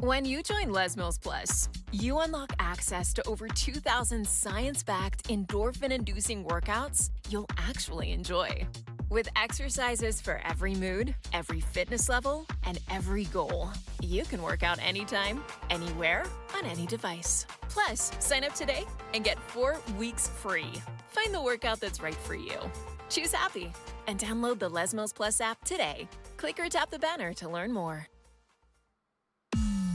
When you join Les Mills Plus, you unlock access to over 2,000 science-backed, endorphin-inducing workouts you'll actually enjoy. With exercises for every mood, every fitness level, and every goal, you can work out anytime, anywhere, on any device. Plus, sign up today and get 4 weeks free. Find the workout that's right for you. Choose happy and download the Les Mills Plus app today. Click or tap the banner to learn more.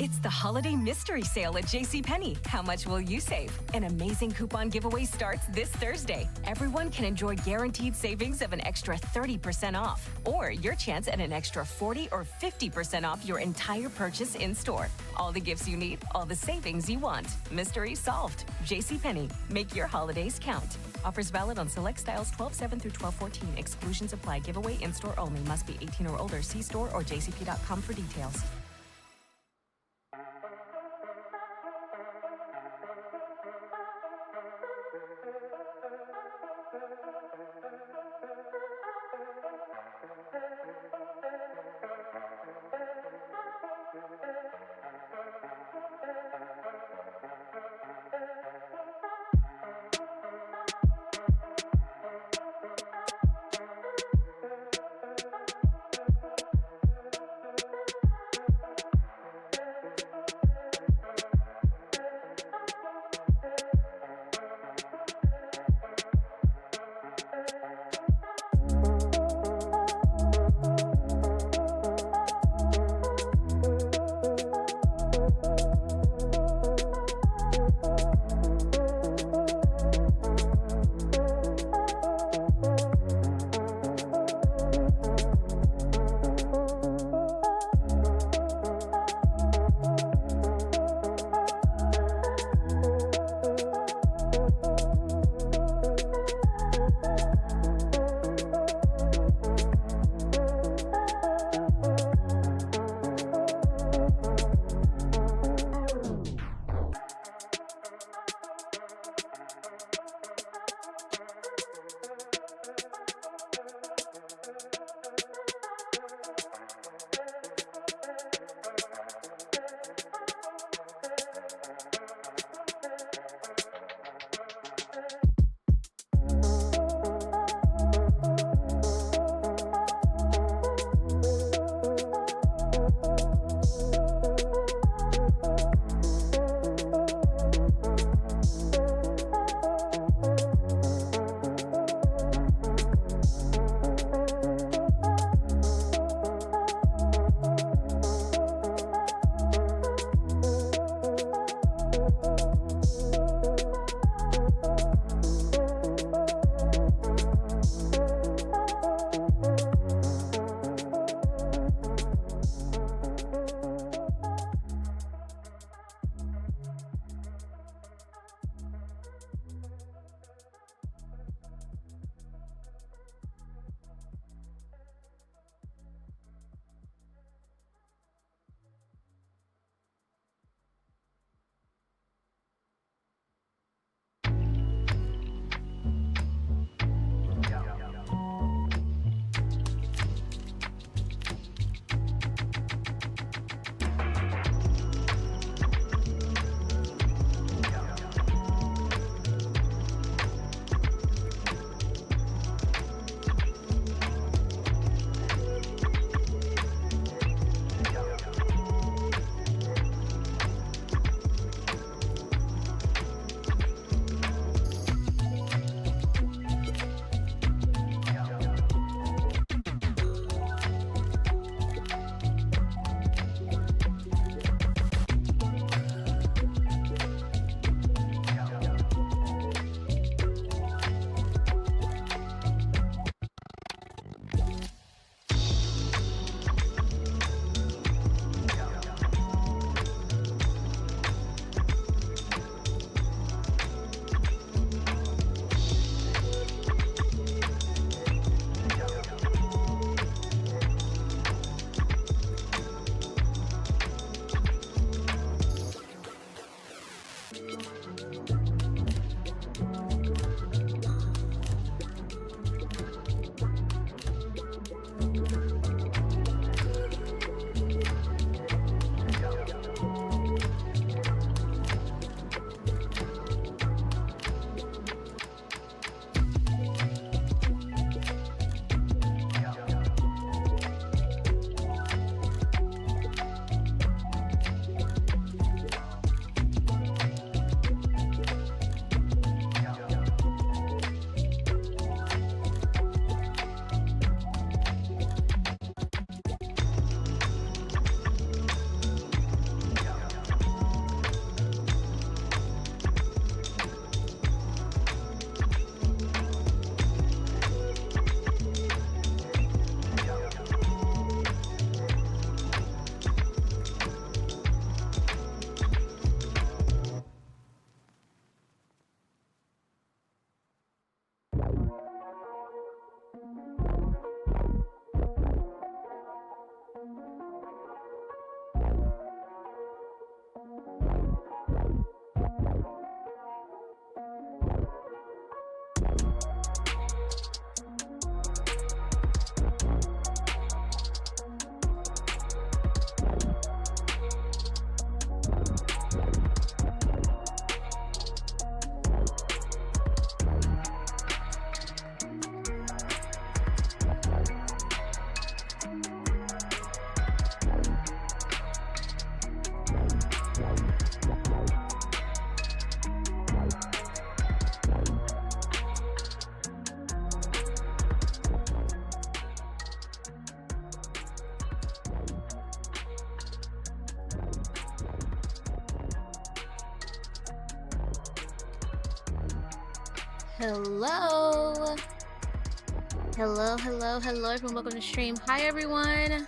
It's the holiday mystery sale at JCPenney. How much will you save? An amazing coupon giveaway starts this Thursday. Everyone can enjoy guaranteed savings of an extra 30% off, or your chance at an extra 40 or 50% off your entire purchase in store. All the gifts you need, all the savings you want. Mystery solved. JCPenney. Make your holidays count. Offers valid on select styles 12/7 through 12/14. Exclusions apply. Giveaway in-store only. Must be 18 or older. See store or jcp.com for details. Hello. Hello, everyone. Welcome to stream. Hi, everyone.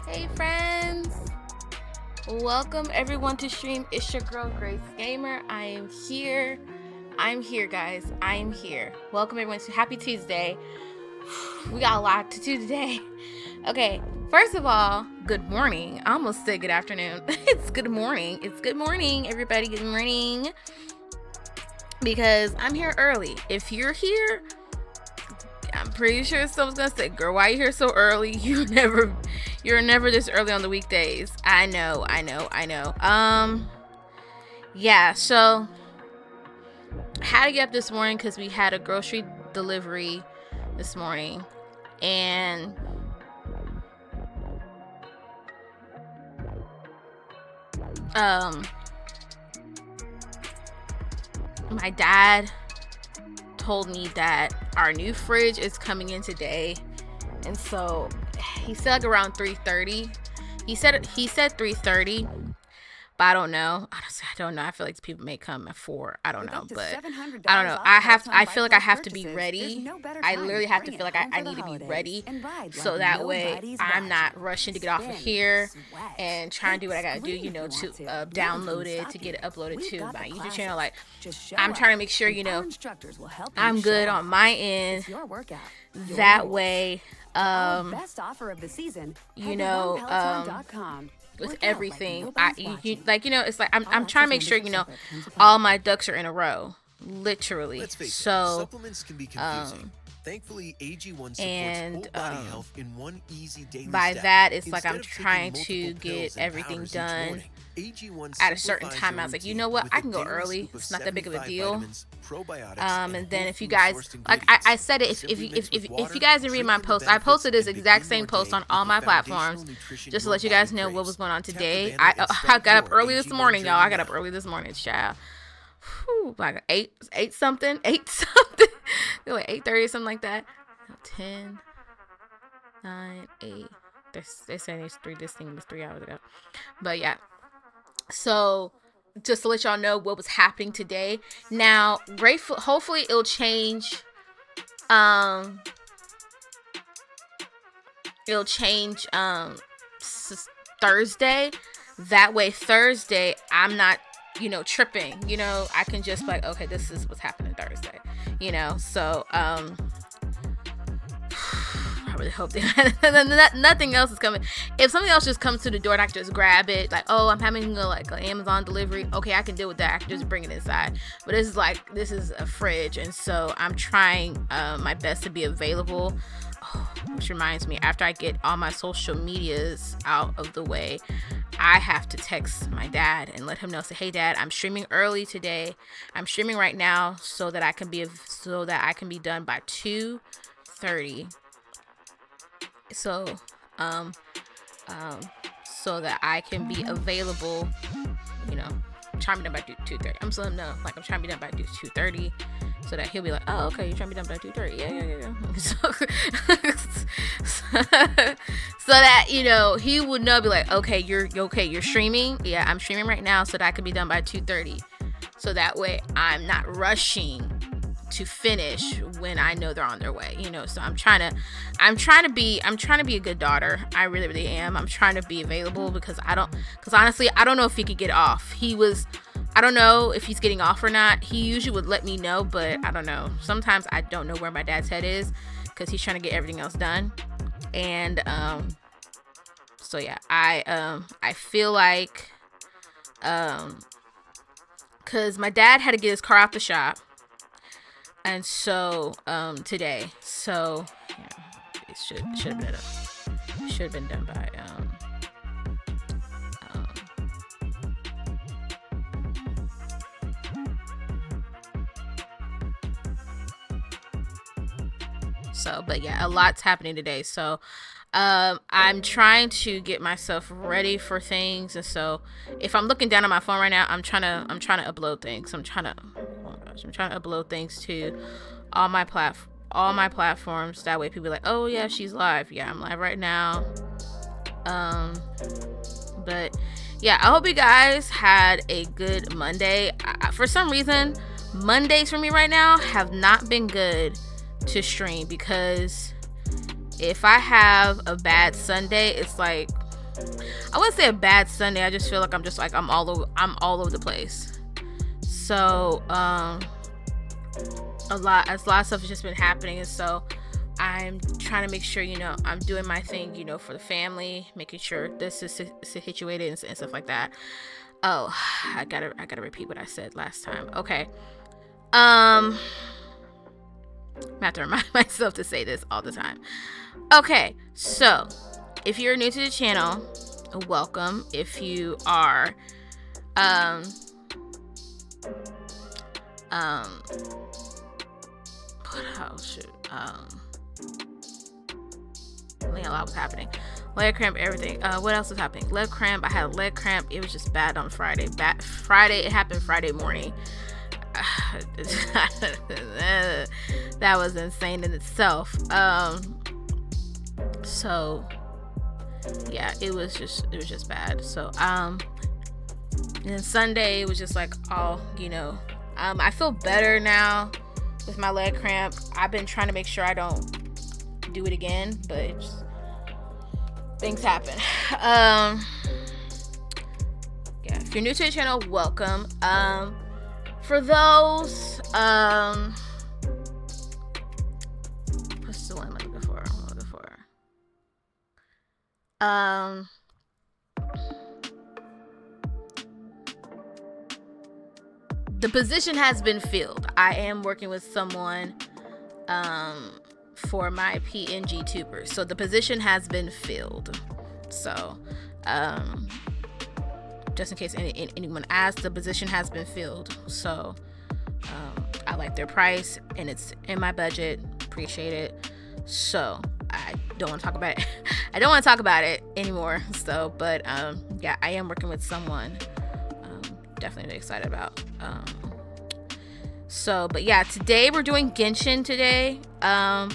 Hey, friends. Welcome, everyone, to stream. It's your girl, GraceGammer. I am here. I'm here, guys. I am here. Welcome, everyone, to Happy Tuesday. We got a lot to do today. Okay, first of all, good morning. I almost said good afternoon. It's good morning. It's good morning, everybody. Good morning. Because I'm here early. If you're here, I'm pretty sure someone's gonna say, girl, why are you here so early? You're never this early on the weekdays. I know. Yeah, so I had to get up this morning because we had a grocery delivery this morning. And my dad told me that our new fridge is coming in today, and so he said like around 3:30. He said 3:30, but I don't know. Honestly, I don't know. I feel like people may come at 4. I don't know, but I don't know. I feel like I have to be ready. I literally have to feel like I need to be ready, so that way I'm not rushing to get off of here and trying to do what I gotta do, to download it, to get it uploaded to my YouTube channel. Like, I'm trying to make sure, I'm good on my end. That way, best offer of the season, with everything, it's like I'm trying to make sure, all my ducks are in a row, literally. Let's face it, so supplements can be confusing. Thankfully, AG1 supports and whole body health in one easy daily by step. that, it's like Instead I'm of taking trying to multiple get pills and everything powders each done morning, AG1 at a certain simplifies time. your I was like, you routine know what, with I a can go daily early. scoop of It's not that big of a 75 deal. vitamins, probiotics, And then whole if you food guys, sourced like ingredients. I said it, if Simply mix with you water, guys didn't read drink my in the post, I benefits, posted this and exact begin same your post day on all with my the foundational platforms, nutrition just to your let you guys body know what craves. was going on Tap the today. banner and I start got up your early this AG1 morning, y'all. I got journey up now. early this morning, child. Whew, like eight something, like 8:30 or something like that. 10, 9, 8. They're saying it's 3 hours ago. But yeah. So just to let y'all know what was happening today. Now, grateful, hopefully it'll change. It'll change Thursday. That way Thursday I'm not, tripping. I can just be like, okay, this is what's happening Thursday. So I really hope that nothing else is coming. If something else just comes to the door and I can just grab it, like, oh, I'm having an Amazon delivery, okay, I can deal with that. I can just bring it inside. But this is a fridge, and so I'm trying my best to be available. Which reminds me, after I get all my social medias out of the way, I have to text my dad and let him know, say, hey dad, I'm streaming early today. I'm streaming right now so that I can be done by 2:30. So so that I can be available, trying to be done by 2:30. I'm letting him know, like, I'm trying to be done by 2:30, so that he'll be like, oh, okay, you're trying to be done by 2:30. Yeah. So that, he would know, be like, okay, you're streaming. Yeah, I'm streaming right now so that I can be done by 2:30. So that way I'm not rushing to finish when I know they're on their way, so I'm trying to be a good daughter. I really, really am. I'm trying to be available because honestly, I don't know if he could get off. I don't know if he's getting off or not. He usually would let me know, but I don't know. Sometimes I don't know where my dad's head is because he's trying to get everything else done. And, so yeah, I feel like, cause my dad had to get his car out the shop. And so, today, so yeah, it should have been done by, so, but yeah, a lot's happening today. So, I'm trying to get myself ready for things. And so if I'm looking down on my phone right now, I'm trying to upload things. I'm trying to upload things to all my platforms. That way people are like, oh yeah, she's live. Yeah, I'm live right now. But yeah, I hope you guys had a good Monday. For some reason, Mondays for me right now have not been good to stream, because if I have a bad Sunday, it's like, I wouldn't say a bad Sunday, I just feel like I'm all over the place. So a lot of stuff has just been happening, and so I'm trying to make sure, you know, I'm doing my thing, you know, for the family, making sure this is situated and stuff like that. Oh, I gotta repeat what I said last time. Okay. I have to remind myself to say this all the time. Okay, so if you're new to the channel, welcome. If you are oh shoot, a lot was happening. Leg cramp, everything. What else was happening? Leg cramp. I had a leg cramp. It was just bad on Friday. It happened Friday morning. That was insane in itself. So yeah, it was just bad. So and then Sunday it was just like all, you know, I feel better now with my leg cramp. I've been trying to make sure I don't do it again, but things happen. Yeah, if you're new to the channel, welcome. For those, what's the one I'm looking for? The position has been filled. I am working with someone for my PNG tubers. So the position has been filled. So just in case anyone asks, the position has been filled. So I like their price and it's in my budget. Appreciate it. So I don't want to talk about it. I don't want to talk about it anymore. So, but yeah, I am working with someone. Definitely excited about. So, but yeah, today we're doing Genshin today. I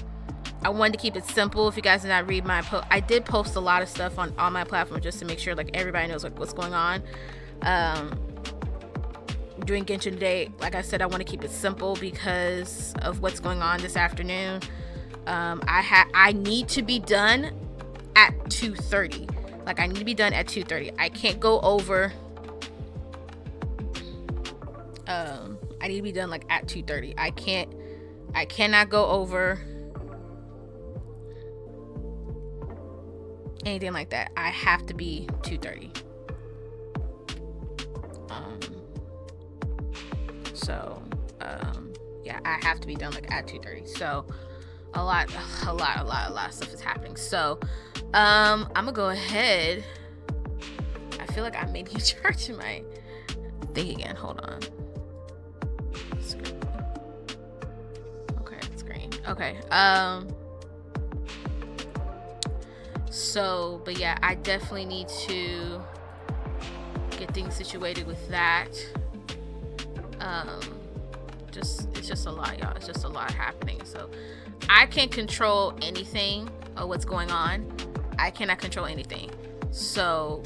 wanted to keep it simple. If you guys did not read my post, I did post a lot of stuff on all my platforms just to make sure like everybody knows like what's going on. Doing Genshin today, like I said, I want to keep it simple because of what's going on this afternoon. I need to be done at 2:30. Like I need to be done at 2:30. I can't go over. I need to be done like at 2:30. I cannot go over anything like that. I have to be 2:30. Yeah, I have to be done like at 2:30. So a lot of stuff is happening. So I'm gonna go ahead. I feel like I may be charging my thing again. Hold on. Screen. Okay, screen. Okay. So, but yeah, I definitely need to get things situated with that. It's just a lot, y'all. It's just a lot happening. So I can't control anything of what's going on. I cannot control anything. So,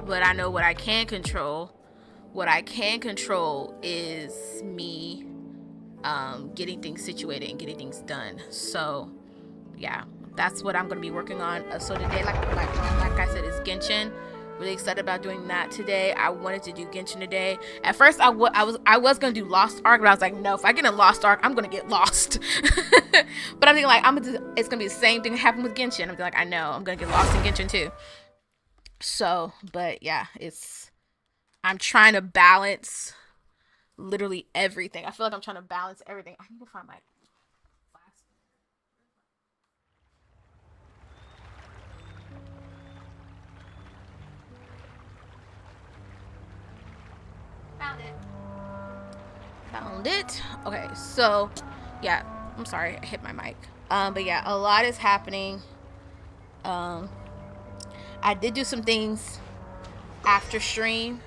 but I know what I can control. What I can control is me getting things situated and getting things done. So yeah, that's what I'm going to be working on. So today, like I said, is Genshin. Really excited about doing that today. I wanted to do Genshin today. At first, I was gonna do Lost Ark, but I was like, no, if I get a Lost Ark, I'm gonna get lost. But I'm thinking like it's gonna be the same thing that happened with Genshin. I'm like, I know, I'm gonna get lost in Genshin too. So, but yeah, I'm trying to balance literally everything. I feel like I'm trying to balance everything. I need to find my found it. Okay, so yeah, I'm sorry, I hit my mic. But yeah, a lot is happening. I did do some things after stream,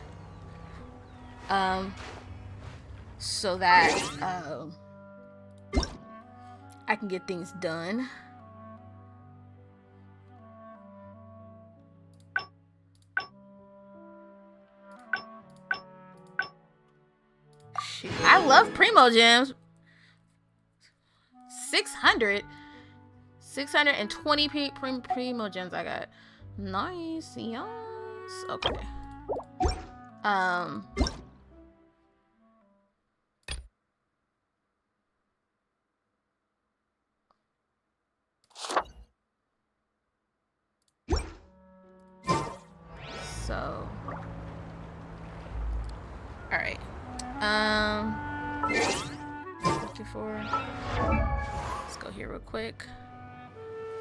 so that I can get things done. I love Primo Gems. 620 Primo Gems I got. Nice, yes. Okay. So, all right. 54. Let's go here real quick.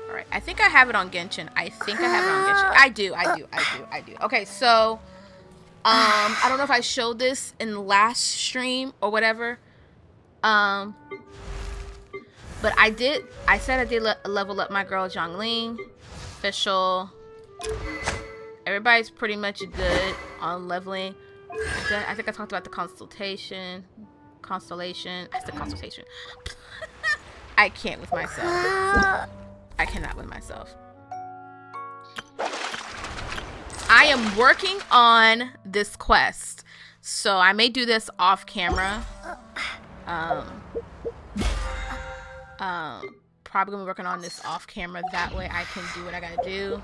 All right, I think I have it on Genshin. I do. Okay, so I don't know if I showed this in the last stream or whatever. But I said I did level up my girl Zhongling. Official. Everybody's pretty much good on leveling. I think I talked about the constellation. I said consultation. I can't with myself. I cannot with myself. I am working on this quest, so I may do this off camera. Probably gonna be working on this off camera. That way I can do what I gotta do.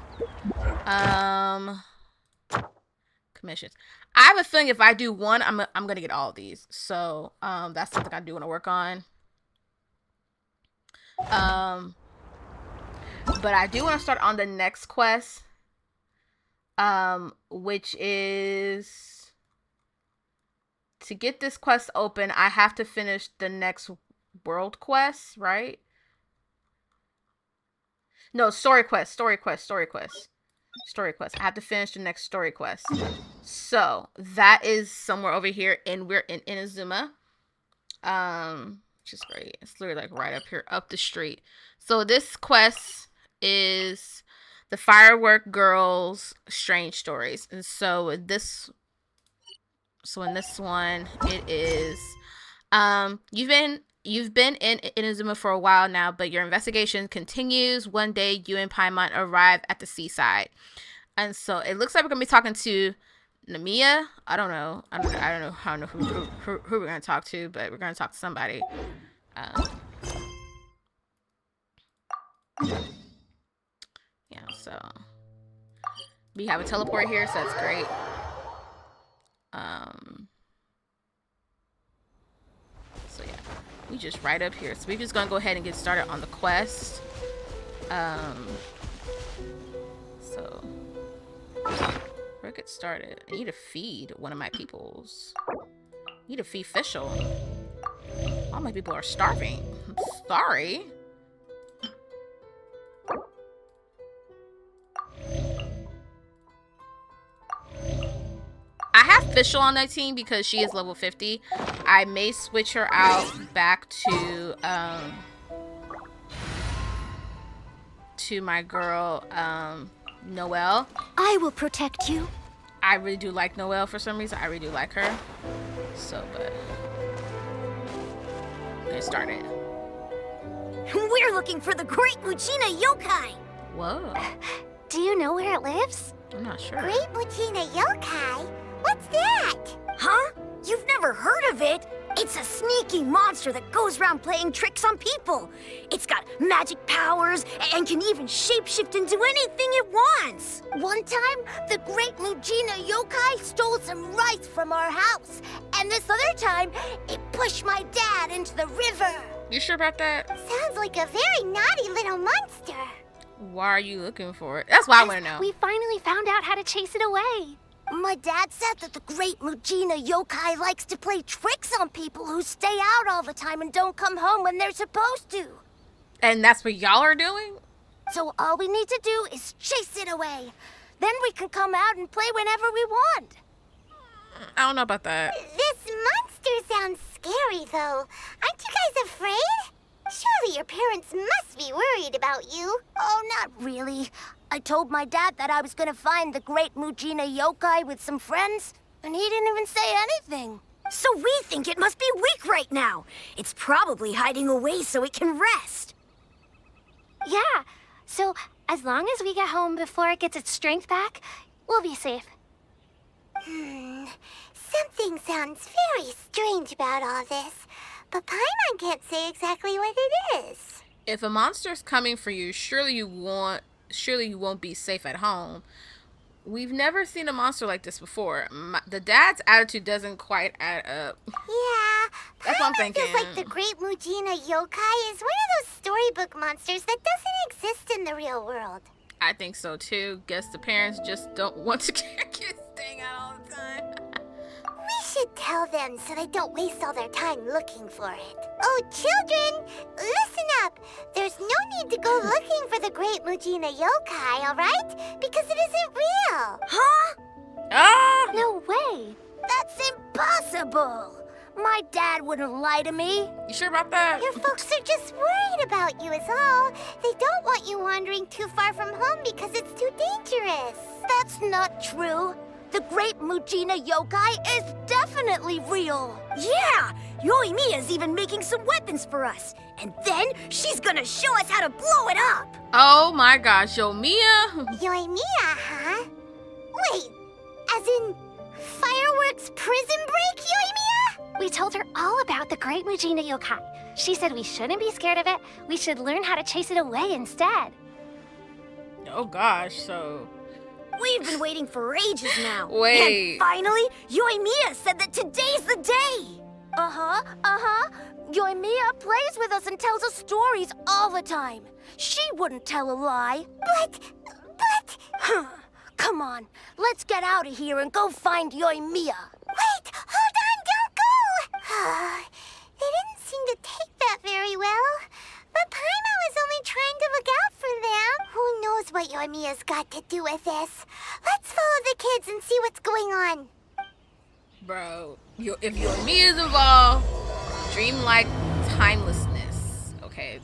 Commissions. I have a feeling if I do one, I'm gonna get all of these. So that's something I do want to work on. But I do want to start on the next quest, which is to get this quest open. I have to finish the next world quest, right? No, story quest. I have to finish the next story quest. So that is somewhere over here, and we're in Inazuma. Which is great. It's literally like right up here, up the street. So this quest is the Firework Girls Strange Stories. And so in this one, it is You've been in Inazuma for a while now, but your investigation continues. One day, you and Paimon arrive at the seaside, and so it looks like we're gonna be talking to Namiya. I don't know who we're gonna talk to, but we're gonna talk to somebody. Yeah, so we have a teleport here, so that's great. So yeah, we just right up here. So we're just gonna go ahead and get started on the quest. So where get started? I need to feed one of my peoples. I need to feed Fischl. All my people are starving. I'm sorry. I have Fischl on that team because she is level 50. I may switch her out back to my girl Noelle. I will protect you. I really do like Noelle for some reason. I really do like her. So, but get started. We're looking for the Great Muchina Yokai. Whoa. Do you know where it lives? I'm not sure. Great Muchina Yokai? What's that? Huh? You've never heard of it? It's a sneaky monster that goes around playing tricks on people. It's got magic powers and can even shapeshift into anything it wants. One time, the Great Muchina Yokai stole some rice from our house. And this other time, it pushed my dad into the river. You sure about that? Sounds like a very naughty little monster. Why are you looking for it? That's what I want to know. We finally found out how to chase it away. My dad said that the Great Muchina Yokai likes to play tricks on people who stay out all the time and don't come home when they're supposed to. And that's what y'all are doing? So all we need to do is chase it away. Then we can come out and play whenever we want. I don't know about that. This monster sounds scary, though. Aren't you guys afraid? Surely your parents must be worried about you. Oh, not really. I told my dad that I was gonna find the Great Muchina Yokai with some friends, and he didn't even say anything. So we think it must be weak right now. It's probably hiding away so it can rest. Yeah, so as long as we get home before it gets its strength back, we'll be safe. Something sounds very strange about all this, but Paimon can't say exactly what it is. If a monster's coming for you, surely you won't be safe at home. We've never seen a monster like this before. The dad's attitude doesn't quite add up. Yeah, That's what I'm Paimon thinking. feels like the Great Mujina Yokai is one of those storybook monsters that doesn't exist in the real world. I think so too. Guess the parents just don't want to get their kids staying out all the time. We should tell them so they don't waste all their time looking for it. Oh, children, listen up. There's no need to go looking for the Great Mujina Yokai, all right? Because it isn't real. Huh? Ah! No way. That's impossible. My dad wouldn't lie to me. You sure about that? Your folks are just worried about you is all. They don't want you wandering too far from home because it's too dangerous. That's not true. The Great Mujina Yokai is definitely real. Yeah! Yoimiya's even making some weapons for us. And then she's gonna show us how to blow it up. Oh my gosh, Yoimiya. Yoimiya, huh? Wait, as in fireworks prison break, Yoimiya? We told her all about the Great Mujina Yokai. She said we shouldn't be scared of it. We should learn how to chase it away instead. Oh gosh, so We've been waiting for ages now. Wait. And finally, Yoimiya said that today's the day. Yoimiya plays with us and tells us stories all the time. She wouldn't tell a lie. But... Come on, let's get out of here and go find Yoimiya. Wait, hold on, don't go! They didn't seem to take that very well. But Paimon was only trying to look out for them. Who knows what Yoimiya's got to do with this? Let's follow the kids and see what's going on. bro, if Yoimiya is involved, dreamlike timelessness. Okay.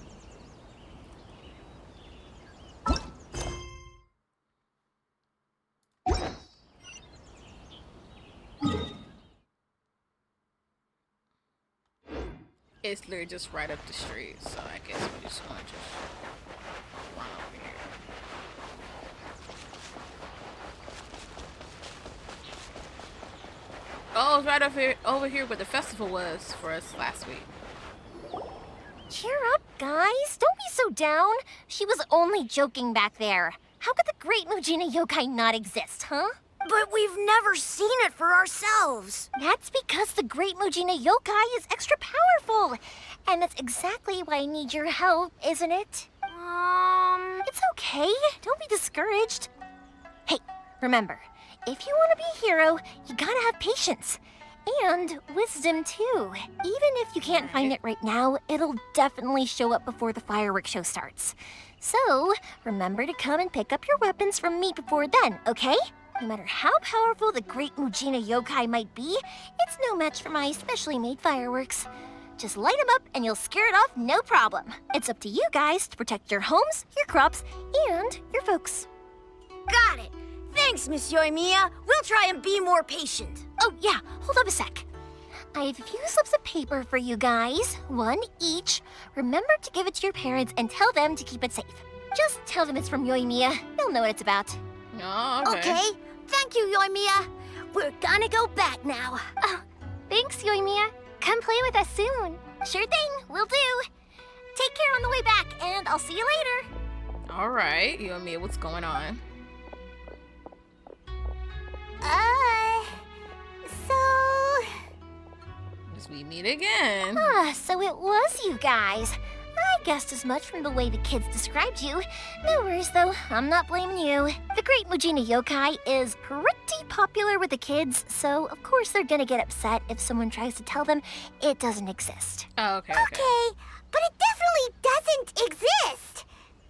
It's literally just right up the street, so I guess we're just gonna run over here. Oh, it's right over here where the festival was for us last week. Cheer up, guys. Don't be so down. She was only joking back there. How could the Great Mujina Yokai not exist, huh? But we've never seen it for ourselves. That's because the Great Mujina Yokai is extra powerful. And that's exactly why I need your help, isn't it? It's okay. Don't be discouraged. Hey, remember, if you want to be a hero, you gotta have patience. And wisdom, too. Even if you can't find it right now, it'll definitely show up before the fireworks show starts. So, remember to come and pick up your weapons from me before then, okay? No matter how powerful the Great Mujina Yokai might be, it's no match for my specially made fireworks. Just light them up and you'll scare it off no problem. It's up to you guys to protect your homes, your crops, and your folks. Got it. Thanks, Miss Yoimiya. We'll try and be more patient. Oh, yeah, hold up a sec. I have a few slips of paper for you guys, one each. Remember to give it to your parents and tell them to keep it safe. Just tell them it's from Yoimiya. They'll know what it's about. Oh, Okay. Thank you, Yoimiya. We're gonna go back now. Oh, thanks, Yoimiya. Come play with us soon. Sure thing, will do. Take care on the way back, and I'll see you later. All right, Yoimiya, what's going on? So... As we meet again. So it was you guys. I guessed as much from the way the kids described you. No worries, though. I'm not blaming you. The Great Mujina Yokai is pretty popular with the kids, so of course they're gonna get upset if someone tries to tell them it doesn't exist. Oh, okay. Okay, but it definitely doesn't exist,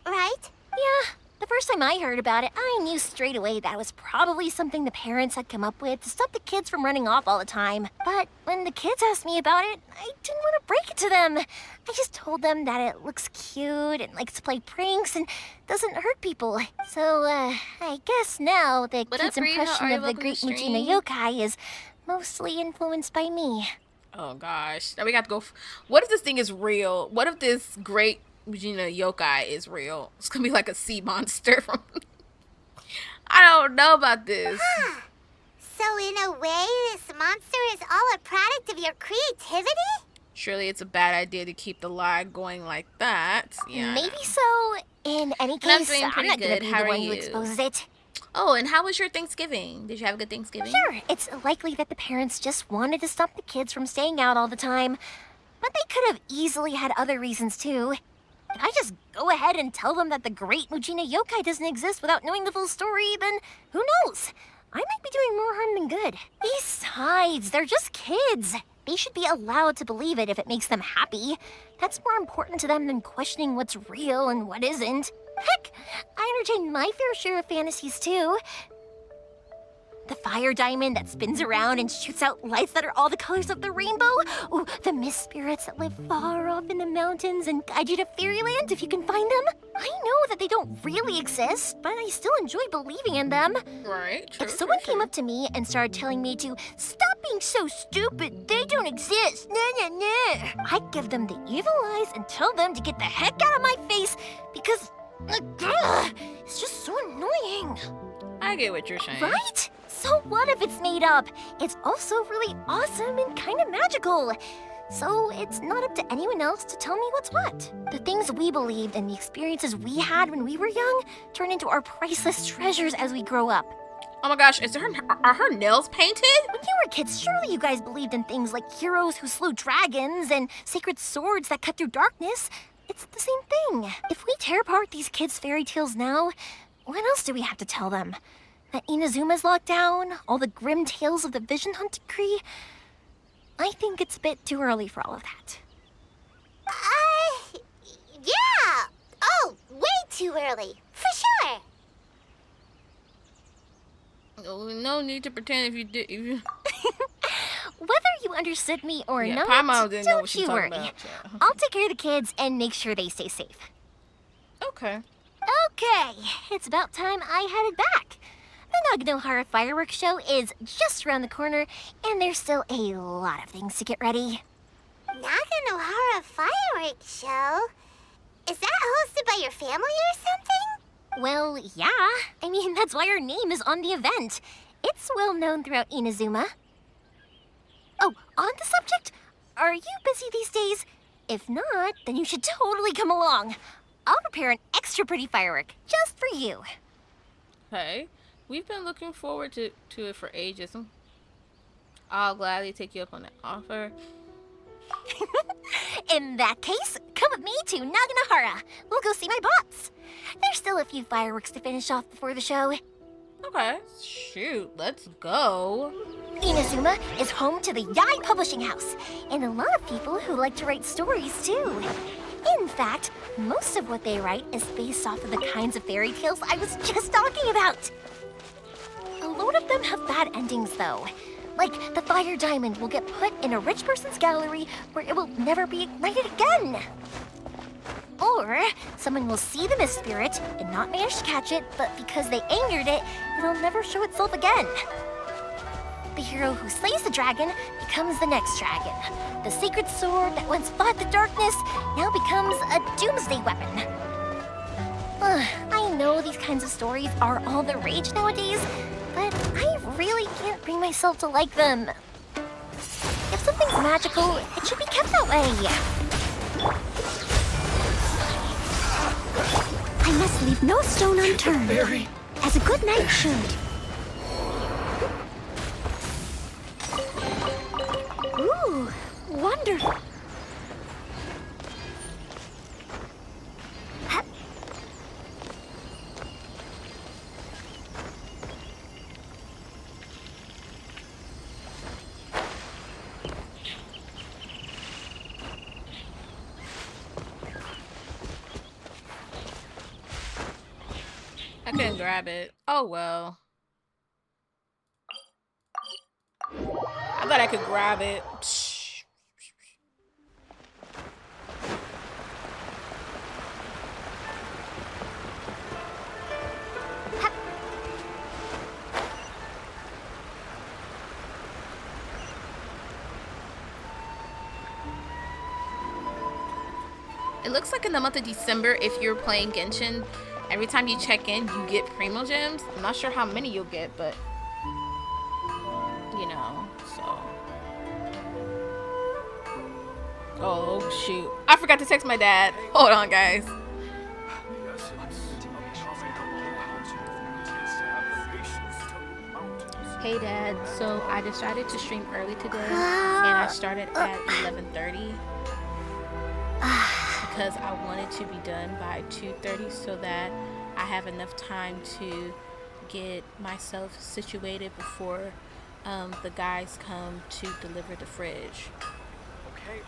right? Yeah, the first time I heard about it, I knew straight away that was probably something the parents had come up with to stop the kids from running off all the time. But when the kids asked me about it, I didn't want to break it to them. I just told them that it looks cute and likes to play pranks and doesn't hurt people. So, I guess now the What kids' up, Bree? How impression are you? of the Welcome Great to the Mujina stream. Yokai is mostly influenced by me. Oh gosh, now we got to go. What if this thing is real? What if this Great Mujina Yokai is real? It's gonna be like a sea monster from. I don't know about this. So in a way, this monster is all a product of your creativity? Surely it's a bad idea to keep the lie going like that. Yeah. Maybe so. In any And I'm case, doing I'm pretty not gonna good. be How the are one you? who exposes it. Oh, and how was your Thanksgiving? Did you have a good Thanksgiving? Sure, it's likely that the parents just wanted to stop the kids from staying out all the time. But they could have easily had other reasons too. If I just go ahead and tell them that the great Mujina yokai doesn't exist without knowing the full story, then who knows? I might be doing more harm than good. Besides, they're just kids. They should be allowed to believe it if it makes them happy. That's more important to them than questioning what's real and what isn't. Heck, I entertain my fair share of fantasies too. The fire diamond that spins around and shoots out lights that are all the colors of the rainbow. Ooh, the mist spirits that live far off in the mountains and guide you to fairyland if you can find them. I know that they don't really exist, but I still enjoy believing in them. Right, true, If someone true, came up to me and started telling me to stop being so stupid, they don't exist, nah, nah, nah, I'd give them the evil eyes and tell them to get the heck out of my face because it's just so annoying. I get what you're saying. Right? So what if it's made up? It's also really awesome and kind of magical. So it's not up to anyone else to tell me what's what. The things we believed and the experiences we had when we were young turn into our priceless treasures as we grow up. Oh my gosh, are her nails painted? When you were kids, surely you guys believed in things like heroes who slew dragons and sacred swords that cut through darkness. It's the same thing. If we tear apart these kids' fairy tales now, what else do we have to tell them? That Inazuma's locked down? All the grim tales of the Vision Hunt decree? I think it's a bit too early for all of that. Yeah. Oh, way too early. For sure. Oh, no need to pretend if you did. Whether you understood me or Yeah, not, Paimon didn't know don't what she you talking worry. about, so. I'll take care of the kids and make sure they stay safe. Okay. Okay, it's about time I headed back. The Naganohara fireworks show is just around the corner, and there's still a lot of things to get ready. Naganohara fireworks show? Is that hosted by your family or something? Well, yeah. I mean, that's why our name is on the event. It's well known throughout Inazuma. Oh, on the subject, are you busy these days? If not, then you should totally come along. I'll prepare an extra pretty firework just for you. Hey, we've been looking forward to it for ages. I'll gladly take you up on that offer. In that case, come with me to Naganohara. We'll go see my bots. There's still a few fireworks to finish off before the show. Okay, shoot, let's go. Inazuma is home to the Yai Publishing House, and a lot of people who like to write stories too. In fact, most of what they write is based off of the kinds of fairy tales I was just talking about. A lot of them have bad endings though. Like the fire diamond will get put in a rich person's gallery where it will never be ignited again. Or someone will see the mist spirit and not manage to catch it, but because they angered it, it'll never show itself again. The hero who slays the dragon becomes the next dragon. The sacred sword that once fought the darkness now becomes a doomsday weapon. I know these kinds of stories are all the rage nowadays, but I really can't bring myself to like them. If something's magical, it should be kept that way. I must leave no stone unturned, as a good knight should. Ooh, wonderful. I couldn't grab it. Oh well. I thought I could grab it. It looks like in the month of December, if you're playing Genshin, every time you check in, you get Primo Gems. I'm not sure how many you'll get, but know, so. Oh, shoot. I forgot to text my dad. Hold on, guys. Hey Dad, so I decided to stream early today and I started at 11:30 because I wanted to be done by 2:30 so that I have enough time to get myself situated before the guys come to deliver the fridge. Okay.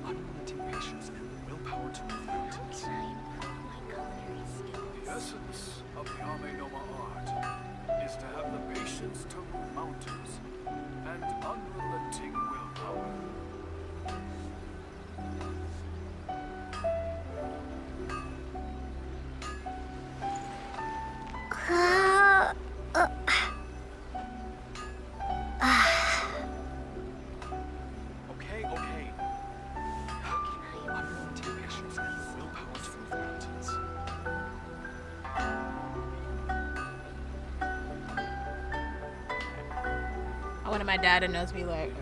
Unlimited patience and willpower to move mountains. The essence of the Ame no art is to have the patience to move mountains and unrelenting willpower. Okay. Unlimited patience and willpower to move mountains. I wanted my dad to know to be like,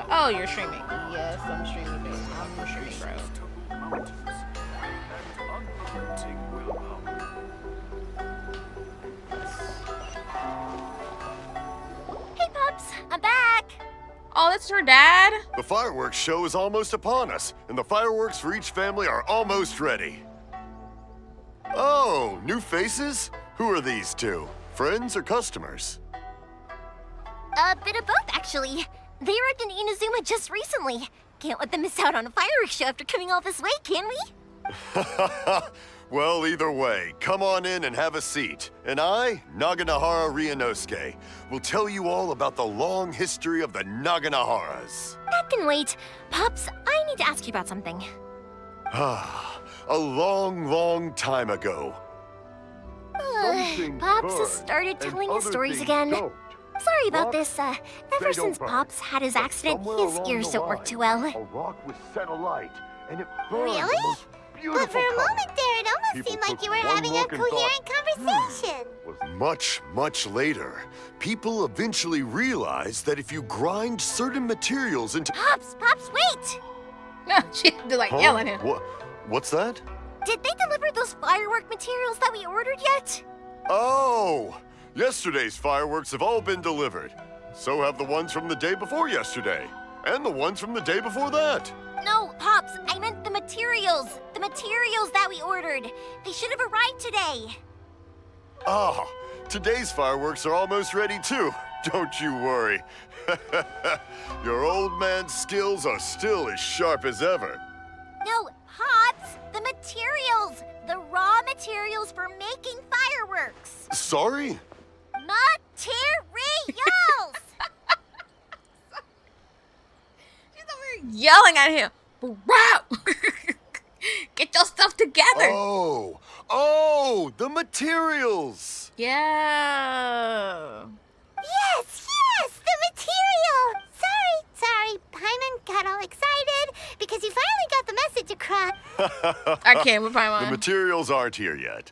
oh, you're streaming. Yes, I'm streaming, babe. I'm streaming, bro. To move mountains and unrelenting willpower. Hey, Pops, I'm back. Oh, that's her dad? The fireworks show is almost upon us, and the fireworks for each family are almost ready. Oh, new faces? Who are these two? Friends or customers? A bit of both, actually. They arrived in Inazuma just recently. Can't let them miss out on a fireworks show after coming all this way, can we? Well, either way, come on in and have a seat. And I, Naganahara Ryunosuke, will tell you all about the long history of the Naganaharas. That can wait. Pops, I need to ask you about something. A long time ago. Pops has started telling his stories again. Sorry about this. Ever since Pops had his accident, his ears don't work too well. A rock was set alight, and it burned the Really? most But beautiful for a color. moment there, it almost People seemed like took you were one having a look and thought, coherent conversation. Was much later, people eventually realized that if you grind certain materials into... Pops, wait! She had to like yell at him. What's that? Did they deliver those firework materials that we ordered yet? Oh! Yesterday's fireworks have all been delivered. So have the ones from the day before yesterday. And the ones from the day before that. No, Pops, I meant the materials. The materials that we ordered. They should have arrived today. Ah, today's fireworks are almost ready too. Don't you worry. Your old man's skills are still as sharp as ever. No, Pops, the materials. The raw materials for making fireworks. Sorry? Materials! She's over here yelling at him. Wow! Get your stuff together. Oh, the materials. Yeah. Yes, the material! Sorry, Paimon got all excited because he finally got the message across. I can't with Paimon. The materials aren't here yet.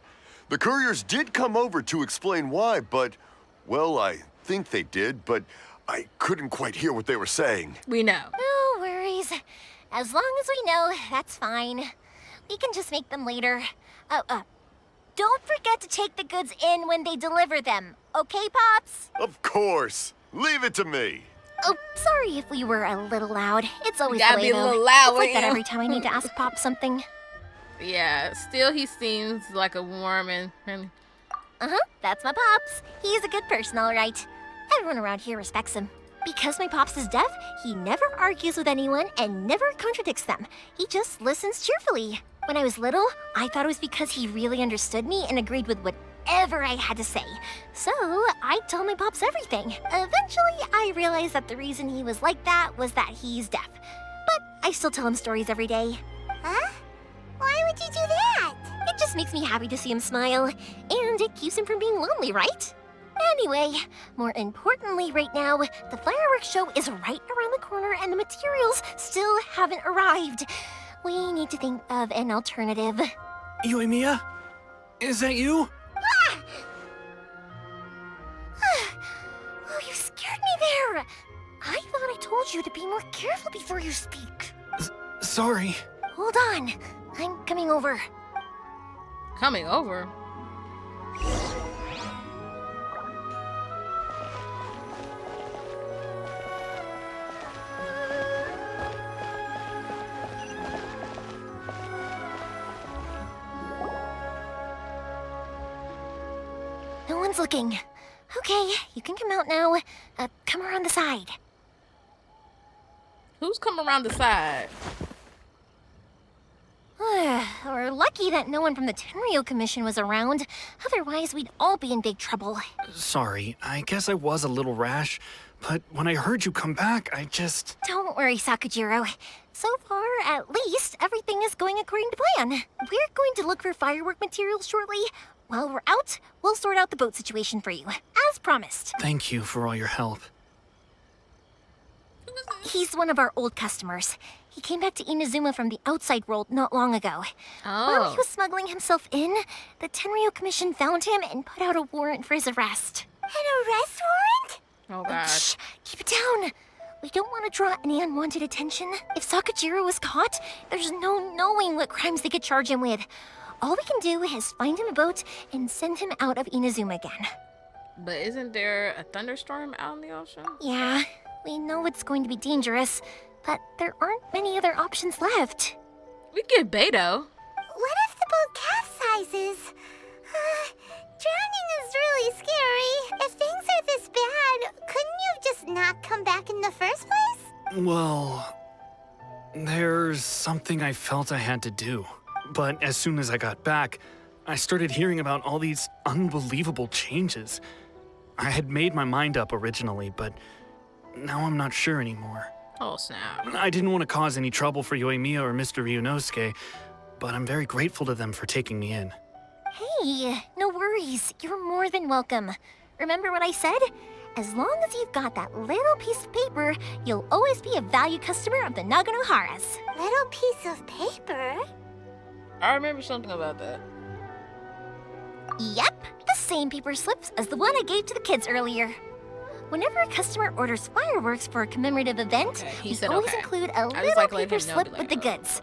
The couriers did come over to explain why, but, well, I think they did, but I couldn't quite hear what they were saying. We know. No worries. As long as we know, that's fine. We can just make them later. Don't forget to take the goods in when they deliver them. Okay, Pops? Of course. Leave it to me. Oh, sorry if we were a little loud. It's always gotta the way, be a though. little loud, It's like wouldn't that you? every time I need to ask Pop something. Yeah, still he seems like a warm and friendly. That's my Pops. He's a good person, all right. Everyone around here respects him. Because my Pops is deaf, he never argues with anyone and never contradicts them. He just listens cheerfully. When I was little, I thought it was because he really understood me and agreed with whatever I had to say. So I told my Pops everything. Eventually, I realized that the reason he was like that was that he's deaf. But I still tell him stories every day. Huh? Why would you do that? It just makes me happy to see him smile, and it keeps him from being lonely, right? Anyway, more importantly right now, the fireworks show is right around the corner and the materials still haven't arrived. We need to think of an alternative. Yoimiya? Is that you? I thought I told you to be more careful before you speak. Sorry. Hold on. I'm coming over. Coming over? No one's looking. Okay, you can come out now. Come around the side. Who's coming around the side? We're lucky that no one from the Tenryo Commission was around. Otherwise, we'd all be in big trouble. Sorry, I guess I was a little rash, but when I heard you come back, I just... Don't worry, Sakujiro. So far, at least, everything is going according to plan. We're going to look for firework materials shortly. While we're out, we'll sort out the boat situation for you, as promised. Thank you for all your help. He's one of our old customers. He came back to Inazuma from the outside world not long ago. While he was smuggling himself in, the Tenryo Commission found him and put out a warrant for his arrest. An arrest warrant? Oh gosh. Shh, keep it down. We don't want to draw any unwanted attention. If Sakujiro was caught, there's no knowing what crimes they could charge him with. All we can do is find him a boat and send him out of Inazuma again. But isn't there a thunderstorm out in the ocean? Yeah, we know it's going to be dangerous, but there aren't many other options left. We get Beto. What if the boat capsizes? Drowning is really scary. If things are this bad, couldn't you just not come back in the first place? Well, there's something I felt I had to do. But as soon as I got back, I started hearing about all these unbelievable changes. I had made my mind up originally, but now I'm not sure anymore. Oh, snap. I didn't want to cause any trouble for Yoimiya or Mr. Ryunosuke, but I'm very grateful to them for taking me in. Hey, no worries. You're more than welcome. Remember what I said? As long as you've got that little piece of paper, you'll always be a valued customer of the Naganoharas. Little piece of paper? I remember something about that. Yep, the same paper slips as the one I gave to the kids earlier. Whenever a customer orders fireworks for a commemorative event, we always include a little paper slip with the goods.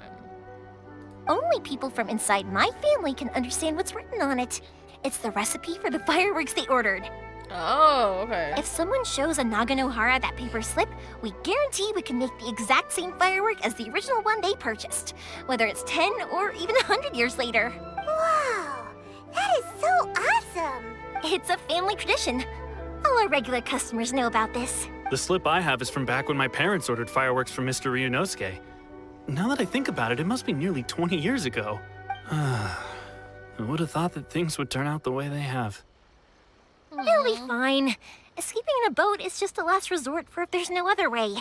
Only people from inside my family can understand what's written on it. It's the recipe for the fireworks they ordered. Oh, okay. If someone shows a Naganohara that paper slip, we guarantee we can make the exact same firework as the original one they purchased, whether it's 10 or even 100 years later. Wow, that is so awesome! It's a family tradition. All our regular customers know about this. The slip I have is from back when my parents ordered fireworks from Mr. Ryunosuke. Now that I think about it, it must be nearly 20 years ago. I would have thought that things would turn out the way they have. They'll be fine. Escaping in a boat is just a last resort for if there's no other way.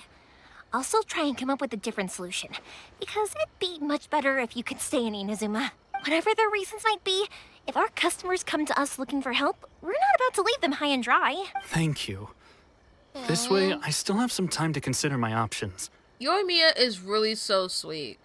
I'll still try and come up with a different solution, because it'd be much better if you could stay in Inazuma. Whatever their reasons might be, if our customers come to us looking for help, we're not about to leave them high and dry. Thank you. This way, I still have some time to consider my options. Yoimiya is really so sweet.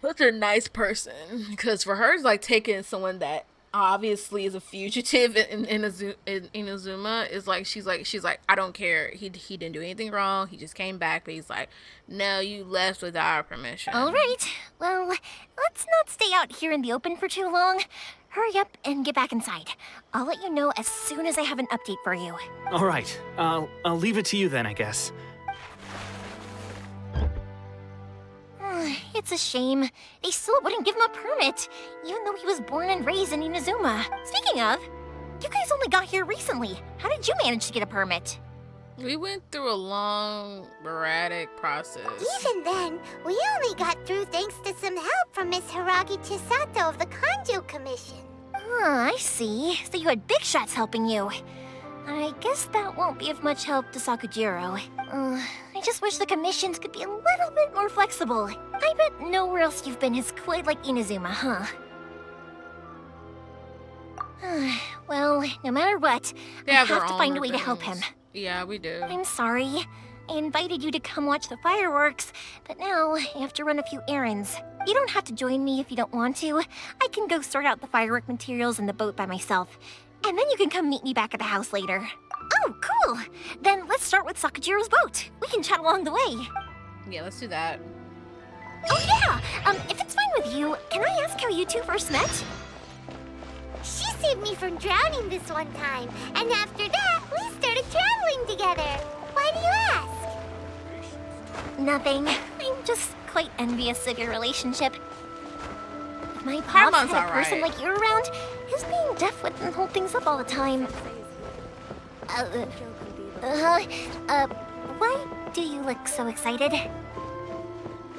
Such a nice person, because for her, it's like taking someone that obviously is a fugitive in Inazuma. Is like she's like I don't care. He didn't do anything wrong. He just came back, but he's like, no, you left without our permission. All right. Well, let's not stay out here in the open for too long. Hurry up and get back inside. I'll let you know as soon as I have an update for you. All right. I'll leave it to you then, I guess. It's a shame. They still wouldn't give him a permit, even though he was born and raised in Inazuma. Speaking of, you guys only got here recently. How did you manage to get a permit? We went through a long, erratic process. Even then, we only got through thanks to some help from Miss Hiragi Chisato of the Kanjo Commission. I see. So you had big shots helping you. I guess that won't be of much help to Sakujiro. I just wish the commissions could be a little bit more flexible. I bet nowhere else you've been is quite like Inazuma, huh? Well, no matter what, I have to find a way to help him. Yeah, we do. I'm sorry. I invited you to come watch the fireworks, but now I have to run a few errands. You don't have to join me if you don't want to. I can go sort out the firework materials in the boat by myself. And then you can come meet me back at the house later. Oh, Cool. Then let's start with Sakajiro's boat. We can chat along the way. Yeah, let's do that. Oh yeah! If it's fine with you, can I ask how you two first met? She saved me from drowning this one time, and after that, we started traveling together. Why do you ask? Nothing. I'm just quite envious of your relationship. If my pops Harmon's had a person alright. like you around, his being deaf wouldn't hold things up all the time. Why do you look so excited?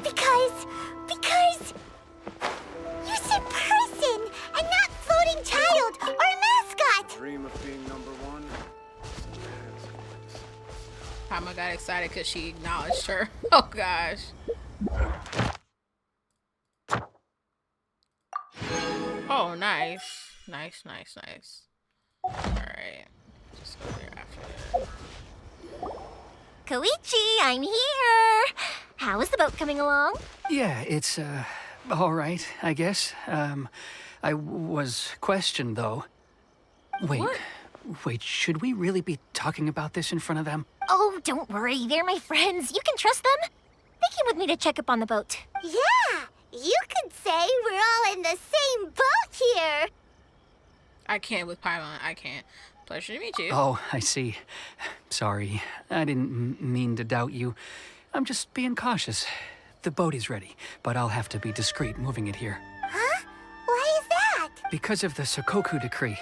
Because you said person and not floating child or mascot. Dream of being number one. Harmon got excited because she acknowledged her. Oh gosh. Oh, nice. Nice. Alright. Just go there after that. Koichi, I'm here! How is the boat coming along? Yeah, it's, all right, I guess. I was questioned, though. Wait, should we really be talking about this in front of them? Oh, don't worry, they're my friends. You can trust them. They came with me to check up on the boat. Yeah, you could say we're all in the same boat here. I can't with Paimon. I can't. Pleasure to meet you. Oh, I see. Sorry, I didn't mean to doubt you. I'm just being cautious. The boat is ready, but I'll have to be discreet moving it here. Huh? Why is that? Because of the Sokoku decree,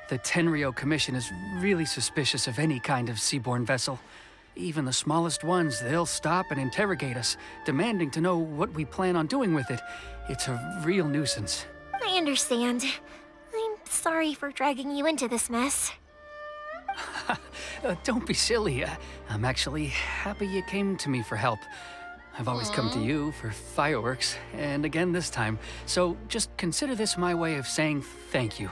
the Tenryo Commission is really suspicious of any kind of seaborne vessel. Even the smallest ones, they'll stop and interrogate us, demanding to know what we plan on doing with it. It's a real nuisance. I understand. I'm sorry for dragging you into this mess. Don't be silly. I'm actually happy you came to me for help. I've always come to you for fireworks, and again this time. So just consider this my way of saying thank you.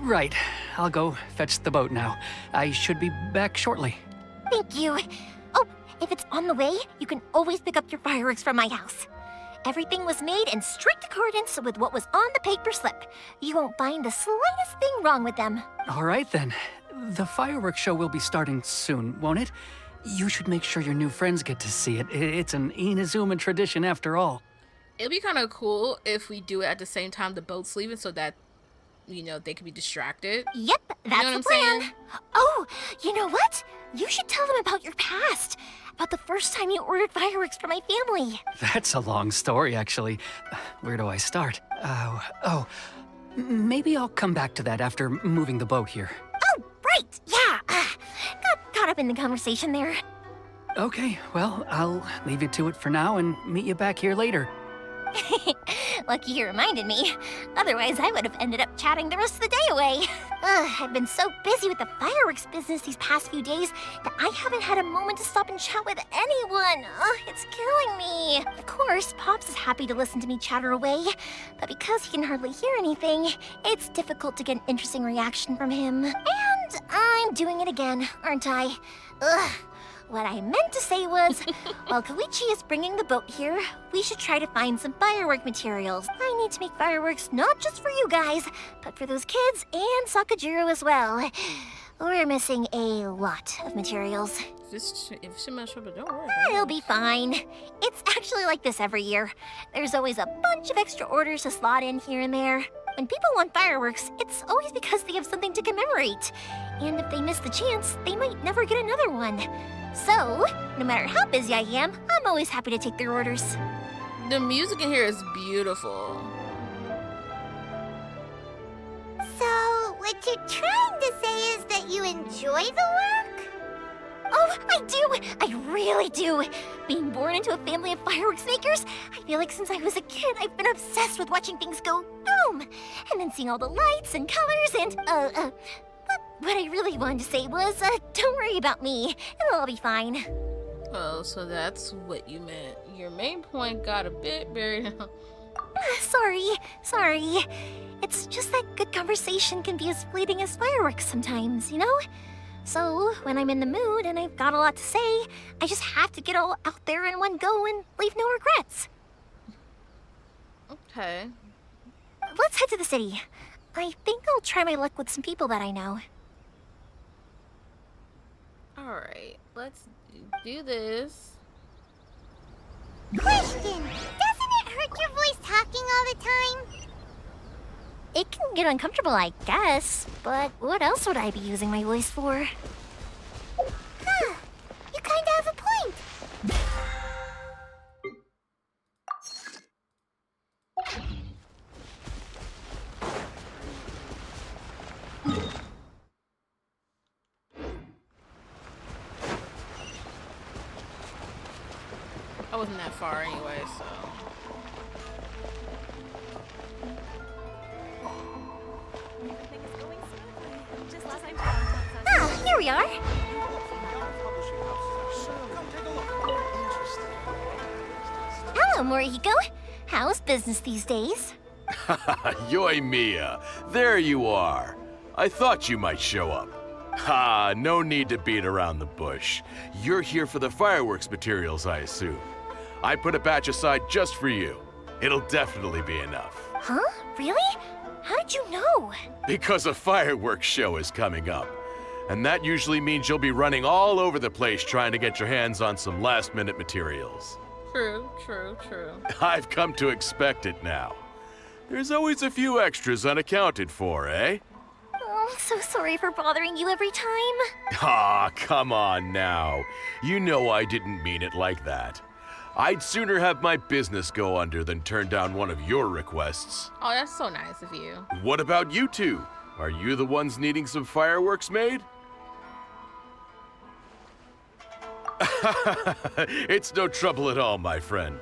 Right, I'll go fetch the boat now. I should be back shortly. Thank you. Oh, if it's on the way, you can always pick up your fireworks from my house. Everything was made in strict accordance with what was on the paper slip. You won't find the slightest thing wrong with them. All right then. The fireworks show will be starting soon, won't it? You should make sure your new friends get to see it. It's an Inazuma tradition after all. It'd be kind of cool if we do it at the same time the boat's leaving so that, you know, they could be distracted. Yep, that's the plan. Oh, you know what? You should tell them about your past. About the first time you ordered fireworks for my family. That's a long story, actually. Where do I start? Maybe I'll come back to that after moving the boat here. Oh, right, yeah. Got caught up in the conversation there. Okay, well, I'll leave you to it for now and meet you back here later. Lucky you reminded me. Otherwise, I would have ended up chatting the rest of the day away. I've been so busy with the fireworks business these past few days that I haven't had a moment to stop and chat with anyone. It's killing me. Of course, Pops is happy to listen to me chatter away, but because he can hardly hear anything, it's difficult to get an interesting reaction from him. And I'm doing it again, aren't I? What I meant to say was, while Koichi is bringing the boat here, we should try to find some firework materials. I need to make fireworks not just for you guys, but for those kids and Sakajiro as well. We're missing a lot of materials. If she mess up, don't worry about it. It'll be fine. It's actually like this every year. There's always a bunch of extra orders to slot in here and there. When people want fireworks, it's always because they have something to commemorate. And if they miss the chance, they might never get another one. So, no matter how busy I am, I'm always happy to take their orders. The music in here is beautiful. So, what you're trying to say is that you enjoy the work? Oh, I do! I really do! Being born into a family of fireworks makers, I feel like since I was a kid, I've been obsessed with watching things go boom! And then seeing all the lights and colors and, what I really wanted to say was, don't worry about me. It'll all be fine. Oh, so that's what you meant. Your main point got a bit buried. Sorry. It's just that good conversation can be as fleeting as fireworks sometimes, you know? So, when I'm in the mood and I've got a lot to say, I just have to get all out there in one go and leave no regrets. Okay. Let's head to the city. I think I'll try my luck with some people that I know. Alright. Alright, let's do this. Question, doesn't it hurt your voice talking all the time? It can get uncomfortable, I guess, but what else would I be using my voice for? Huh, you kinda have a point. I wasn't that far anyway, so. Ah, here we are. Hello, Morihiko. How's business these days? Yoimiya, there you are. I thought you might show up. Ha, no need to beat around the bush. You're here for the fireworks materials, I assume. I put a batch aside just for you. It'll definitely be enough. Huh? Really? How did you know? Because a fireworks show is coming up. And that usually means you'll be running all over the place trying to get your hands on some last-minute materials. True, true, true. I've come to expect it now. There's always a few extras unaccounted for, eh? Oh, I'm so sorry for bothering you every time. Ah, come on now. You know I didn't mean it like that. I'd sooner have my business go under than turn down one of your requests. Oh, that's so nice of you. What about you two? Are you the ones needing some fireworks made? It's no trouble at all, my friend.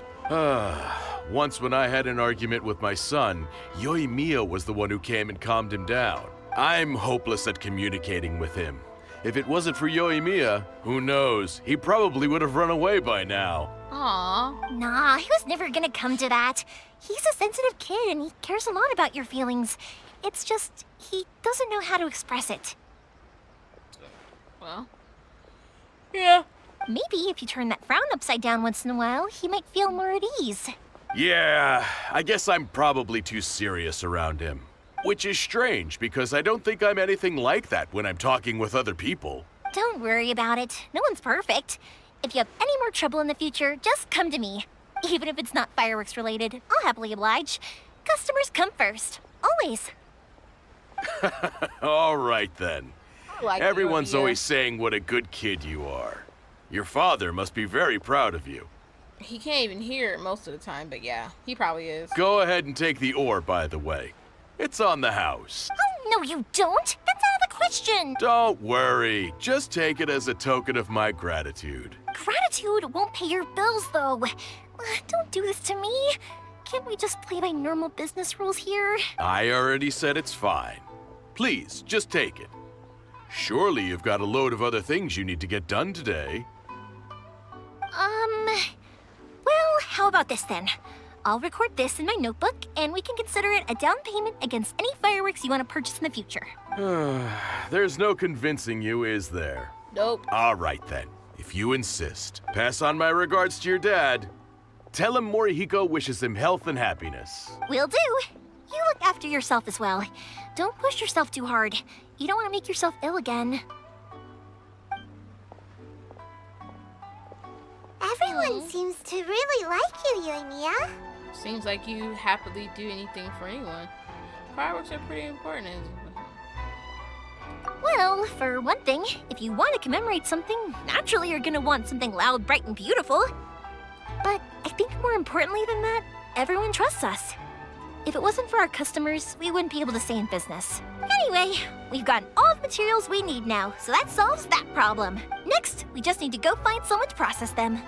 Once when I had an argument with my son, Yoimiya was the one who came and calmed him down. I'm hopeless at communicating with him. If it wasn't for Yoimiya, who knows, he probably would have run away by now. Aww. Nah, he was never gonna come to that. He's a sensitive kid and he cares a lot about your feelings. It's just, he doesn't know how to express it. Well, yeah. Maybe if you turn that frown upside down once in a while, he might feel more at ease. Yeah, I guess I'm probably too serious around him. Which is strange, because I don't think I'm anything like that when I'm talking with other people. Don't worry about it. No one's perfect. If you have any more trouble in the future, just come to me. Even if it's not fireworks related, I'll happily oblige. Customers come first. Always. All right, then. Like Everyone's always saying what a good kid you are. Your father must be very proud of you. He can't even hear it most of the time, but yeah, he probably is. Go ahead and take the ore, by the way. It's on the house. Oh, no you don't. That's out of the question. Don't worry. Just take it as a token of my gratitude. Gratitude won't pay your bills, though. Don't do this to me. Can't we just play by normal business rules here? I already said it's fine. Please, just take it. Surely you've got a load of other things you need to get done today. Well, how about this then? I'll record this in my notebook, and we can consider it a down payment against any fireworks you want to purchase in the future. There's no convincing you, is there? Nope. All right then, if you insist. Pass on my regards to your dad. Tell him Morihiko wishes him health and happiness. Will do. You look after yourself as well. Don't push yourself too hard. You don't want to make yourself ill again. Everyone seems to really like you, Yoimiya. Seems like you happily do anything for anyone. Fireworks are pretty important. Well, for one thing, if you want to commemorate something, naturally you're gonna want something loud, bright, and beautiful. But I think more importantly than that, everyone trusts us. If it wasn't for our customers, we wouldn't be able to stay in business. Anyway, we've gotten all the materials we need now, so that solves that problem. Next, we just need to go find someone to process them.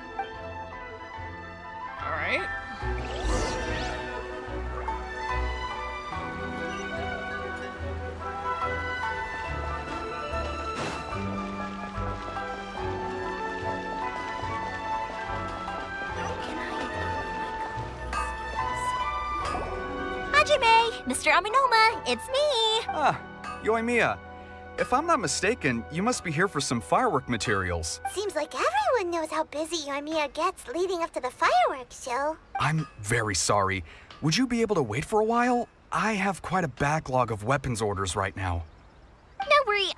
All right. Hajime, Mr. Aminoma, it's me. Ah, Yoimiya. If I'm not mistaken, you must be here for some firework materials. Seems like everyone knows how busy Yoimiya gets leading up to the fireworks show. I'm very sorry. Would you be able to wait for a while? I have quite a backlog of weapons orders right now. No worry.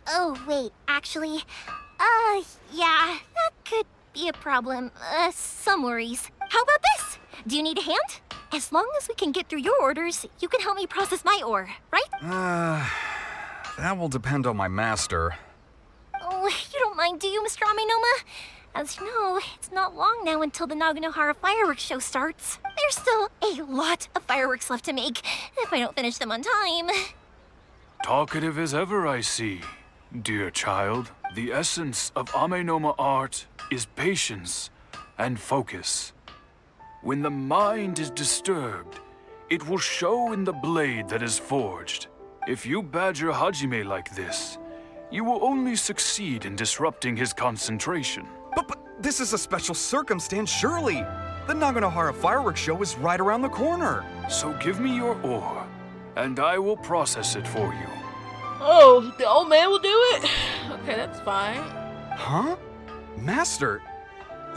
Oh, wait, actually, Yeah, that could be a problem. Some worries. How about this? Do you need a hand? As long as we can get through your orders, you can help me process my ore, right? That will depend on my master. Oh, you don't mind, do you, Mr. Amenoma? As you know, it's not long now until the Naganohara fireworks show starts. There's still a lot of fireworks left to make, if I don't finish them on time. Talkative as ever, I see. Dear child, the essence of Amenoma art is patience and focus. When the mind is disturbed, it will show in the blade that is forged. If you badger Hajime like this, you will only succeed in disrupting his concentration. But this is a special circumstance, surely. The Naganohara fireworks show is right around the corner. So give me your ore, and I will process it for you. Oh, the old man will do it? Okay, that's fine. Huh? Master,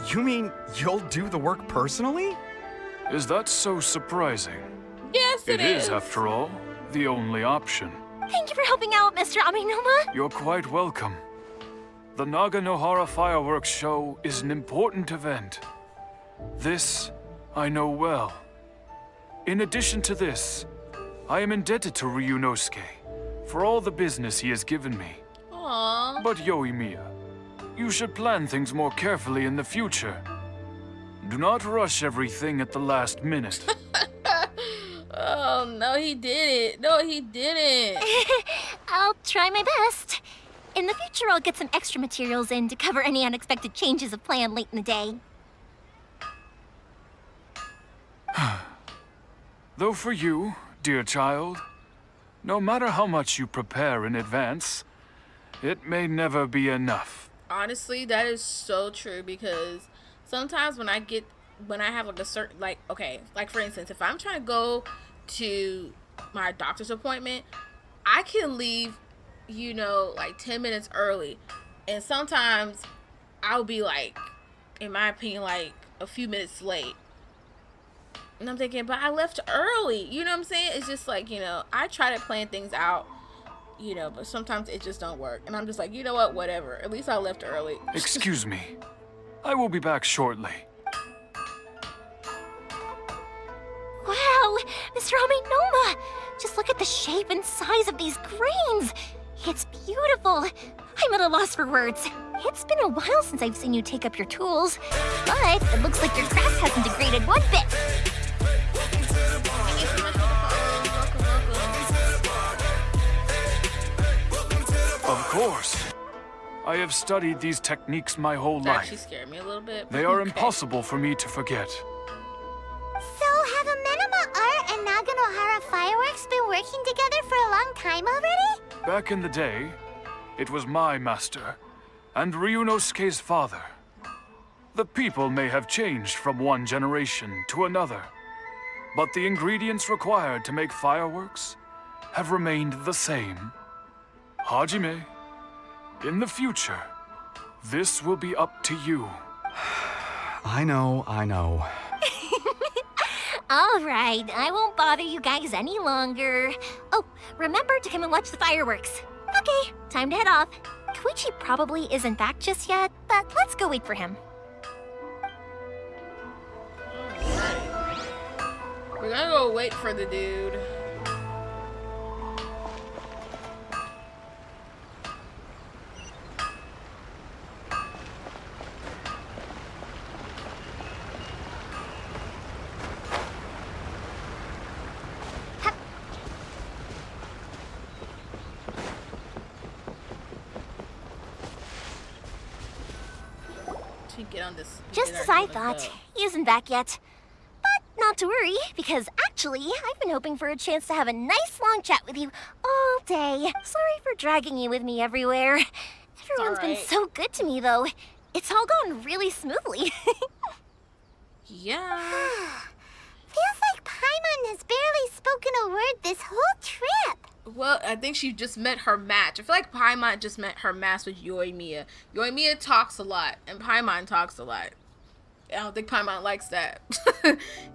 you mean you'll do the work personally? Is that so surprising? Yes, it is. It is, after all, the only option. Thank you for helping out, Mr. Amenoma. You're quite welcome. The Naganohara fireworks show is an important event. This I know well. In addition to this, I am indebted to Ryunosuke for all the business he has given me. Aww. But Yoimiya, you should plan things more carefully in the future. Do not rush everything at the last minute. Oh, no, he didn't. No, he didn't. I'll try my best. In the future, I'll get some extra materials in to cover any unexpected changes of plan late in the day. Though for you, dear child, no matter how much you prepare in advance, it may never be enough. Honestly, that is so true, because sometimes when I have like a certain, like, okay, like for instance, if I'm trying to go to my doctor's appointment, I can leave, you know, like 10 minutes early. And sometimes I'll be like, in my opinion, like a few minutes late. And I'm thinking, but I left early. You know what I'm saying? It's just like, you know, I try to plan things out, you know, but sometimes it just don't work. And I'm just like, you know what? Whatever. At least I left early. Excuse me. I will be back shortly. Wow, Mr. Amenoma! Just look at the shape and size of these grains. It's beautiful. I'm at a loss for words. It's been a while since I've seen you take up your tools, but it looks like your craft hasn't degraded one bit. Of course. I have studied these techniques my whole That life. actually scared me a little bit. They are Okay. impossible for me to forget. So, have Amenoma Art and Naganohara Fireworks been working together for a long time already? Back in the day, it was my master and Ryunosuke's father. The people may have changed from one generation to another, but the ingredients required to make fireworks have remained the same. Hajime, in the future, this will be up to you. I know. All right, I won't bother you guys any longer. Oh, remember to come and watch the fireworks. Okay, time to head off. Koichi probably isn't back just yet, but let's go wait for him. We're gonna go wait for the dude. Get on this. Just as I thought, he isn't back yet. But not to worry, because actually, I've been hoping for a chance to have a nice long chat with you all day. Sorry for dragging you with me everywhere. Everyone's been so good to me, though. It's all gone really smoothly. Yeah. Feels like Paimon has barely spoken a word this whole trip. Well, I think she just met her match. I feel like Paimon just met her match with Yoimiya. Yoimiya talks a lot, and Paimon talks a lot. I don't think Paimon likes that.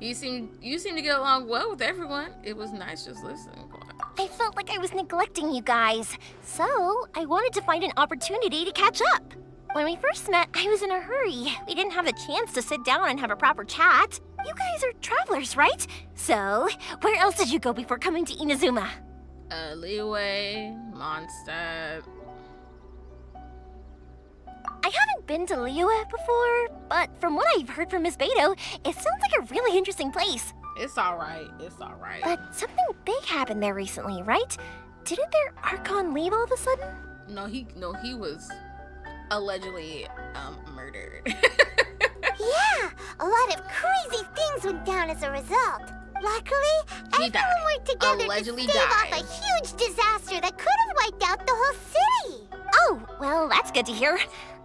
you seem to get along well with everyone. It was nice just listening. I felt like I was neglecting you guys, so I wanted to find an opportunity to catch up. When we first met, I was in a hurry. We didn't have the chance to sit down and have a proper chat. You guys are travelers, right? So, where else did you go before coming to Inazuma? Liyue, Mondstadt. I haven't been to Liyue before, but from what I've heard from Miss Beto, it sounds like a really interesting place. It's alright. It's alright. But something big happened there recently, right? Didn't their Archon leave all of a sudden? No, he was allegedly murdered. Yeah, a lot of crazy things went down as a result. Luckily, everyone worked together Allegedly to stave died. off a huge disaster that could have wiped out the whole city. Oh, well, that's good to hear.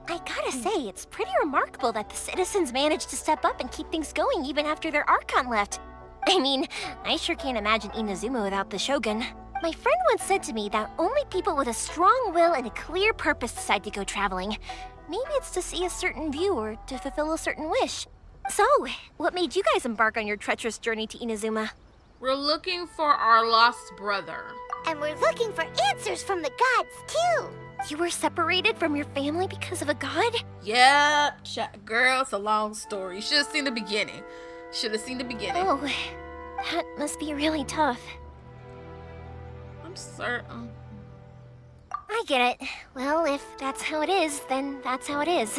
I gotta say, it's pretty remarkable that the citizens managed to step up and keep things going even after their Archon left. I mean, I sure can't imagine Inazuma without the Shogun. My friend once said to me that only people with a strong will and a clear purpose decide to go traveling. Maybe it's to see a certain view or to fulfill a certain wish. So, what made you guys embark on your treacherous journey to Inazuma? We're looking for our lost brother. And we're looking for answers from the gods, too. You were separated from your family because of a god? Yep, girl, it's a long story. You should have seen the beginning. Oh, that must be really tough. I'm certain. I get it. Well, if that's how it is, then that's how it is.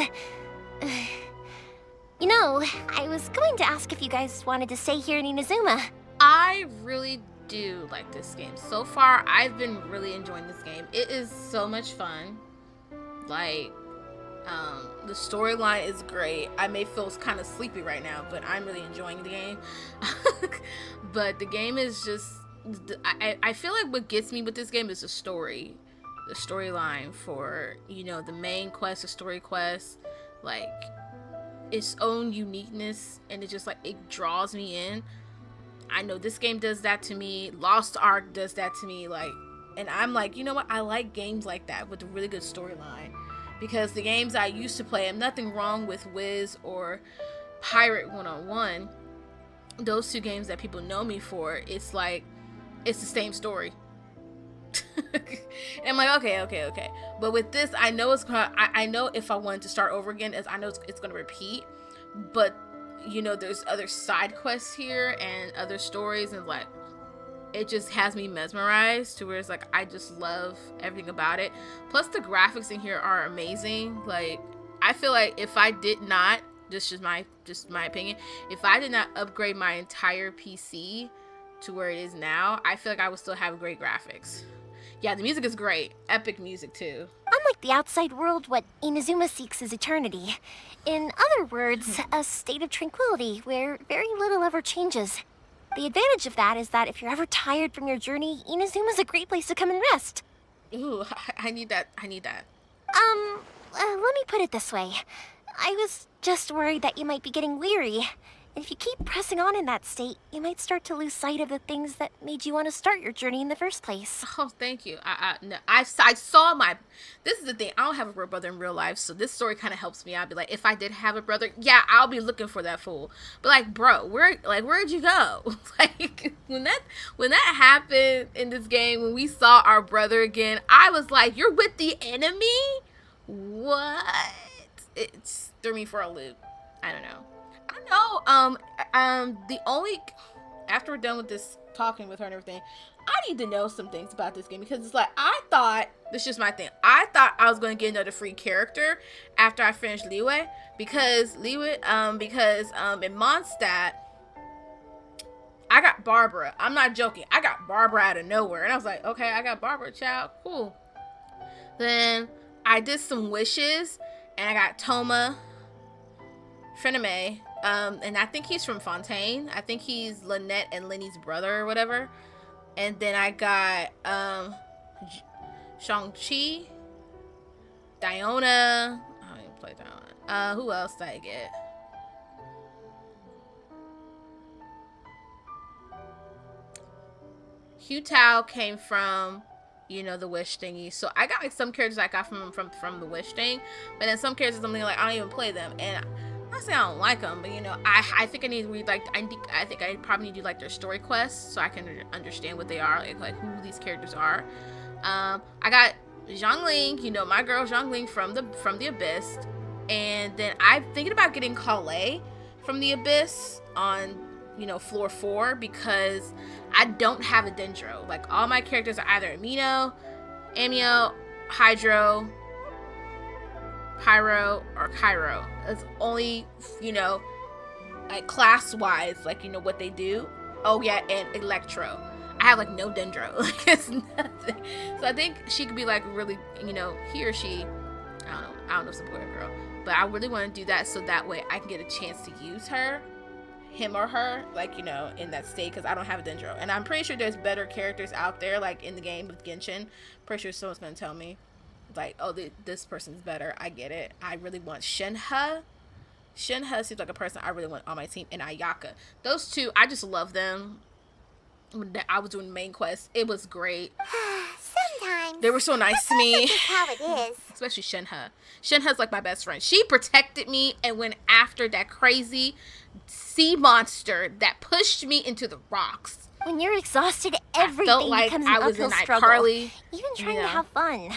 You know, I was going to ask if you guys wanted to stay here in Inazuma. I really do like this game. So far, I've been really enjoying this game. It is so much fun. Like, the storyline is great. I may feel kind of sleepy right now, but I'm really enjoying the game. But the game is just, I feel like what gets me with this game is the story. The storyline for, you know, the main quest, the story quest, like, its own uniqueness, and it just, like, it draws me in. I know this game does that to me. Lost Ark does that to me, like, and I'm like, you know what? I like games like that with a really good storyline, because the games I used to play, and nothing wrong with Wiz or Pirate 101, those two games that people know me for, it's like, it's the same story. And I'm like, okay. But with this, I know it's gonna, I know if I wanted to start over again, I know it's gonna repeat. But, you know, there's other side quests here and other stories, and like, it just has me mesmerized to where it's like, I just love everything about it. Plus the graphics in here are amazing. Like, I feel like if I did not, this is just my opinion, if I did not upgrade my entire PC to where it is now, I feel like I would still have great graphics. Yeah, the music is great. Epic music too. Unlike the outside world, what Inazuma seeks is eternity. In other words, a state of tranquility where very little ever changes. The advantage of that is that if you're ever tired from your journey, Inazuma's a great place to come and rest. Ooh, I need that. Let me put it this way. I was just worried that you might be getting weary. And if you keep pressing on in that state, you might start to lose sight of the things that made you want to start your journey in the first place. Oh, thank you. No, I saw my, this is the thing, I don't have a real brother in real life, so this story kind of helps me. I'd be like, if I did have a brother, yeah, I'll be looking for that fool. But like, bro, where'd you go? Like, when that happened in this game, when we saw our brother again, I was like, you're with the enemy? What? It threw me for a loop. I don't know. The only, after we're done with this talking with her and everything, I need to know some things about this game, because it's like, I thought, this is just my thing, I thought I was going to get another free character after I finished Liyue, because in Mondstadt, I got Barbara. I'm not joking. I got Barbara out of nowhere, and I was like, okay, I got Barbara, child, cool. Then I did some wishes, and I got Toma Freneme, and I think he's from Fontaine. I think he's Lynette and Lenny's brother or whatever. And then I got Shang-Chi, Diona. I don't even play Diona. Who else did I get? Hugh Tao came from, you know, the wish thingy. So I got like some characters I got from the wish thing, but then some characters I'm like, I don't even play them. And I say I don't like them, but you know, I think I need to read, like, I think I probably need to do like their story quests so I can understand what they are, like who these characters are. I got Zhongling, you know, my girl Zhongling from the Abyss. And then I'm thinking about getting Kale from the Abyss on, you know, floor 4 because I don't have a Dendro. Like, all my characters are either Amio, Hydro, Pyro, or Cairo. It's only, you know, like class-wise, like, you know, what they do. Oh, yeah, and Electro. I have, like, no Dendro. Like, it's nothing. So I think she could be, like, really, you know, he or she, I don't know, support a girl. But I really want to do that so that way I can get a chance to use her, him or her, like, you know, in that state, because I don't have a Dendro. And I'm pretty sure there's better characters out there, like, in the game with Genshin. Pretty sure someone's going to tell me, like, oh, this person's better. I get it. I really want Shenhe. Shenhe seems like a person I really want on my team. And Ayaka. Those two, I just love them. When I was doing main quest, it was great. Sometimes. They were so nice to me. That's just how it is. Especially Shenhe. Shenhe's like my best friend. She protected me and went after that crazy sea monster that pushed me into the rocks. When you're exhausted, everything felt like becomes I an was in uphill struggle. iCarly. Even trying to have fun.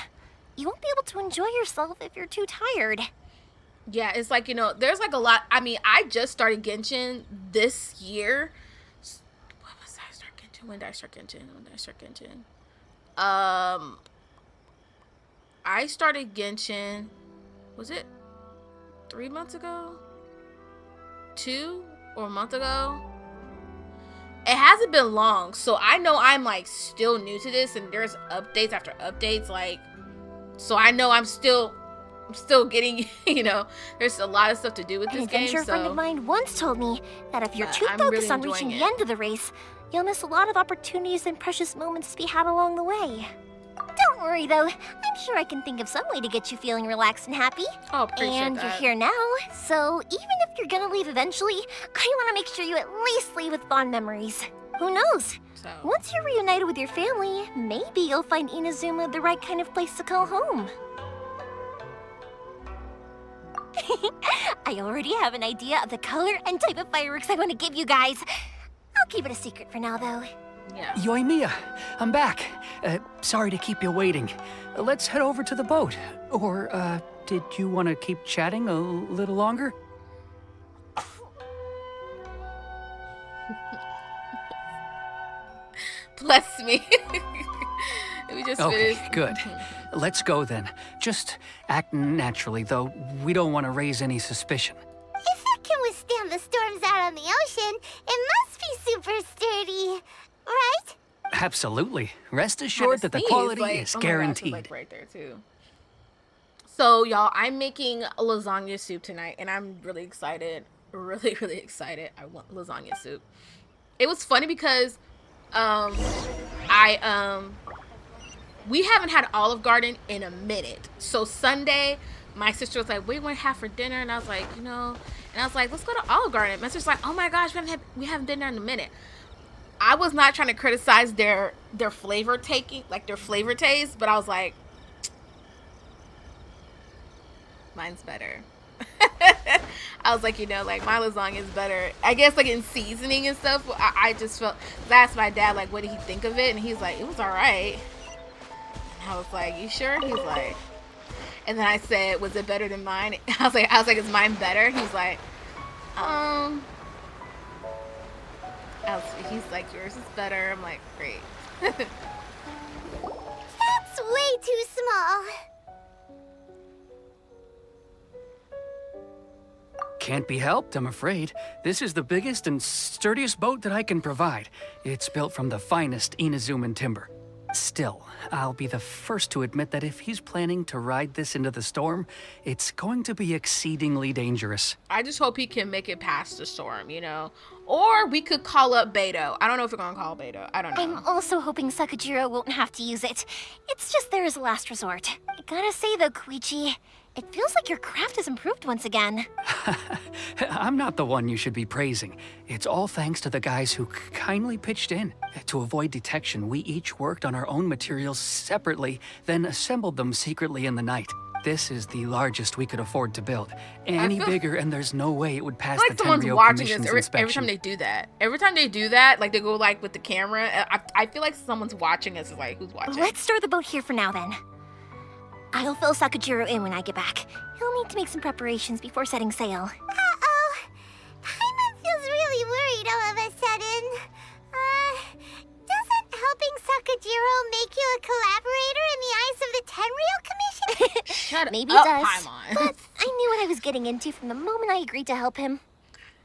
You won't be able to enjoy yourself if you're too tired. Yeah, it's like, you know, there's like a lot. I mean, I just started Genshin this year. When did I start Genshin? I started Genshin, was it 3 months ago? 2 or a month ago? It hasn't been long, so I know I'm like still new to this, and there's updates after updates, like, so I know I'm still getting, you know, there's a lot of stuff to do with this game. An adventure friend of mine once told me that if you're too I'm focused really on reaching the end of the race, you'll miss a lot of opportunities and precious moments to be had along the way. Don't worry, though. I'm sure I can think of some way to get you feeling relaxed and happy. Oh, appreciate and that. You're here now, so even if you're gonna leave eventually, I want to make sure you at least leave with fond memories. Who knows? So. Once you're reunited with your family, maybe you'll find Inazuma the right kind of place to call home. I already have an idea of the color and type of fireworks I want to give you guys. I'll keep it a secret for now, though. Yeah. Yoimiya, I'm back. Sorry to keep you waiting. Let's head over to the boat. Or, did you want to keep chatting a little longer? Bless me. We just finished. Good. Let's go then. Just act naturally, though. We don't want to raise any suspicion. If it can withstand the storms out on the ocean, it must be super sturdy, right? Absolutely. Rest assured that the quality is guaranteed. Like right there too. So y'all, I'm making a lasagna soup tonight, and I'm really excited. Really, really excited. I want lasagna soup. It was funny because we haven't had Olive Garden in a minute. So Sunday, my sister was like, what do you want to have for dinner? And I was like, you know, and I was like, let's go to Olive Garden. My sister's like, oh my gosh, we haven't been there in a minute. I was not trying to criticize their flavor their flavor taste, but I was like, mine's better. I was like, you know, like my lasagna is better. I guess like in seasoning and stuff. I just felt, I asked my dad like, what did he think of it? And he's like, it was all right. And I was like, you sure? He's like, and then I said, was it better than mine? I was like, is mine better? He's like, he's like, yours is better. I'm like, great. That's way too small. Can't be helped, I'm afraid. This is the biggest and sturdiest boat that I can provide. It's built from the finest Inazuman timber. Still, I'll be the first to admit that if he's planning to ride this into the storm, it's going to be exceedingly dangerous. I just hope he can make it past the storm, you know? Or we could call up Beto. I don't know if we're going to call Beto. I don't know. I'm also hoping Sakajiro won't have to use it. It's just there as a last resort. I gotta say though, Koichi, it feels like your craft has improved once again. I'm not the one you should be praising. It's all thanks to the guys who kindly pitched in. To avoid detection, we each worked on our own materials separately, then assembled them secretly in the night. This is the largest we could afford to build. Any bigger, and there's no way it would pass the Tenryou Commission's inspection. Every time they do that. Every time they do that, like they go like with the camera, I feel like someone's watching us. Like, who's watching? Let's store the boat here for now then. I'll fill Sakujiro in when I get back. He'll need to make some preparations before setting sail. Uh-oh. Paimon feels really worried all of a sudden. Doesn't helping Sakujiro make you a collaborator in the eyes of the Tenryou Commission? Shut Maybe up, it does. Paimon. But I knew what I was getting into from the moment I agreed to help him.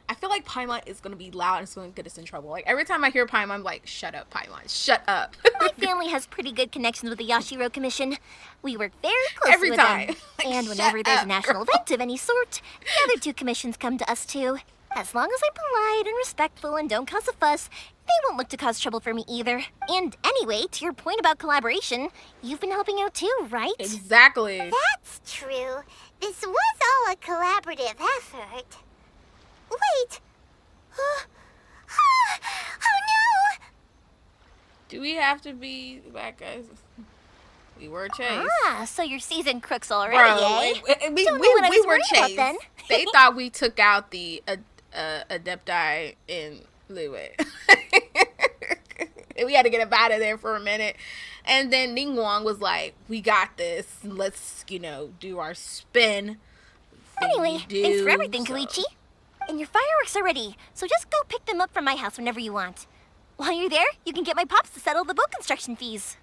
I feel like Paimon is going to be loud and it's going to get us in trouble. Like, every time I hear Paimon, I'm like, shut up, Paimon. Shut up. My family has pretty good connections with the Yashiro Commission. We work very closely Every with time. them. Like, And whenever there's up, a national event of any sort, the other two commissions come to us too. As long as I'm polite and respectful and don't cause a fuss, they won't look to cause trouble for me either. And anyway, to your point about collaboration, you've been helping out too, right? Exactly. That's true. This was all a collaborative effort. Wait. Oh no! Do we have to be bad guys? We were chased. Ah, so you're seasoned crooks already, Bro, eh? we Don't know what I was were worried about chased. then. They thought we took out the Adepti in Luit. We had to get up out of there for a minute. And then Ningguang was like, we got this. Let's, do our spin. Anyway, thanks for everything, so. Koichi. And your fireworks are ready, so just go pick them up from my house whenever you want. While you're there, you can get my pops to settle the boat construction fees.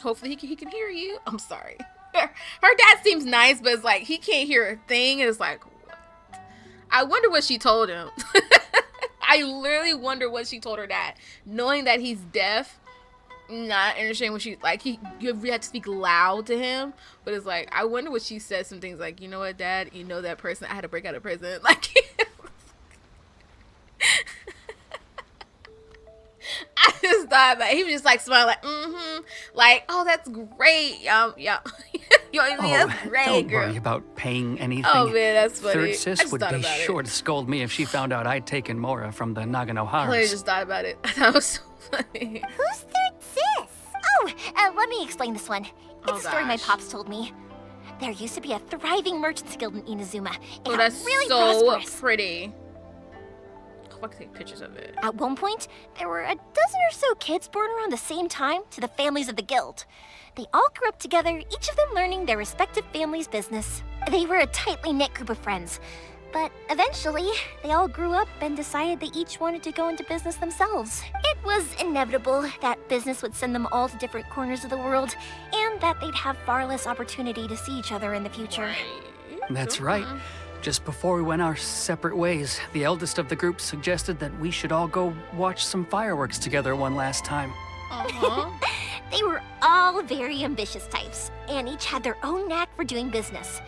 Hopefully he can hear you. I'm sorry. Her dad seems nice, but it's like he can't hear a thing. And it's like, what? I wonder what she told him. I literally wonder what she told her dad. Knowing that he's deaf, not understanding what she, like, you have to speak loud to him. But it's like, I wonder what she said. Some things like, you know what, Dad? You know that person I had to break out of prison? Like, I just thought that he was just like smiling, like, like, oh, that's great, yeah, that's great, don't girl. worry about paying anything. Oh man, that's funny. Third I sis just would thought be about sure it. to scold me if she found out I'd taken Mora from the I Naganoharas. literally just thought about it. That was so funny. Who's third sis? Oh, let me explain this one. It's Oh, a story my gosh. pops told me. There used to be a thriving merchants guild in Inazuma. It Oh, got that's really so prosperous. pretty. I can take pictures of it. At one point, there were a dozen or so kids born around the same time to the families of the guild. They all grew up together, each of them learning their respective family's business. They were a tightly knit group of friends. But eventually, they all grew up and decided they each wanted to go into business themselves. It was inevitable that business would send them all to different corners of the world, and that they'd have far less opportunity to see each other in the future. That's right. Just before we went our separate ways, the eldest of the group suggested that we should all go watch some fireworks together one last time. They were all very ambitious types, and each had their own knack for doing business.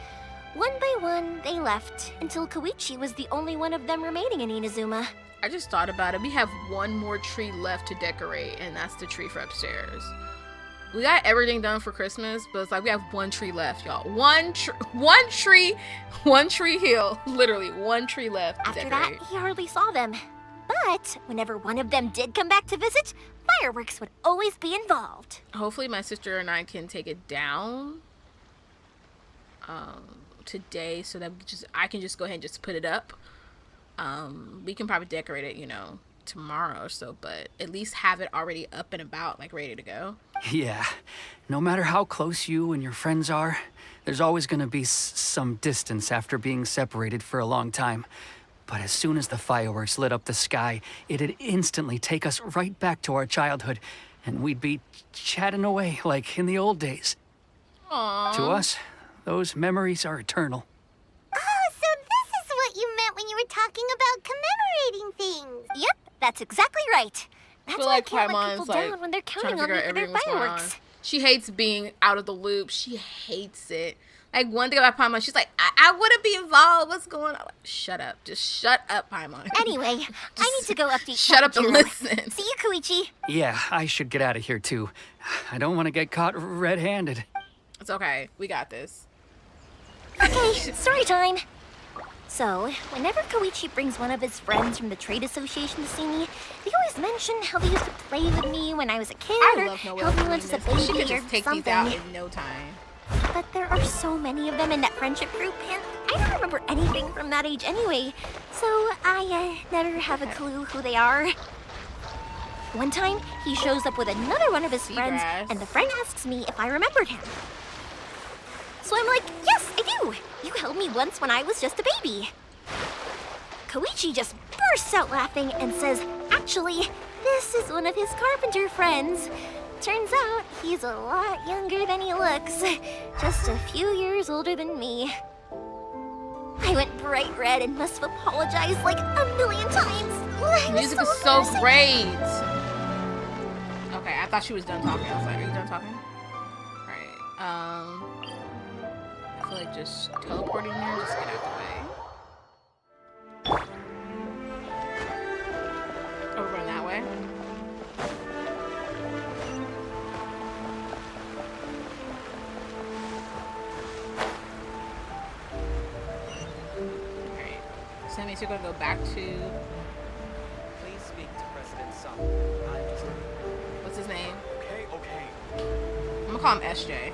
One by one, they left, until Koichi was the only one of them remaining in Inazuma. I just thought about it. We have one more tree left to decorate, and that's the tree for upstairs. We got everything done for Christmas, but it's like we have one tree left, y'all. One tree hill. Literally, one tree left to After decorate. that, he hardly saw them. But whenever one of them did come back to visit, fireworks would always be involved. Hopefully my sister and I can take it down today so that I can just go ahead and just put it up. We can probably decorate it, tomorrow or so, but at least have it already up and about, like ready to go. Yeah, no matter how close you and your friends are, there's always going to be some distance after being separated for a long time. But as soon as the fireworks lit up the sky, it'd instantly take us right back to our childhood, and we'd be chatting away like in the old days. Aww. To us, those memories are eternal. Oh, so this is what you meant when you were talking about commemorating things. Yep, that's exactly right. I That's feel why I like can't let Paimon's people down when they're trying counting to on figure me out for their everything what's going on. fireworks. She hates being out of the loop. She hates it. Like, one thing about Paimon, she's like, I want to be involved. What's going on? Like, shut up. Just shut up, Paimon. Anyway, I need to go update Shut up and Sakujiro. listen. See you, Koichi. Yeah, I should get out of here too. I don't want to get caught red-handed. It's okay. We got this. Okay, story time. So, whenever Koichi brings one of his friends from the trade association to see me, they always mention how they used to play with me when I was a kid, I or love Noelle help me doing when I was a this. She baby could or just take something. these out in no time. But there are so many of them in that friendship group, and I don't remember anything from that age anyway, so I never have a clue who they are. One time, he shows up with another one of his friends, Seagrass. and the friend asks me if I remembered him. So I'm like, yes, I do. You held me once when I was just a baby. Koichi just bursts out laughing and says, actually, this is one of his carpenter friends. Turns out he's a lot younger than he looks. Just a few years older than me. I went bright red and must have apologized like a million times. Music is so great. Okay, I thought she was done talking outside. Are you done talking? Alright, I feel like just teleporting there, just get out the way. Oh, we're going that way? Alright, so that means you're gonna go back to... Please speak to President Sung. What's his name? Okay. I'm gonna call him SJ.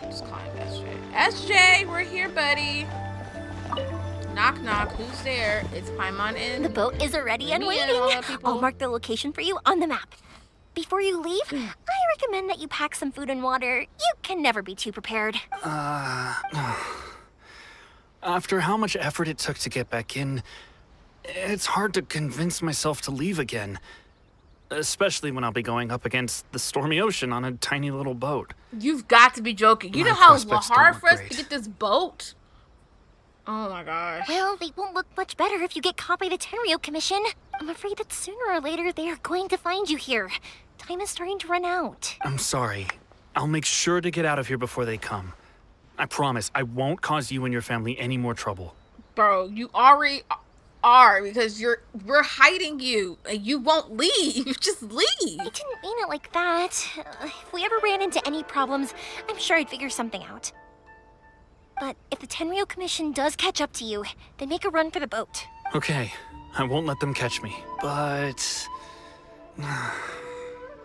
Just call him SJ. SJ, we're here, buddy. Knock, knock. Who's there? It's Paimon and... The boat is ready and waiting. I'll mark the location for you on the map. Before you leave, I recommend that you pack some food and water. You can never be too prepared. After how much effort it took to get back in, it's hard to convince myself to leave again. Especially when I'll be going up against the stormy ocean on a tiny little boat. You've got to be joking. You know how hard for us to get this boat? Oh my gosh. Well, they won't look much better if you get caught by the Tenryo Commission. I'm afraid that sooner or later they are going to find you here. Time is starting to run out. I'm sorry. I'll make sure to get out of here before they come. I promise I won't cause you and your family any more trouble. Bro, you already are, because we're hiding you and you won't leave. Just leave. I didn't mean it like that. If we ever ran into any problems, I'm sure I'd figure something out. But if the Tenryo Commission does catch up to you, then make a run for the boat. Okay, I won't let them catch me, but...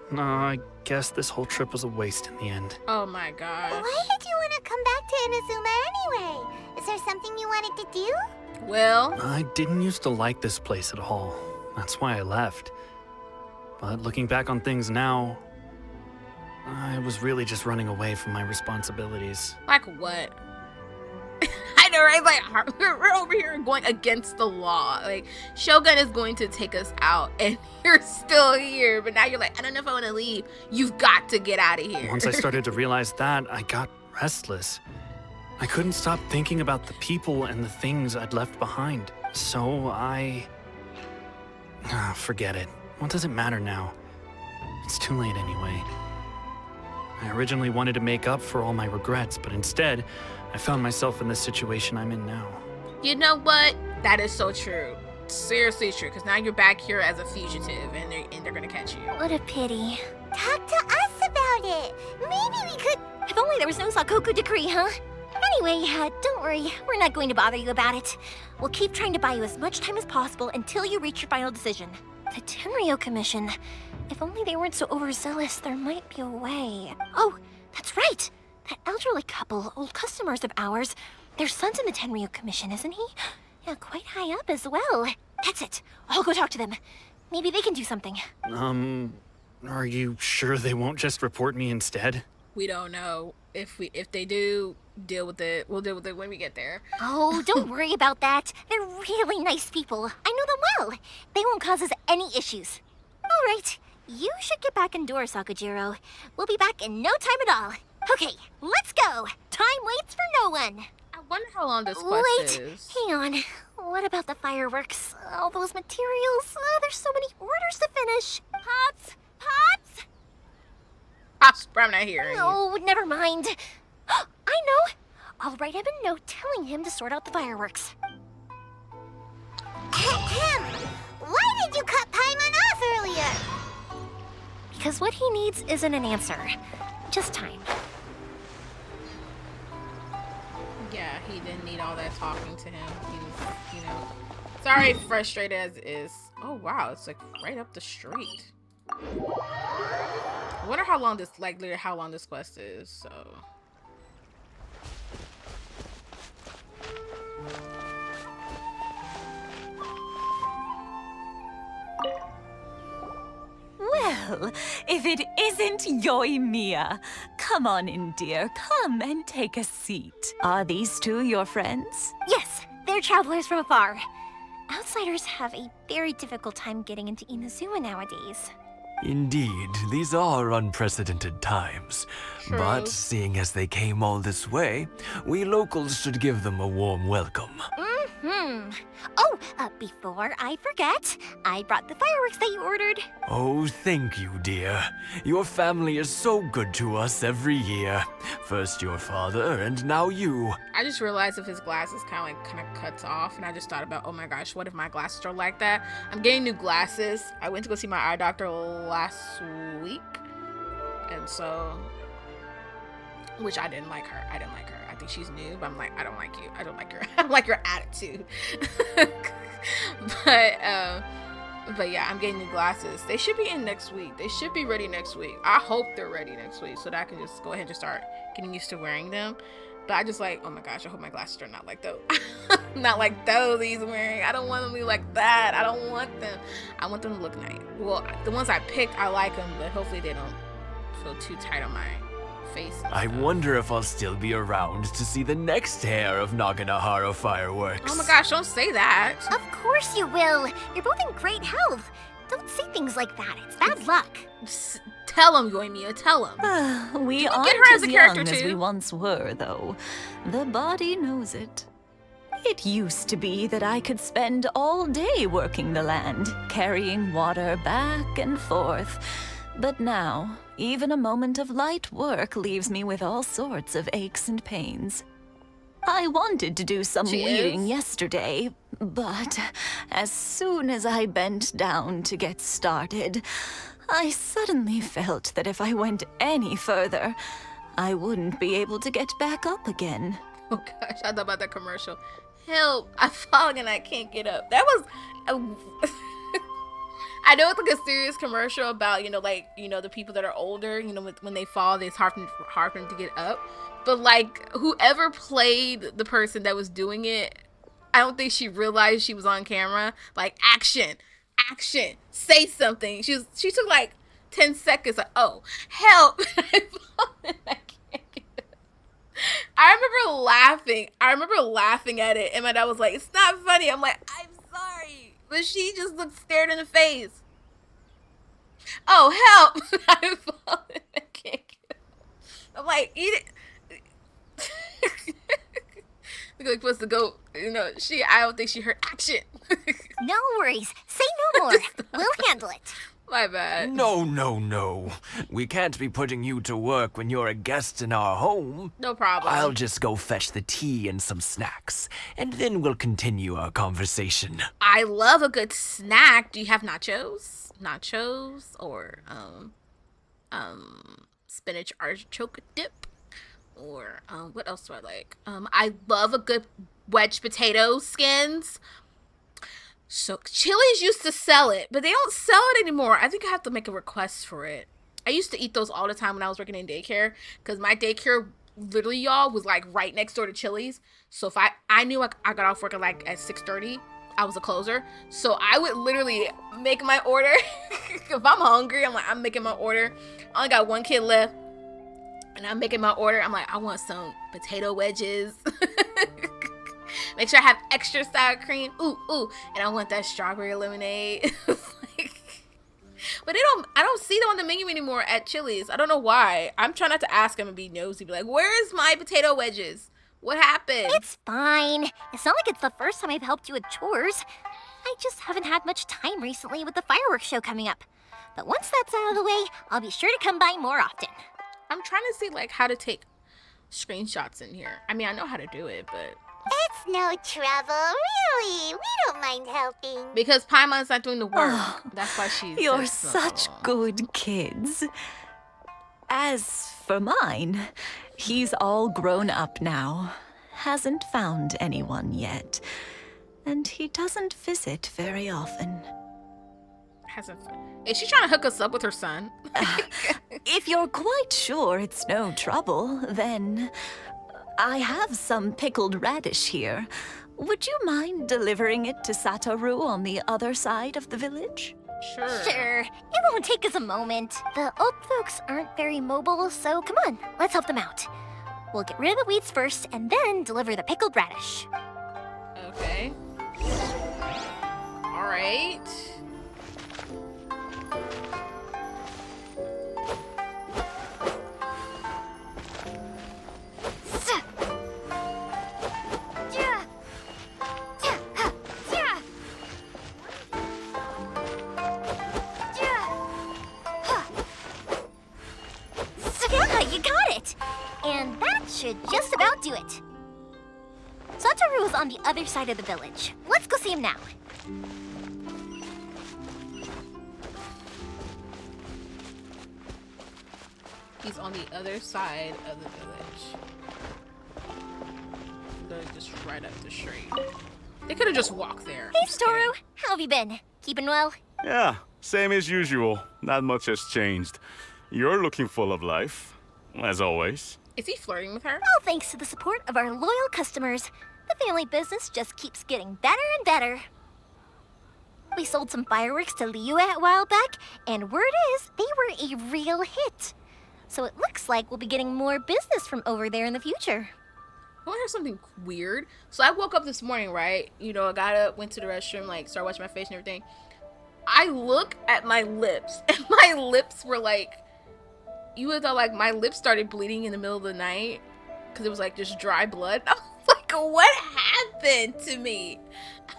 No, I guess this whole trip was a waste in the end. Oh my gosh. Why did you want to come back to Inazuma anyway? Is there something you wanted to do? Well... I didn't used to like this place at all. That's why I left. But looking back on things now, I was really just running away from my responsibilities. Like what? I know, right? Like, we're over here going against the law. Like, Shogun is going to take us out, and you're still here. But now you're like, I don't know if I want to leave. You've got to get out of here. Once I started to realize that, I got restless. I couldn't stop thinking about the people and the things I'd left behind. So forget it. What does it matter now? It's too late anyway. I originally wanted to make up for all my regrets, but instead, I found myself in the situation I'm in now. You know what? That is so true. Seriously true, because now you're back here as a fugitive, and they're gonna catch you. What a pity. Talk to us about it. Maybe we could... If only there was no Sakoku decree, huh? Anyway, don't worry. We're not going to bother you about it. We'll keep trying to buy you as much time as possible until you reach your final decision. The Tenryo Commission. If only they weren't so overzealous, there might be a way. Oh, that's right. That elderly couple, old customers of ours, their son's in the Tenryo Commission, isn't he? Yeah, quite high up as well. That's it. I'll go talk to them. Maybe they can do something. Are you sure they won't just report me instead? We don't know. If they do, deal with it. We'll deal with it when we get there. Oh, don't worry about that. They're really nice people. I know them well. They won't cause us any issues. All right. You should get back indoors, Sakujiro. We'll be back in no time at all. Okay, let's go. Time waits for no one. I wonder how long this quest is. Hang on. What about the fireworks? All those materials? There's so many orders to finish. Pots! I'm not hearing you. Oh, never mind. I know. I'll write him a note telling him to sort out the fireworks. Why did you cut Paimon off earlier? Because what he needs isn't an answer. Just time. Yeah, he didn't need all that talking to him. He was, it's already frustrated as is. Oh, wow. It's like right up the street. I wonder how long this quest is, so. Well, if it isn't Yoimiya. Come on in, dear. Come and take a seat. Are these two your friends? Yes, they're travelers from afar. Outsiders have a very difficult time getting into Inazuma nowadays. Indeed, these are unprecedented times. True. But seeing as they came all this way, we locals should give them a warm welcome. Mm-hmm. Oh, before I forget, I brought the fireworks that you ordered. Oh, thank you, dear. Your family is so good to us every year. First your father, and now you. I just realized if his glasses kind of cuts off, and I just thought about, oh my gosh, what if my glasses are like that? I'm getting new glasses. I went to go see my eye doctor last week, and so, which I didn't like her. I think she's new, but I'm like, I don't like you. I don't like your, I don't like your attitude. But yeah, I'm getting new glasses. They should be in next week. They should be ready next week. I hope they're ready next week so that I can just go ahead and just start getting used to wearing them. But I just like, oh my gosh, I hope my glasses are not like those. Not like those he's wearing. I don't want them to be like that. I don't want them. I want them to look nice. Well, the ones I picked, I like them, but hopefully they don't feel too tight on my face. I wonder if I'll still be around to see the next hair of Naganahara fireworks. Oh my gosh, don't say that. Of course you will. You're both in great health. Don't say things like that. It's bad luck. Tell him, Yoimiya. Tell him. We Can aren't we get her as a young character as we too? once were, though. The body knows it. It used to be that I could spend all day working the land, carrying water back and forth. But now, even a moment of light work leaves me with all sorts of aches and pains. I wanted to do some weeding yesterday, but as soon as I bent down to get started, I suddenly felt that if I went any further, I wouldn't be able to get back up again. Oh gosh, I thought about that commercial. Help, I'm falling and I can't get up. That was... I know it's like a serious commercial about, the people that are older, when they fall, it's hard for them to get up. But like, whoever played the person that was doing it, I don't think she realized she was on camera. Like, action, say something. She took like 10 seconds, like, oh, help. I remember laughing at it, and my dad was like, it's not funny. I'm like, I'm sorry. But she just looked stared in the face. Oh, help. I'm falling. I can't get up. I'm like, eat it. Look like supposed to go, I don't think she heard action. No worries. Say no more. We'll handle it. My bad. No. We can't be putting you to work when you're a guest in our home. No problem. I'll just go fetch the tea and some snacks, and then we'll continue our conversation. I love a good snack. Do you have nachos? Nachos or spinach artichoke dip? Or what else do I like? I love a good wedge potato skins. So Chili's used to sell it, but they don't sell it anymore. I think I have to make a request for it. I used to eat those all the time when I was working in daycare, because my daycare literally, y'all, was like right next door to Chili's. So if I knew I got off work at 6:30, I was a closer. So I would literally make my order. If I'm hungry, I'm making my order. I only got one kid left, and I'm making my order. I'm like, I want some potato wedges. Make sure I have extra sour cream. Ooh. And I want that strawberry lemonade. But I don't see them on the menu anymore at Chili's. I don't know why. I'm trying not to ask them and be nosy. Be like, where's my potato wedges? What happened? It's fine. It's not like it's the first time I've helped you with chores. I just haven't had much time recently with the fireworks show coming up. But once that's out of the way, I'll be sure to come by more often. I'm trying to see how to take screenshots in here. I mean, I know how to do it, but... It's no trouble, really. We don't mind helping. Because Paimon's not doing the work. That's why she's... You're such good kids. As for mine, he's all grown up now. Hasn't found anyone yet. And he doesn't visit very often. Is she trying to hook us up with her son? If you're quite sure it's no trouble, then... I have some pickled radish here. Would you mind delivering it to Satoru on the other side of the village? Sure. It won't take us a moment. The old folks aren't very mobile, so come on, let's help them out. We'll get rid of the weeds first and then deliver the pickled radish. Okay. All right. Yeah, you got it! And that should just about do it. Satoru is on the other side of the village. Let's go see him now. He's on the other side of the village. They're just right up the street. They could have just walked there. Hey, Satoru. How have you been? Keeping well? Yeah, same as usual. Not much has changed. You're looking full of life, as always. Is he flirting with her? All thanks to the support of our loyal customers. The family business just keeps getting better and better. We sold some fireworks to Liu a while back, and word is they were a real hit. So it looks like we'll be getting more business from over there in the future. I want to hear something weird. So I woke up this morning, right? You know, I got up, went to the restroom, like, started washing my face and everything. I look at my lips, and my lips were like, you would thought like my lips started bleeding in the middle of the night because it was like just dry blood. I was like, what happened to me?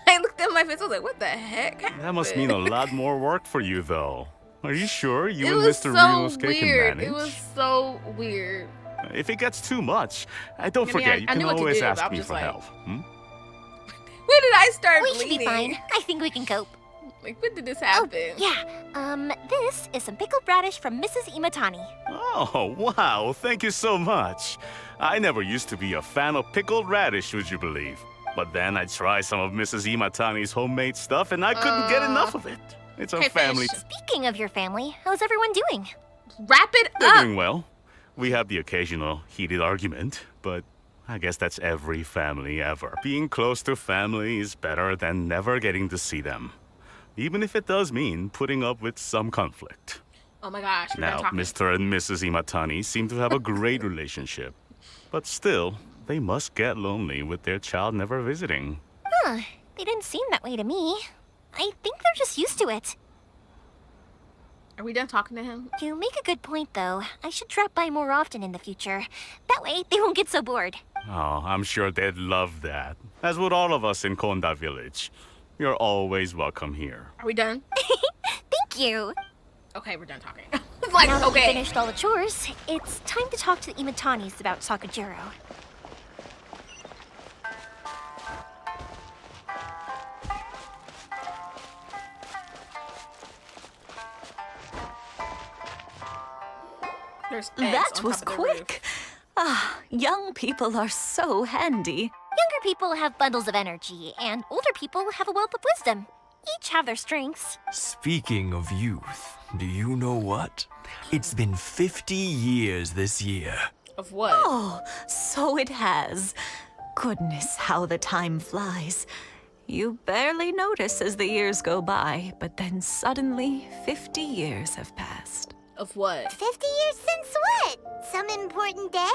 I looked at my face, I was like, what the heck happened? That must mean a lot more work for you, though. Are you sure you and Mr. So Ryunosuke can weird. manage? It was so weird. If it gets too much, don't forget, you can always ask me for help. When did I start We bleeding? should be fine. I think we can cope. Like, when did this happen? Yeah. This is some pickled radish from Mrs. Imatani. Oh, wow. Thank you so much. I never used to be a fan of pickled radish, would you believe? But then I tried some of Mrs. Imatani's homemade stuff, and I couldn't get enough of it. It's a family... Speaking of your family, how's everyone doing? Wrap it They're up! doing well. We have the occasional heated argument, but I guess that's every family ever. Being close to family is better than never getting to see them. Even if it does mean putting up with some conflict. Oh my gosh, we're Now, done talking. Mr. and Mrs. Imatani seem to have a great relationship. But still, they must get lonely with their child never visiting. Huh. They didn't seem that way to me. I think they're just used to it. Are we done talking to him? You make a good point, though. I should drop by more often in the future. That way, they won't get so bored. Oh, I'm sure they'd love that. As would all of us in Konda Village. You're always welcome here. Are we done? Thank you. Okay, we're done talking. Like, now that we okay. finished all the chores, it's time to talk to the Imatanis about Sakajiro. There's That was quick. Ah, young people are so handy. Younger people have bundles of energy, and older people have a wealth of wisdom. Each have their strengths. Speaking of youth, do you know what? It's been 50 years this year. Of what? Oh, so it has. Goodness, how the time flies. You barely notice as the years go by, but then suddenly 50 years have passed. Of what? 50 years since what? Some important day?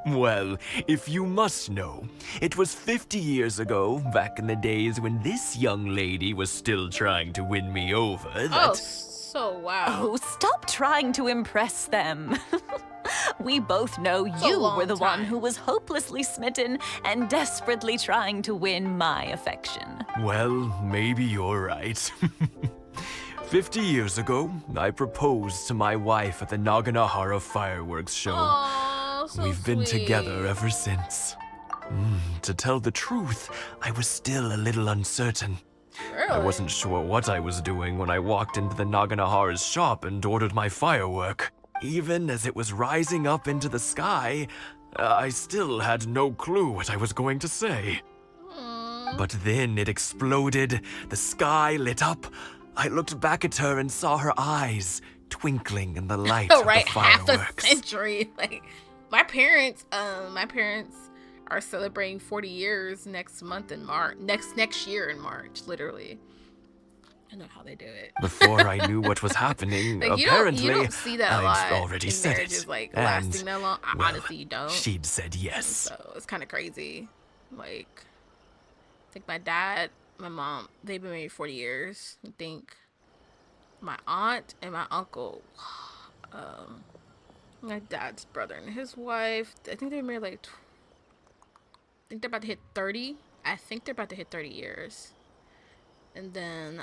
Well, if you must know, it was 50 years ago, back in the days when this young lady was still trying to win me over, that... Oh, so wow. Oh, stop trying to impress them. We both know you were the one who was hopelessly smitten and desperately trying to win my affection. Well, maybe you're right. 50 years ago, I proposed to my wife at the Naganahara fireworks show. Aww, so We've been sweet. together ever since. To tell the truth, I was still a little uncertain. Really? I wasn't sure what I was doing when I walked into the Naganahara's shop and ordered my firework. Even as it was rising up into the sky, I still had no clue what I was going to say. But then it exploded, the sky lit up. I looked back at her and saw her eyes twinkling in the light of Right, the half fireworks. a century. Like, my parents are celebrating 40 years next month in March. Next year in March, literally. I know how they do it. Before I knew what was happening, like, apparently, you don't see that a lot I'd already in said marriages, it. like, And, lasting that long. well, Honestly, you don't. She'd said yes. So it's kind of crazy. Like my dad, my mom, they've been married 40 years. I think my aunt and my uncle, my dad's brother and his wife, I think they were married like, I think they're about to hit 30. I think they're about to hit 30 years. And then,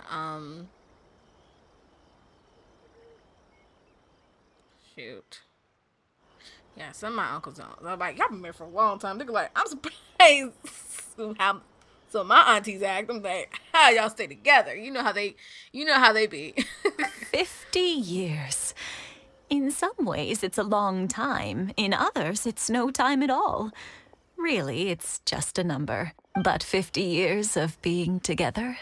shoot. Yeah, some of my uncles don't. I'm like, y'all been married for a long time. They're like, I'm surprised how some of my aunties act. I'm like, how y'all stay together? You know how they be. 50 years. In some ways, it's a long time. In others, it's no time at all. Really, it's just a number. But 50 years of being together?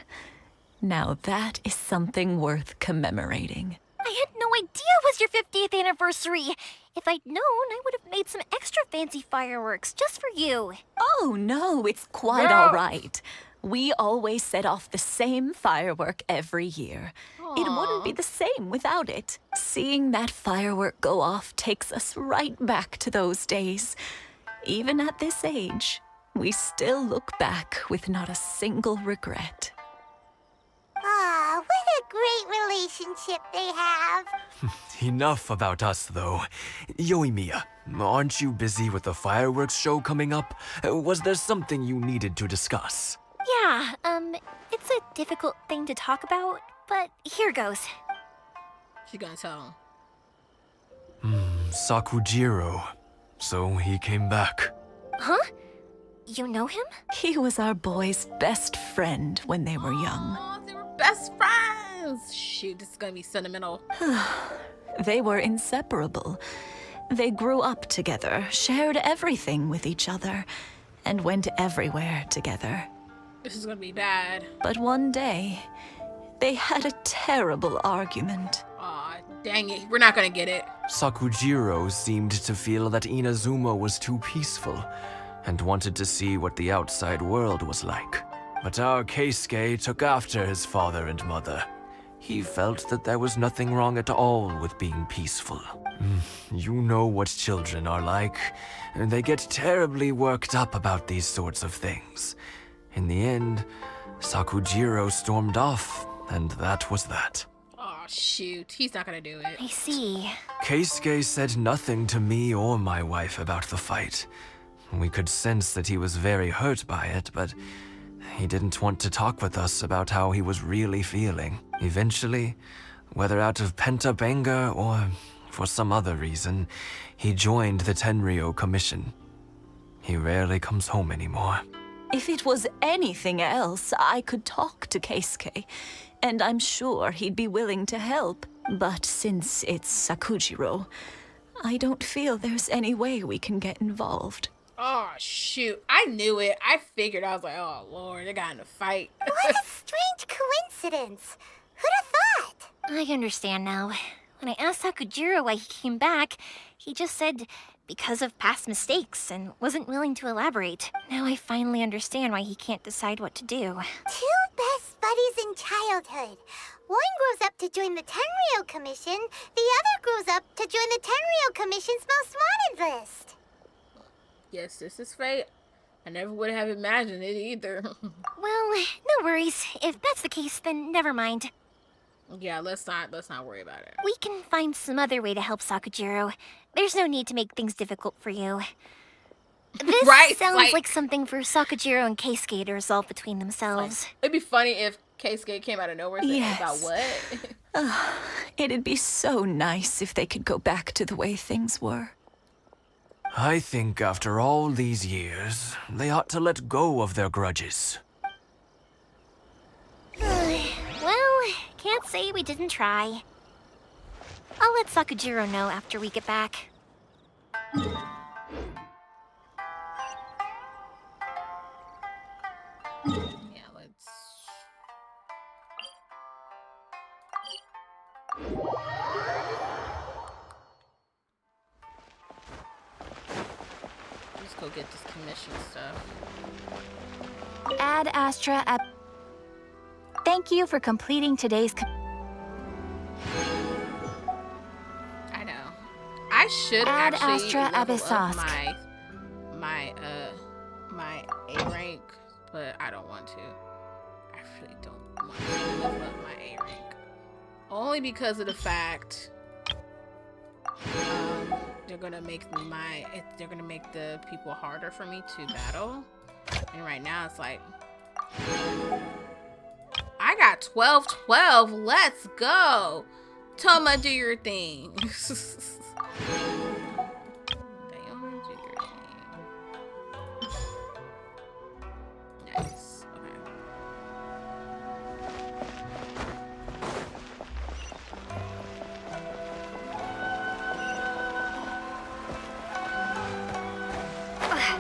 Now that is something worth commemorating. I had no idea it was your 50th anniversary. If I'd known, I would have made some extra fancy fireworks just for you. Oh, no, it's quite all right. We always set off the same firework every year. Aww. It wouldn't be the same without it. Seeing that firework go off takes us right back to those days. Even at this age, we still look back with not a single regret. Ah, what a great relationship they have. Enough about us, though. Yoimiya, aren't you busy with the fireworks show coming up? Was there something you needed to discuss? Yeah, it's a difficult thing to talk about, but here goes. She gonna tell Sakujiro. So he came back. Huh? You know him? He was our boy's best friend when they were young. Oh, they were best friends. Shoot, this is gonna be sentimental. They were inseparable. They grew up together, shared everything with each other, and went everywhere together. This is gonna be bad. But one day, they had a terrible argument. Aw, dang it. We're not gonna get it. Sakujiro seemed to feel that Inazuma was too peaceful and wanted to see what the outside world was like. But our Keisuke took after his father and mother. He felt that there was nothing wrong at all with being peaceful. You know what children are like. They get terribly worked up about these sorts of things. In the end, Sakujiro stormed off, and that was that. Oh, shoot. He's not gonna do it. I see. Keisuke said nothing to me or my wife about the fight. We could sense that he was very hurt by it, but he didn't want to talk with us about how he was really feeling. Eventually, whether out of pent-up anger or for some other reason, he joined the Tenryou Commission. He rarely comes home anymore. If it was anything else, I could talk to Keisuke, and I'm sure he'd be willing to help. But since it's Sakujiro, I don't feel there's any way we can get involved. Oh, shoot. I knew it. I figured. I was like, oh, Lord, they got in a fight. What a strange coincidence. Who'd have thought? I understand now. When I asked Sakujiro why he came back, he just said because of past mistakes and wasn't willing to elaborate. Now I finally understand why he can't decide what to do. Two best buddies in childhood. One grows up to join the Tenryou Commission, the other grows up to join the Tenryou Commission's most wanted list. Yes, this is fate. I never would have imagined it either. Well, no worries. If that's the case, then never mind. Yeah, let's not worry about it. We can find some other way to help Sakujiro. There's no need to make things difficult for you. This Right, sounds like something for Sakujiro and Keisuke to resolve between themselves. It'd be funny if Keisuke came out of nowhere saying Yes. about what? It'd be so nice if they could go back to the way things were. I think after all these years, they ought to let go of their grudges. Well, can't say we didn't try. I'll let Sakujiro know after we get back. Yeah, let's... Let's go get this commission stuff. Ad Astra Thank you for completing today's... I know. I should Ad actually Astra level up Abyssosk. my A rank, but I don't want to. I really don't want to level up my A rank. Only because of the fact they're gonna make the people harder for me to battle. And right now it's like I got 12-12. Let's go. Toma, do your thing. Nice. Okay.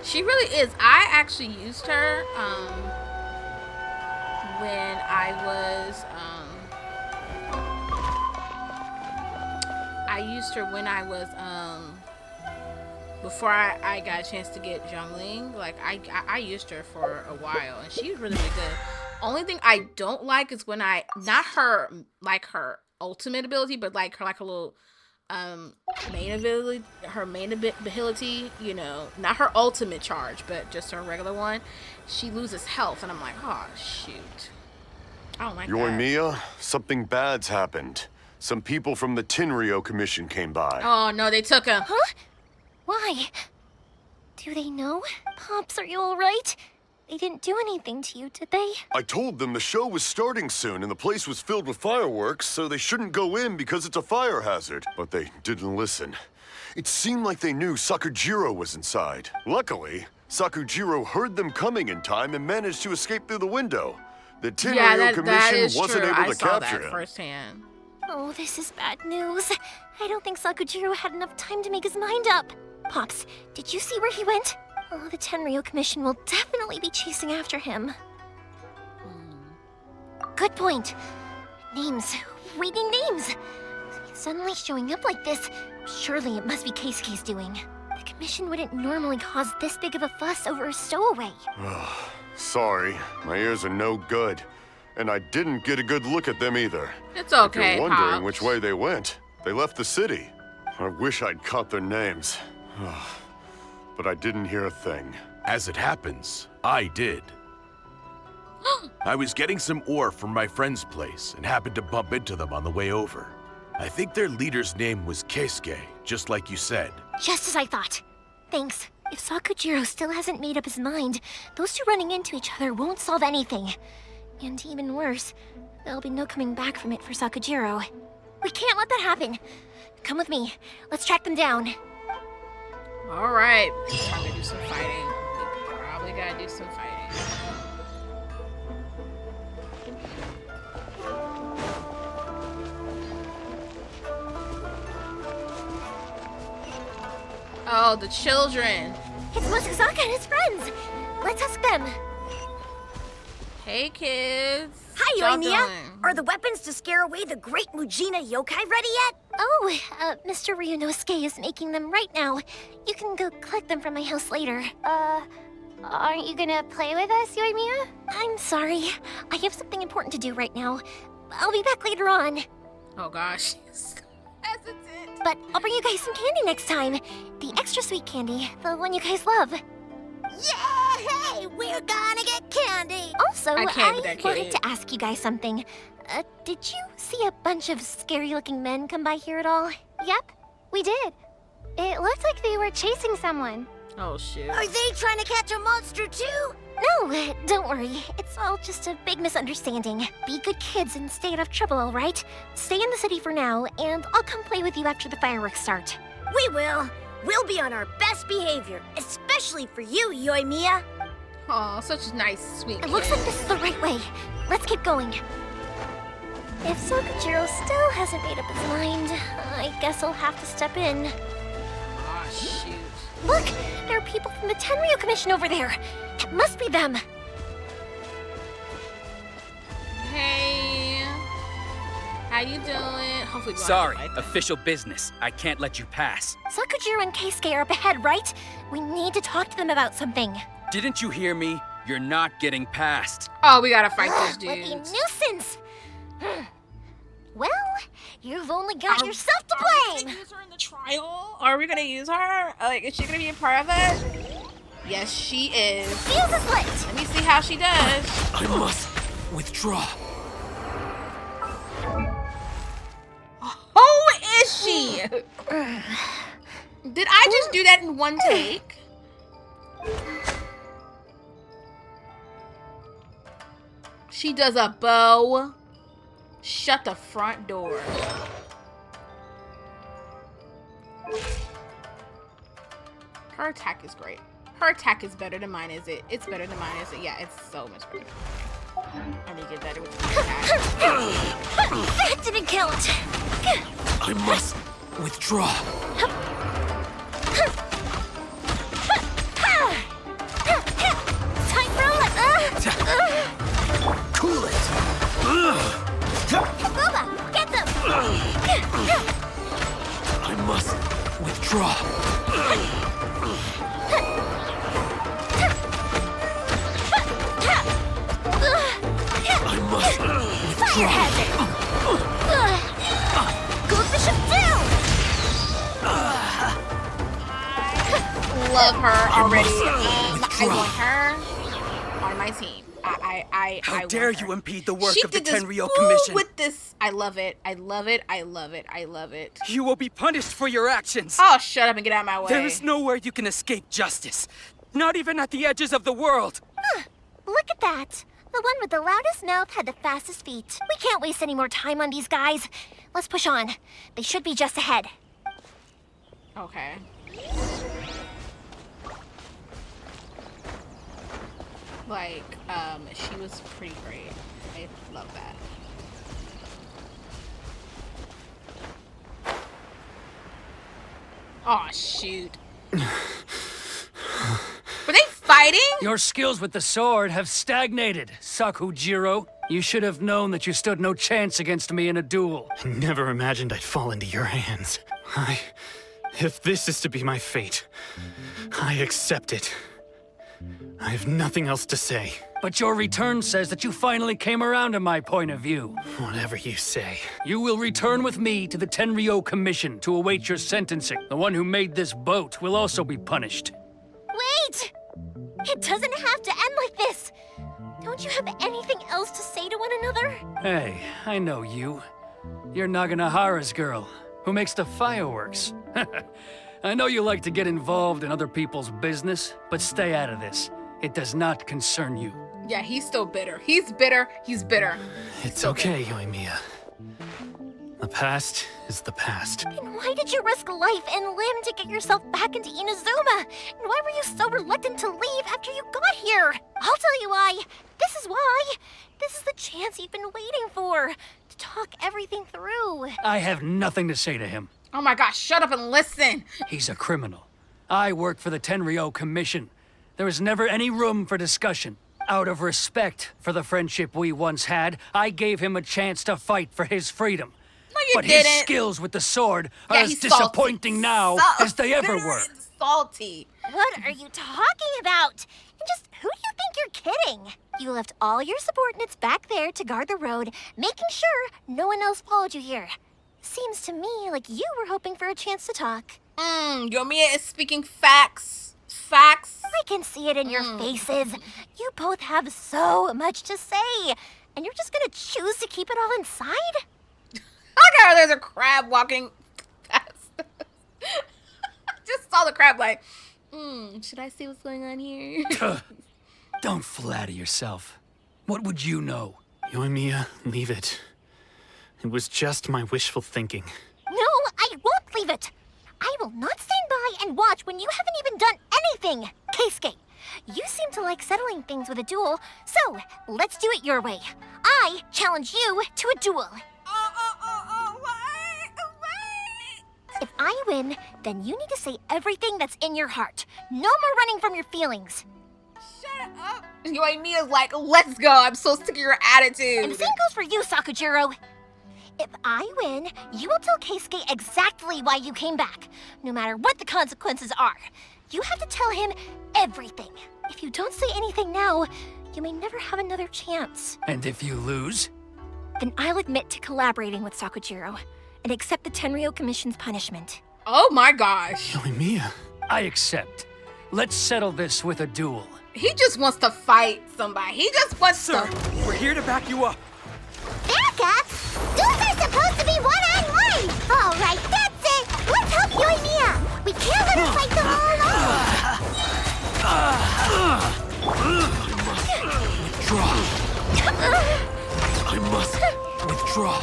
She really is. I actually used her when I was before I got a chance to get Zhongling. Like I used her for a while and she was really, really good. Only thing I don't like is when not her like her ultimate ability, but like her little main ability, you know, not her ultimate charge, but just her regular one. She loses health and I'm like, oh shoot. I don't like that. Yoimiya, something bad's happened. Some people from the Tenryou Commission came by. Oh no, they took him. Huh? Why? Do they know? Pops, are you alright? They didn't do anything to you, did they? I told them the show was starting soon and the place was filled with fireworks, so they shouldn't go in because it's a fire hazard. But they didn't listen. It seemed like they knew Sakujiro was inside. Luckily, Sakujiro heard them coming in time and managed to escape through the window. The Tenryou Commission wasn't able to capture him. Firsthand. Oh, this is bad news. I don't think Sakujiro had enough time to make his mind up. Pops, did you see where he went? Oh, the Tenryou Commission will definitely be chasing after him. Good point. Names. Reading names. Suddenly showing up like this. Surely it must be Keisuke's doing. The Commission wouldn't normally cause this big of a fuss over a stowaway. Sorry, my ears are no good. And I didn't get a good look at them either. It's okay, If you're wondering Pops. which way they went, they left the city. I wish I'd caught their names. But I didn't hear a thing. As it happens, I did. I was getting some ore from my friend's place and happened to bump into them on the way over. I think their leader's name was Keisuke, just like you said. Just as I thought. Thanks. If Sakujiro still hasn't made up his mind, those two running into each other won't solve anything. And even worse, there'll be no coming back from it for Sakujiro. We can't let that happen. Come with me. Let's track them down. All right. Probably do some fighting. We probably gotta do some fighting. Oh, the children. It's Motsuzaka and his friends. Let's ask them. Hey, kids. Hi, Y'all Yoimiya. doing? Are the weapons to scare away the great Mujina yokai ready yet? Oh, Mr. Ryunosuke is making them right now. You can go collect them from my house later. Aren't you gonna play with us, Yoimiya? I'm sorry. I have something important to do right now. I'll be back later on. Oh, gosh. But I'll bring you guys some candy next time. The extra sweet candy, the one you guys love. Yay! We're gonna get candy! Also, I can't with that I wanted kid. to ask you guys something. Did you see a bunch of scary-looking men come by here at all? Yep, we did. It looked like they were chasing someone. Oh, shit. Are they trying to catch a monster too? No, don't worry. It's all just a big misunderstanding. Be good kids and stay out of trouble, all right? Stay in the city for now, and I'll come play with you after the fireworks start. We will. We'll be on our best behavior, especially for you, Yoimiya. Oh, such a nice, sweet It kid. looks like this is the right way. Let's keep going. If Sakujiro still hasn't made up his mind, I guess I'll have to step in. Oh, shoot. Look! There are people from the Tenryou Commission over there! It must be them! Hey. How you doing? Hopefully we won't Sorry, have to fight them. official business. I can't let you pass. Sakujiro and Keisuke are up ahead, right? We need to talk to them about something. Didn't you hear me? You're not getting past. Oh, we gotta fight this What a dude. nuisance! Well, you've only got yourself to Are we blame. gonna use her in the trial? Are we gonna use her? Like, is she gonna be a part of it? Yes, she is. Fuse is lit. Let me see how she does. I must withdraw. Who is she? Did I just do that in one take? She does a bow. Shut the front door. Her attack is great. Her attack is better than mine, is it? It's better than mine, is it? Yeah, it's so much better. I need to get better with the attack. That didn't kill it. I must withdraw. Time for a Cool it. Booba, get them. I must withdraw. I must Fire hazard. Go Bishop down. Love her already. I want her on my team. How dare you impede the work She of the did this Tenryou fool Commission? with this. I love it. I love it. I love it. I love it. You will be punished for your actions. Oh, shut up and get out of my way. There is nowhere you can escape justice. Not even at the edges of the world. Look at that. The one with the loudest mouth had the fastest feet. We can't waste any more time on these guys. Let's push on. They should be just ahead. Okay. Like, she was pretty great. I love that. Oh, shoot. Were they fighting? Your skills with the sword have stagnated, Sakujiro. You should have known that you stood no chance against me in a duel. I never imagined I'd fall into your hands. If this is to be my fate, I accept it. I have nothing else to say. But your return says that you finally came around to my point of view. Whatever you say. You will return with me to the Tenryou Commission to await your sentencing. The one who made this boat will also be punished. Wait! It doesn't have to end like this. Don't you have anything else to say to one another? Hey, I know you. You're Naganahara's girl, who makes the fireworks. I know you like to get involved in other people's business, but stay out of this. It does not concern you. Yeah, he's still bitter. He's bitter. He's bitter. It's okay, Yoimiya. The past is the past. And why did you risk life and limb to get yourself back into Inazuma? And why were you so reluctant to leave after you got here? I'll tell you why. This is why. This is the chance you've been waiting for. To talk everything through. I have nothing to say to him. Oh my gosh, shut up and listen. He's a criminal. I work for the Tenryou Commission. There was never any room for discussion. Out of respect for the friendship we once had, I gave him a chance to fight for his freedom. No, you but didn't. his skills with the sword are Yeah, as he's disappointing now as they ever bitter were. and salty. What are you talking about? And just who do you think you're kidding? You left all your subordinates back there to guard the road, making sure no one else followed you here. Seems to me like you were hoping for a chance to talk. Yoimiya is speaking facts. Facts. I can see it in your faces. You both have so much to say. And you're just gonna choose to keep it all inside? Look at her, there's a crab walking past. Just saw the crab like, should I see what's going on here? Don't flatter yourself. What would you know? Yoimiya, leave it. It was just my wishful thinking. No, I won't leave it. I will not stand by and watch when you haven't even done anything. Keisuke, you seem to like settling things with a duel, so let's do it your way. I challenge you to a duel. If I win, then you need to say everything that's in your heart. No more running from your feelings. Shut up. Yoimiya's like, let's go. I'm so sick of your attitude. And same goes for you, Sakujiro. If I win, you will tell Keisuke exactly why you came back, no matter what the consequences are. You have to tell him everything. If you don't say anything now, you may never have another chance. And if you lose? Then I'll admit to collaborating with Sakujiro and accept the Tenryou Commission's punishment. Oh my gosh. Yoimiya. I accept. Let's settle this with a duel. He just wants to fight somebody. He just wants to... We're here to back you up. Back up? Duels are supposed to be one-on-one! All right, that's it! Let's help Yoimiya! We can't let her fight them all alone! Withdraw. I must withdraw.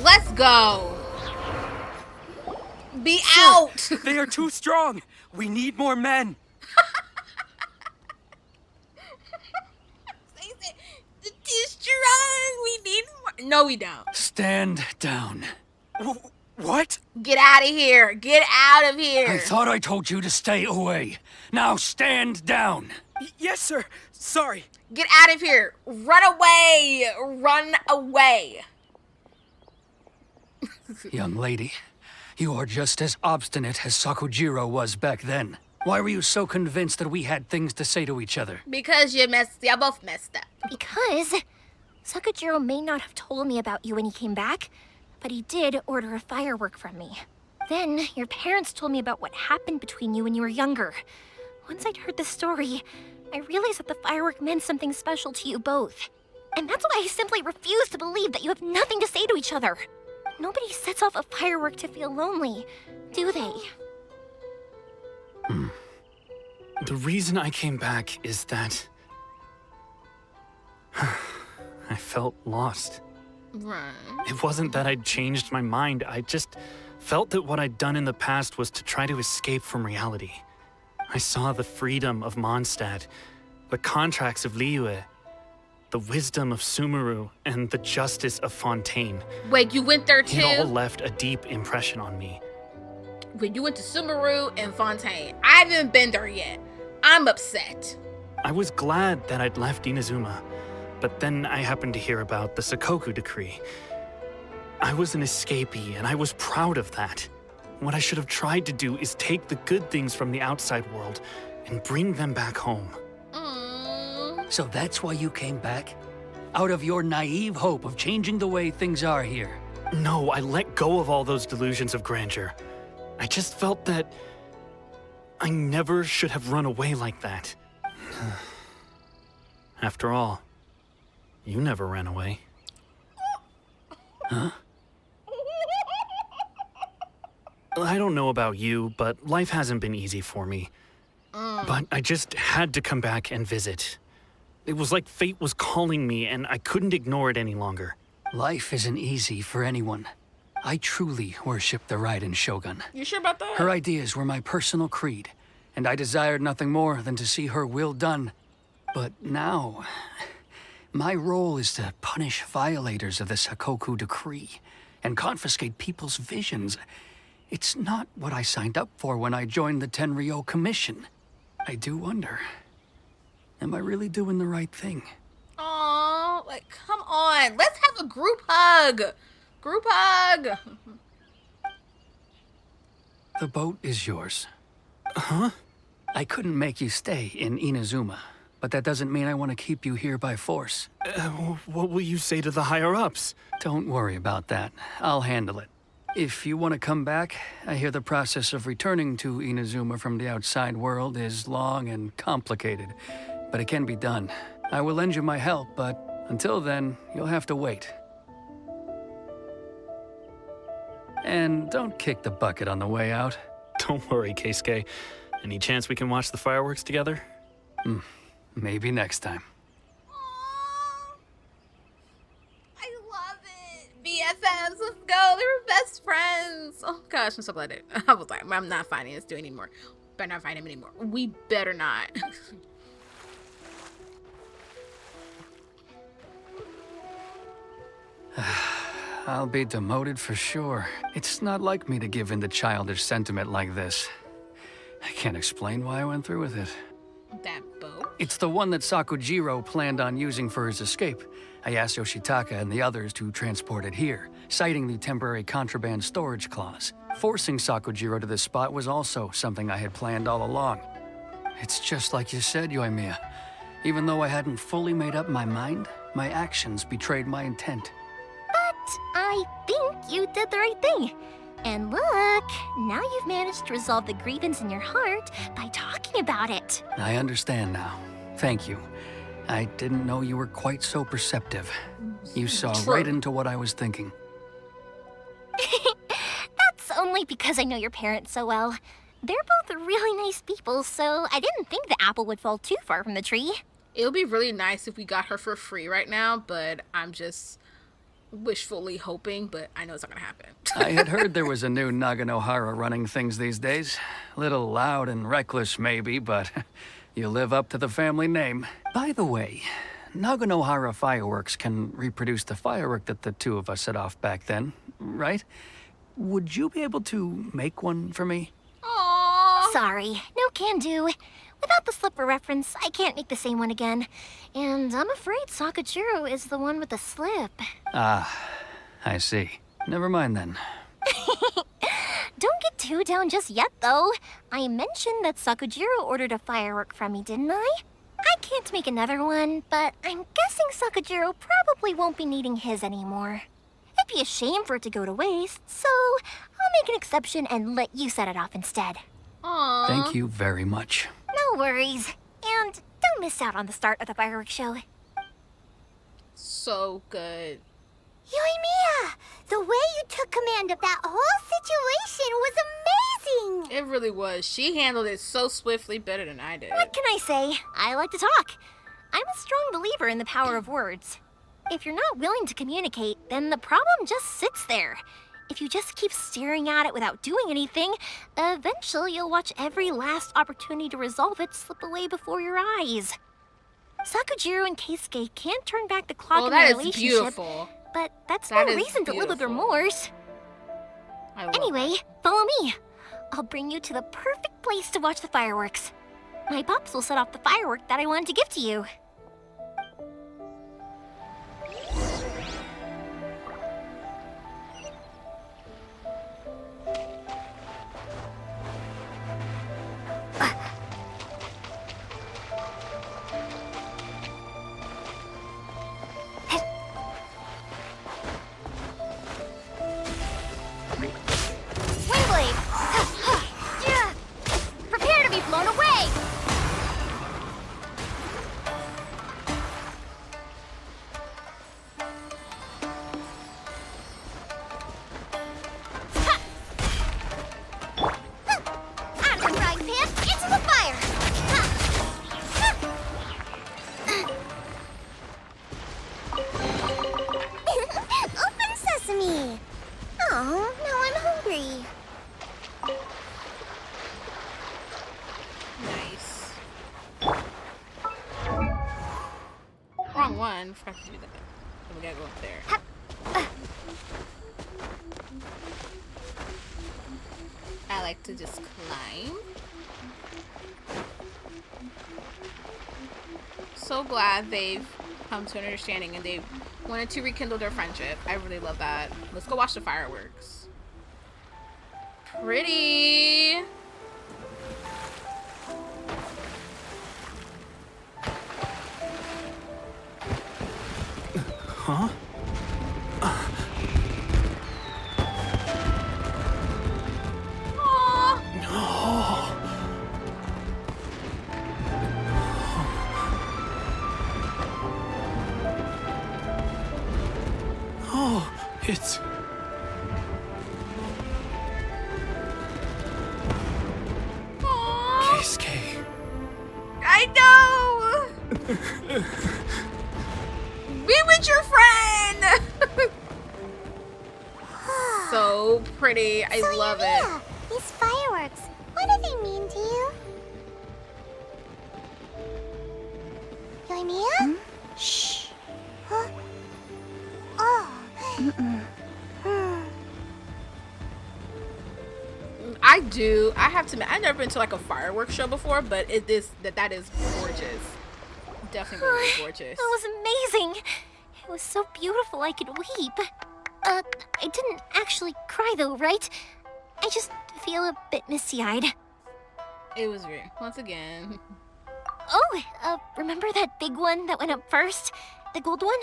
Let's go. Be out. They are too strong. We need more men. Too strong. We need more. No, we don't. Stand down. What? Get out of here. Get out of here. I thought I told you to stay away. Now stand down. Yes, sir. Sorry. Get out of here. Run away. Run away. Young lady, you are just as obstinate as Sakujiro was back then. Why were you so convinced that we had things to say to each other? Because y'all both messed up. Because Sakujiro may not have told me about you when he came back, but he did order a firework from me. Then your parents told me about what happened between you when you were younger. Once I'd heard the story, I realized that the firework meant something special to you both. And that's why I simply refuse to believe that you have nothing to say to each other. Nobody sets off a firework to feel lonely, do they? The reason I came back is that I felt lost. Right. It wasn't that I'd changed my mind. I just felt that what I'd done in the past was to try to escape from reality. I saw the freedom of Mondstadt, the contracts of Liyue, the wisdom of Sumeru, and the justice of Fontaine. Wait, you went there too? It all left a deep impression on me. When you went to Sumeru and Fontaine. I haven't been there yet. I'm upset. I was glad that I'd left Inazuma, but then I happened to hear about the Sakoku decree. I was an escapee, and I was proud of that. What I should have tried to do is take the good things from the outside world and bring them back home. So that's why you came back? Out of your naive hope of changing the way things are here? No, I let go of all those delusions of grandeur. I just felt that I never should have run away like that. After all, you never ran away. Huh? I don't know about you, but life hasn't been easy for me. But I just had to come back and visit. It was like fate was calling me, and I couldn't ignore it any longer. Life isn't easy for anyone. I truly worship the Raiden Shogun. You sure about that? Her ideas were my personal creed, and I desired nothing more than to see her will done. But now, my role is to punish violators of the Sakoku decree and confiscate people's visions. It's not what I signed up for when I joined the Tenryou Commission. I do wonder, am I really doing the right thing? Aww, like, come on. Let's have a group hug. Group hug. The boat is yours. Huh? I couldn't make you stay in Inazuma, but that doesn't mean I want to keep you here by force. What will you say to the higher-ups? Don't worry about that. I'll handle it. If you want to come back, I hear the process of returning to Inazuma from the outside world is long and complicated, but it can be done. I will lend you my help, but until then, you'll have to wait. And don't kick the bucket on the way out. Don't worry, Keisuke. Any chance we can watch the fireworks together? Maybe next time. I love it. BFFs, let's go. They were best friends. Oh gosh, I'm so glad I was like, I'm not fighting this dude anymore. Better not fight him anymore. We better not. I'll be demoted for sure. It's not like me to give in to childish sentiment like this. I can't explain why I went through with it. That boat? It's the one that Sakujiro planned on using for his escape. I asked Yoshitaka and the others to transport it here, citing the temporary contraband storage clause. Forcing Sakujiro to this spot was also something I had planned all along. It's just like you said, Yoimiya. Even though I hadn't fully made up my mind, my actions betrayed my intent. But I think you did the right thing. And look, now you've managed to resolve the grievance in your heart by talking about it. I understand now. Thank you. I didn't know you were quite so perceptive. You saw right into what I was thinking. That's only because I know your parents so well. They're both really nice people, so I didn't think the apple would fall too far from the tree. It would be really nice if we got her for free right now, but I'm just wishfully hoping, but I know it's not gonna happen. I had heard there was a new Naganohara running things these days. Little loud and reckless maybe, but you live up to the family name. By the way, Naganohara fireworks can reproduce the firework that the two of us set off back then, right? Would you be able to make one for me? Aww. Sorry, no can do. Without the slipper reference, I can't make the same one again. And I'm afraid Sakujiro is the one with the slip. Ah, I see. Never mind then. Don't get too down just yet, though. I mentioned that Sakujiro ordered a firework from me, didn't I? I can't make another one, but I'm guessing Sakujiro probably won't be needing his anymore. It'd be a shame for it to go to waste, so I'll make an exception and let you set it off instead. Aww. Thank you very much. No worries. And don't miss out on the start of the fireworks show. So good. Yoimiya, the way you took command of that whole situation was amazing! It really was. She handled it so swiftly, better than I did. What can I say? I like to talk. I'm a strong believer in the power of words. If you're not willing to communicate, then the problem just sits there. If you just keep staring at it without doing anything, eventually you'll watch every last opportunity to resolve it slip away before your eyes. Sakujiro and Keisuke can't turn back the clock in their relationship. Beautiful. But that's no reason to live with remorse. Anyway, follow me. I'll bring you to the perfect place to watch the fireworks. My pops will set off the firework that I wanted to give to you. Prepare to be blown away! Out of the frying pan, into the fire! Open sesame! Oh, now I'm hungry. Nice. Wrong one. Forgot to do that. So we gotta go up there. I like to just climb. So glad they've come to an understanding and they've wanted to rekindle their friendship. I really love that. Let's go watch the fireworks. Pretty. Huh? Oh, it's... Keisuke. I know! Be with your friend! So pretty. I love it. These fireworks, what do they mean to you? Yoimiya? Shh. Huh? Oh. I have to admit, I've never been to like a fireworks show before, but that is gorgeous. Definitely really gorgeous. That was amazing. It was so beautiful I could weep. I didn't actually cry though, right? I just feel a bit misty-eyed. It was weird. Once again. Oh, remember that big one that went up first? The gold one?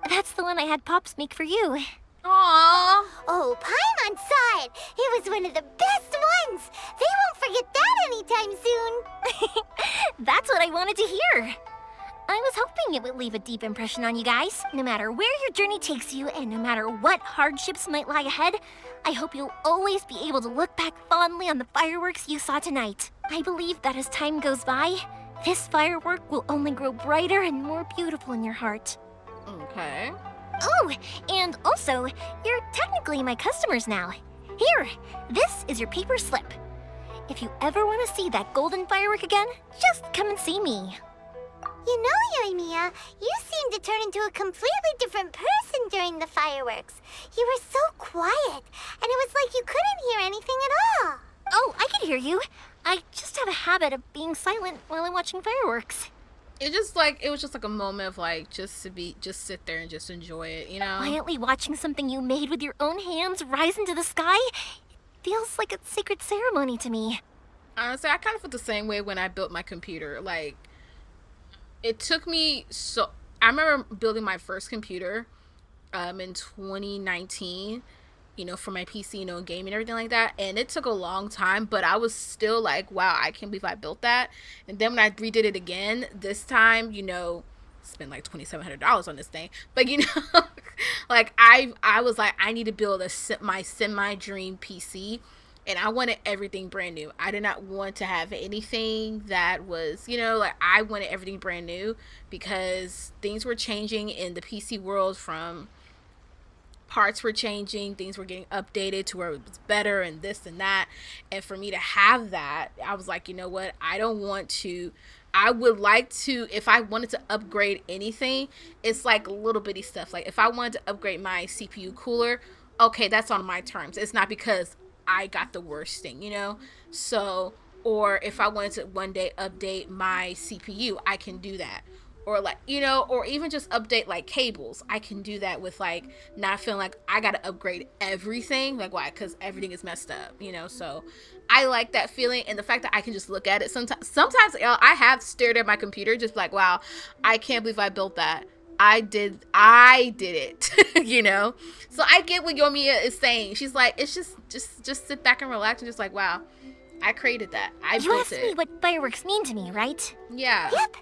That's the one I had Pops make for you. Aww. Oh, Paimon's saw it. It was one of the best ones. They won't forget that anytime soon. That's what I wanted to hear. I was hoping it would leave a deep impression on you guys. No matter where your journey takes you, and no matter what hardships might lie ahead, I hope you'll always be able to look back fondly on the fireworks you saw tonight. I believe that as time goes by, this firework will only grow brighter and more beautiful in your heart. Okay. Oh, and also, you're technically my customers now. Here, this is your paper slip. If you ever want to see that golden firework again, just come and see me. You know, Yoimiya, you seemed to turn into a completely different person during the fireworks. You were so quiet, and it was like you couldn't hear anything at all. Oh, I can hear you. I just have a habit of being silent while I'm watching fireworks. It was just like a moment of like just sit there and just enjoy it, you know? Quietly watching something you made with your own hands rise into the sky, it feels like a sacred ceremony to me. Honestly, I kind of felt the same way when I built my computer. Like, it took me I remember building my first computer in 2019, you know, for my PC, you know, gaming and everything like that. And it took a long time, but I was still like, wow, I can't believe I built that. And then when I redid it again, this time, you know, spent like $2,700 on this thing. But, you know, like I was like, I need to build my semi-dream PC. And I wanted everything brand new. I did not want to have anything that was, you know, like I wanted everything brand new because things were changing in the PC world. From parts were changing, things were getting updated to where it was better and this and that. And for me to have that, I was like, you know what? I would like to, if I wanted to upgrade anything, it's like little bitty stuff. Like if I wanted to upgrade my CPU cooler, okay, that's on my terms. It's not because I got the worst thing, you know? So, or if I wanted to one day update my CPU, I can do that. Or like, you know, or even just update like cables. I can do that with like not feeling like I gotta upgrade everything. Like why? Because everything is messed up, you know? So I like that feeling, and the fact that I can just look at it. Sometimes I have stared at my computer just like, wow, I can't believe I built that. I did it, you know? So I get what Yoimiya is saying. She's like, it's just sit back and relax and just like, wow, I created that. I built it. You asked me what fireworks mean to me, right? Yeah. Yep.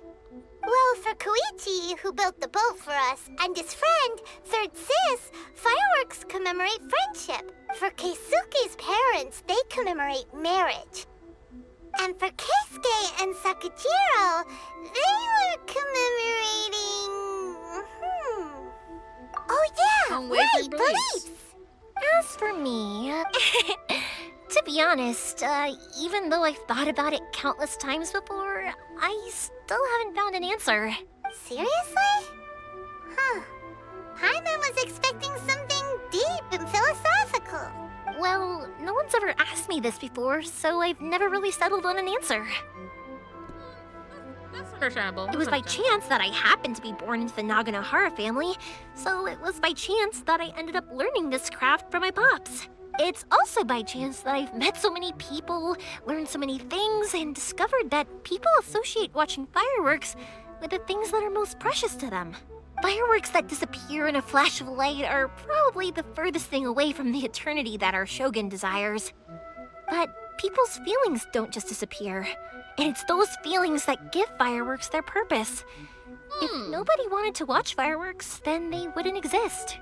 Well, for Koichi, who built the boat for us, and his friend, Third Sis, fireworks commemorate friendship. For Keisuke's parents, they commemorate marriage. And for Keisuke and Sakujiro, they were commemorating... Oh yeah, right, beliefs. As for me, to be honest, even though I've thought about it countless times before, I still haven't found an answer. Seriously? Huh. Paimon was expecting something deep and philosophical. Well, no one's ever asked me this before, so I've never really settled on an answer. That's understandable. It was by chance that I happened to be born into the Naganohara family, so it was by chance that I ended up learning this craft from my pops. It's also by chance that I've met so many people, learned so many things, and discovered that people associate watching fireworks with the things that are most precious to them. Fireworks that disappear in a flash of light are probably the furthest thing away from the eternity that our shogun desires. But people's feelings don't just disappear, and it's those feelings that give fireworks their purpose. If nobody wanted to watch fireworks, then they wouldn't exist.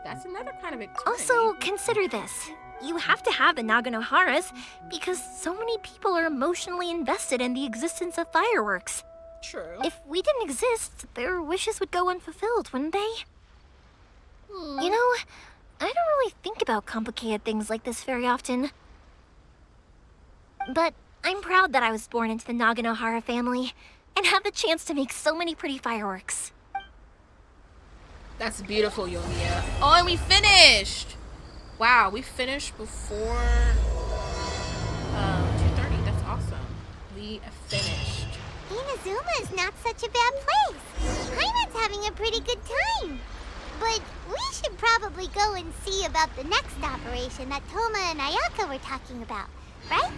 That's another kind of eternity. Also, consider this. You have to have the Naganoharas because so many people are emotionally invested in the existence of fireworks. True. If we didn't exist, their wishes would go unfulfilled, wouldn't they? You know, I don't really think about complicated things like this very often. But I'm proud that I was born into the Naganohara family and have the chance to make so many pretty fireworks. That's beautiful, Yoimiya. Oh, and we finished! Wow, we finished before 2:30. That's awesome. We finished. Inazuma is not such a bad place. Paimon's having a pretty good time. But We should probably go and see about the next operation that Toma and Ayaka were talking about, right?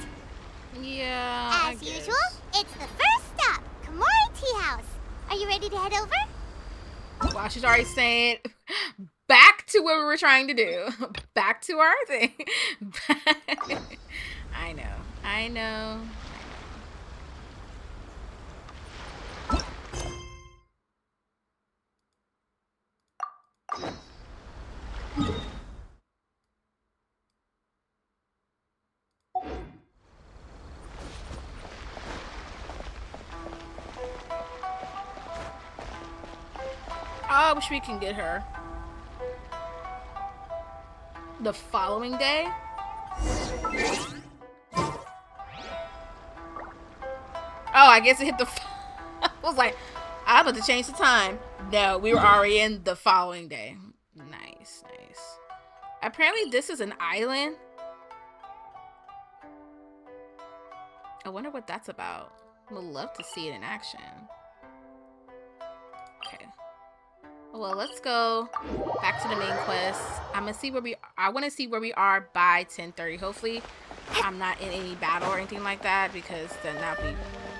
Yeah. As usual, it's the first stop, Komori Tea House. Are you ready to head over? Wow, she's already saying back to what we were trying to do. Back to our thing. I know. I wish we can get her the following day. Oh, I guess it hit the. I was like, I'm about to change the time. No, we were already in the following day. Nice. Apparently, this is an island. I wonder what that's about. Would love to see it in action. Okay. Well, let's go back to the main quest. I want to see where we are by 10:30. Hopefully, I'm not in any battle or anything like that, because then that'd be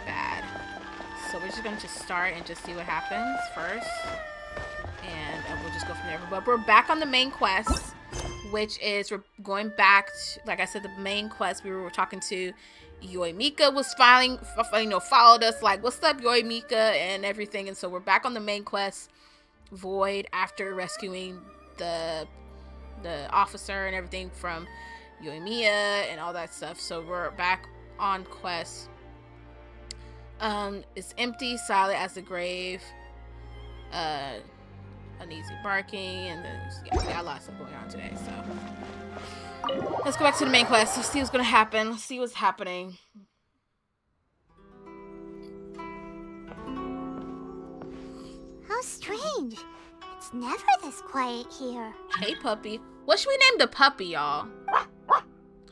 bad. So we're just gonna start and just see what happens first, and we'll just go from there. But we're back on the main quest, which is we're going back to, like I said, the main quest. We were talking to Yoimika was followed us like, what's up, Yoimika, and everything. And so we're back on the main quest, Void, after rescuing the officer and everything from Yoimiya and all that stuff. So we're back on quest. It's empty, silent as the grave. Uneasy barking, and then we got a lot of stuff going on today. So let's go back to the main quest. Let's see what's gonna happen. Let's see what's happening. How strange. It's never this quiet here. Hey, puppy. What should we name the puppy, y'all?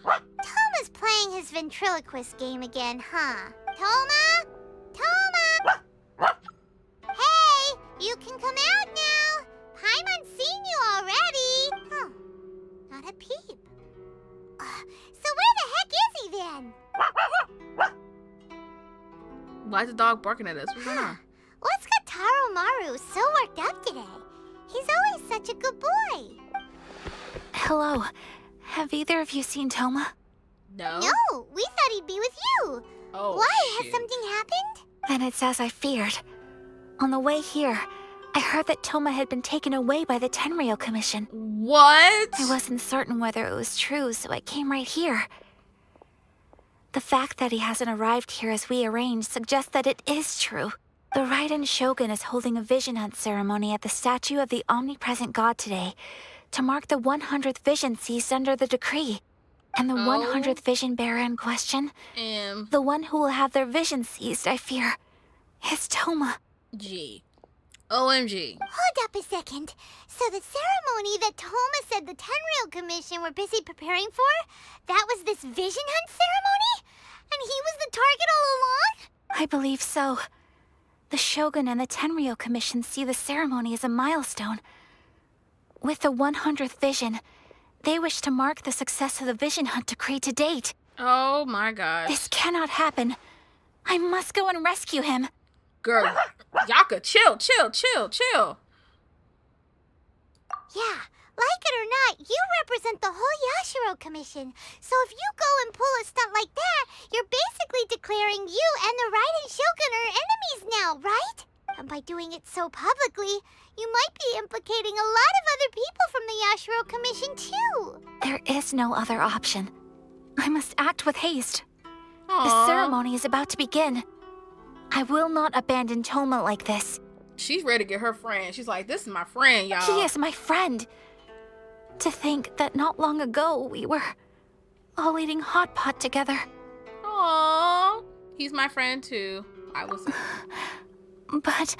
Toma's playing his ventriloquist game again, huh? Toma? Toma! Hey, you can come out now. Paimon's seen you already. Oh, not a peep. So where the heck is he then? Why is the dog barking at us? What's going on? What's got Taro Maru so worked up today? He's always such a good boy. Hello. Have either of you seen Toma? No. No, we thought he'd be with you. Oh, why? shoot. Has something happened? Then it's as I feared. On the way here, I heard that Toma had been taken away by the Tenryou Commission. What? I wasn't certain whether it was true, so I came right here. The fact that he hasn't arrived here as we arranged suggests that it is true. The Raiden Shogun is holding a vision hunt ceremony at the statue of the omnipresent god today to mark the 100th vision seized under the decree. And the 100th vision bearer in question, the one who will have their vision seized, I fear, is Toma. G. OMG. Hold up a second. So the ceremony that Toma said the Tenryou Commission were busy preparing for, that was this vision hunt ceremony? And he was the target all along? I believe so. The Shogun and the Tenryou Commission see the ceremony as a milestone. With the 100th vision, they wish to mark the success of the vision hunt decree to date. Oh my gosh. This cannot happen. I must go and rescue him. Girl, Yaka, chill. Yeah, like it or not, you represent the whole Yashiro Commission. So if you go and pull a stunt like that, you're basically declaring you and the Raiden Shogun are enemies now, right? And by doing it so publicly, you might be implicating a lot of other people from the Yashiro Commission too. There is no other option. I must act with haste. Aww. The ceremony is about to begin. I will not abandon Toma like this. She's ready to get her friend. She's like, this is my friend, y'all. He is my friend. To think that not long ago we were all eating hot pot together. Aww. He's my friend too. I was. But...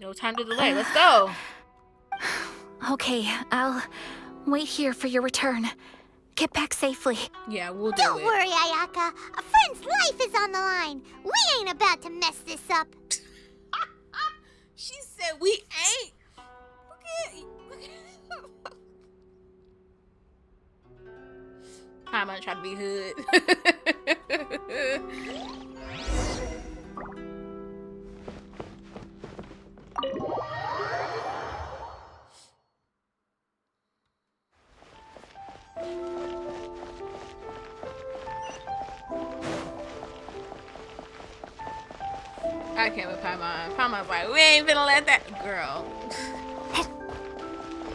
no time to delay. Let's go. Okay, I'll wait here for your return. Get back safely. Yeah, we'll do Don't worry, Ayaka. A friend's life is on the line. We ain't about to mess this up. She said we ain't. Look I'm gonna try to be hood. I can't with Paimon. Paimon's like, we ain't finna let that girl.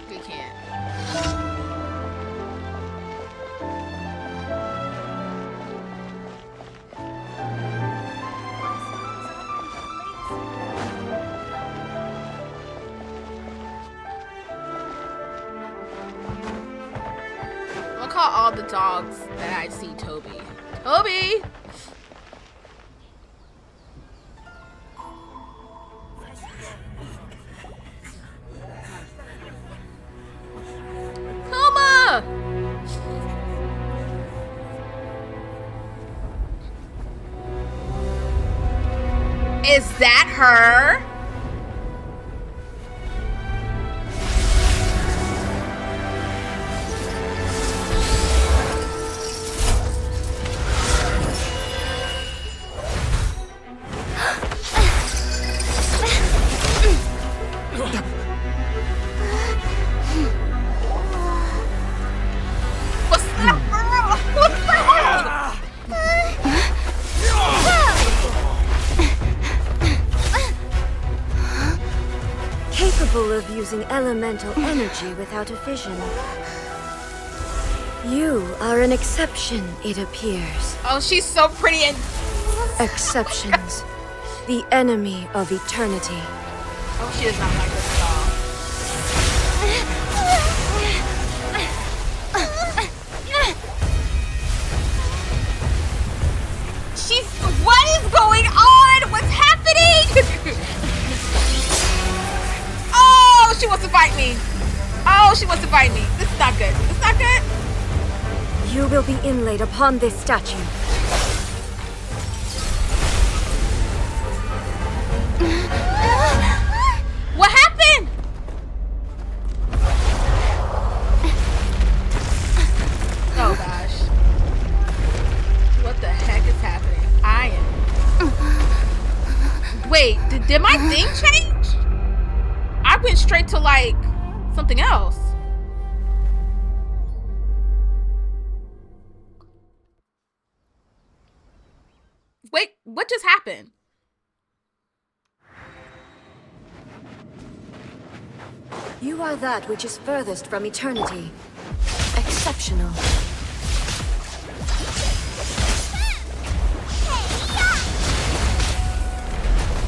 We can't. I'll call all the dogs that I see Toby. Toby! Kuma! Is that her? Capable of using elemental energy without a fission. You are an exception, it appears. Oh, she's so pretty and... Exceptions. The enemy of eternity. Oh, she does not like this at all. She's... What is going on? What's happening? Oh, she wants to fight me. Oh, she wants to fight me. This is not good. This is not good. You will be inlaid upon this statue. What happened? Oh gosh. What the heck is happening? I am... Wait, did my thing change? I went straight to like something else. Wait, what just happened? You are that which is furthest from eternity. Exceptional.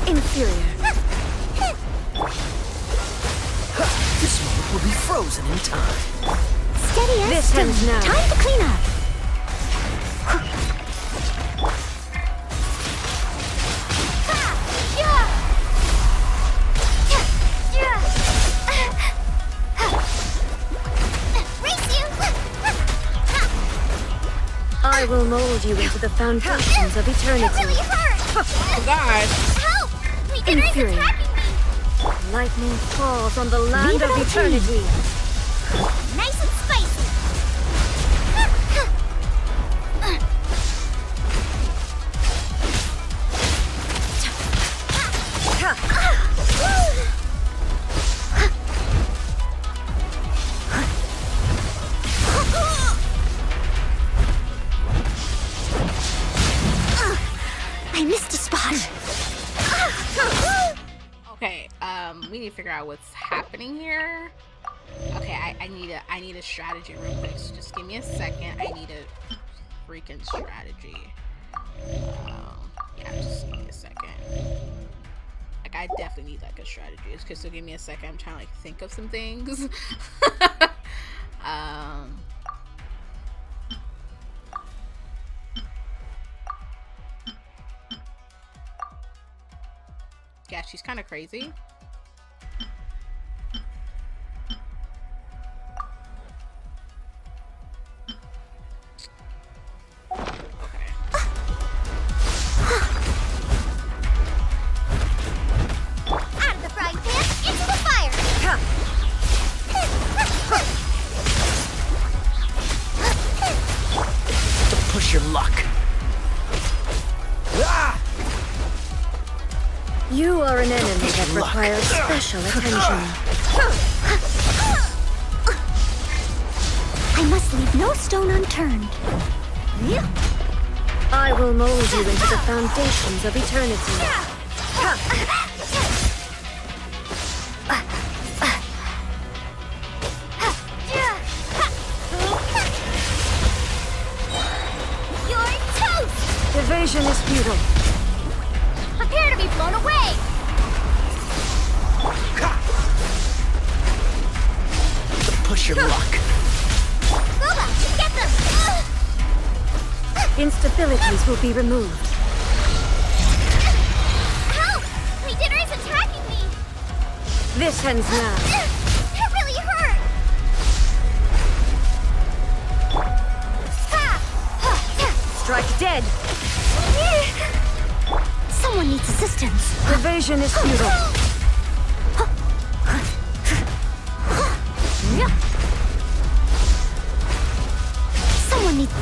Inferior. This moment will be frozen in time. Steady as this ends now. Time to clean up. I will mold you into the foundations of eternity. That really hurt. Oh God. Help! Weakeners Inferior. attacking me. Lightning falls on the land Leave it of up to me. eternity. Nice and spicy. I missed a spot. Okay, we need to figure out what's happening here. Okay, I need a strategy real quick. So just give me a second. I need a freaking strategy. Yeah, just give me a second. Like, I definitely need like a strategy. Okay, so give me a second. I'm trying to like think of some things. Yeah, she's kind of crazy. Out of the frying pan, into the fire. You are an enemy that requires special attention. I must leave no stone unturned. I will mold you into the foundations of eternity. You're toast! Evasion is futile. Prepare to be blown away! Push your luck. Boba, get them! Instabilities will be removed. Help! Leader is attacking me! This ends now. That really hurt! Strike dead. Someone needs assistance. Evasion is futile. Someone needs...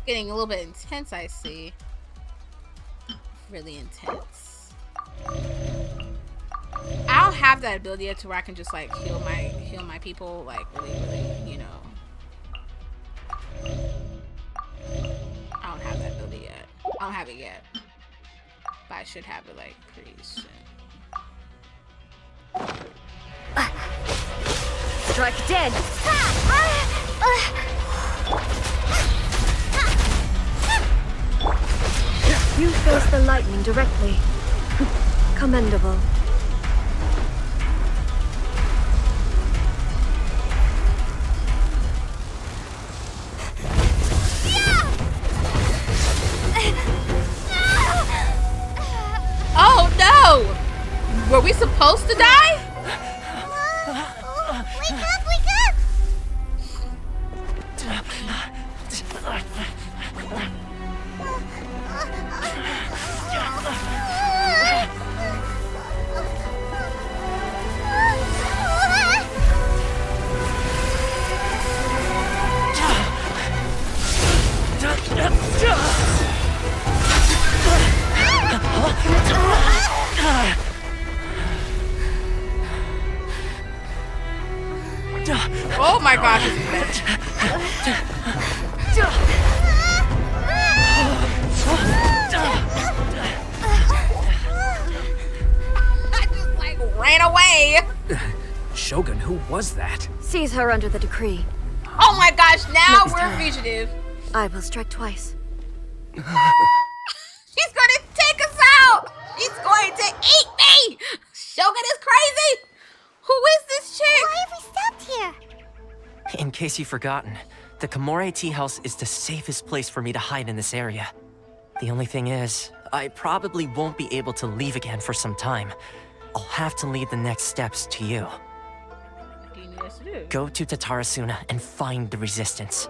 Getting a little bit intense, I see. Really intense. I don't have that ability yet to where I can just like heal my people like really, you know. I don't have that ability yet. I don't have it yet. But I should have it like pretty soon. Strike dead. You face the lightning directly. Commendable. Oh no! Were we supposed to die? Wake up, wake up! Oh my gosh, this is bad. I just like ran away. Shogun, who was that? Seize her under the decree. Oh my gosh, now Next we're time. fugitive. I will strike twice. She's gonna take us out. She's going to eat me. Shogun is crazy. Who is this chick? Why have we stopped here? In case you've forgotten, the Komore tea house is the safest place for me to hide in this area. The only thing is, I probably won't be able to leave again for some time. I'll have to leave the next steps to you. What do you need us to do? Go to Tatarasuna and find the resistance.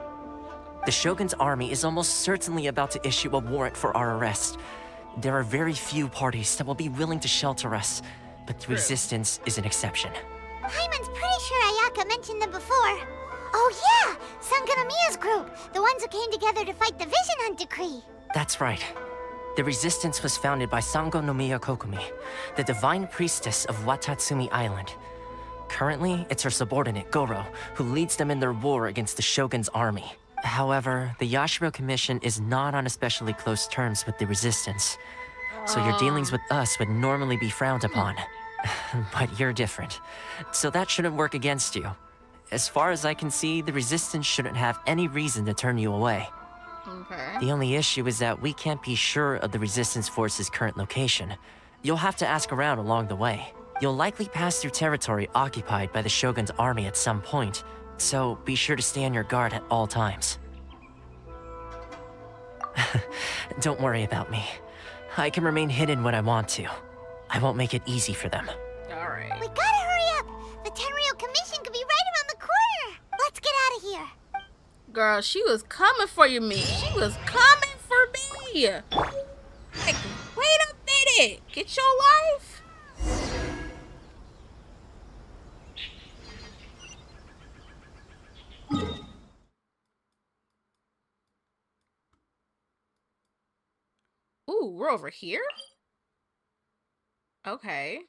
The Shogun's army is almost certainly about to issue a warrant for our arrest. There are very few parties that will be willing to shelter us, but the resistance is an exception. Hyman's pretty sure Ayaka mentioned them before. Oh yeah! Sanganamiya's group! The ones who came together to fight the Vision Hunt Decree! That's right. The resistance was founded by Sango no Miya Kokumi, the divine priestess of Watatsumi Island. Currently, it's her subordinate, Goro, who leads them in their war against the Shogun's army. However, the Yashiro Commission is not on especially close terms with the resistance, so your dealings with us would normally be frowned upon. But you're different, so that shouldn't work against you. As far as I can see, the resistance shouldn't have any reason to turn you away. Okay. The only issue is that we can't be sure of the resistance force's current location. You'll have to ask around along the way. You'll likely pass through territory occupied by the Shogun's army at some point, so be sure to stay on your guard at all times. Don't worry about me. I can remain hidden when I want to. I won't make it easy for them. Alright. We gotta hurry up! The Tenryou Commission could be right around the corner! Let's get out of here! Girl, she was coming for you, me. She was coming for me. Like, wait a minute. Get your life. Ooh, we're over here? Okay.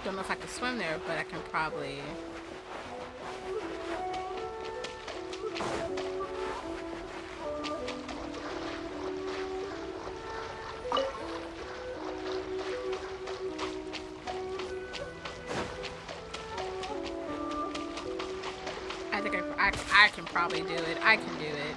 Don't know if I can swim there, but I can probably... I think I can probably do it. I can do it.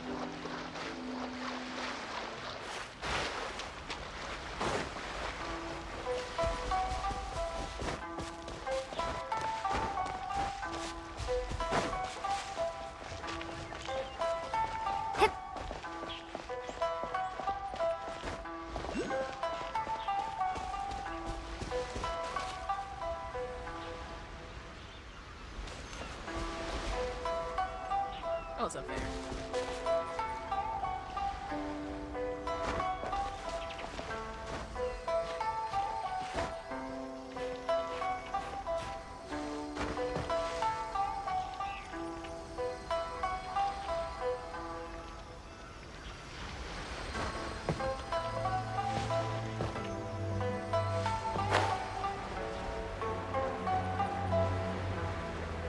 Oh, it's up there.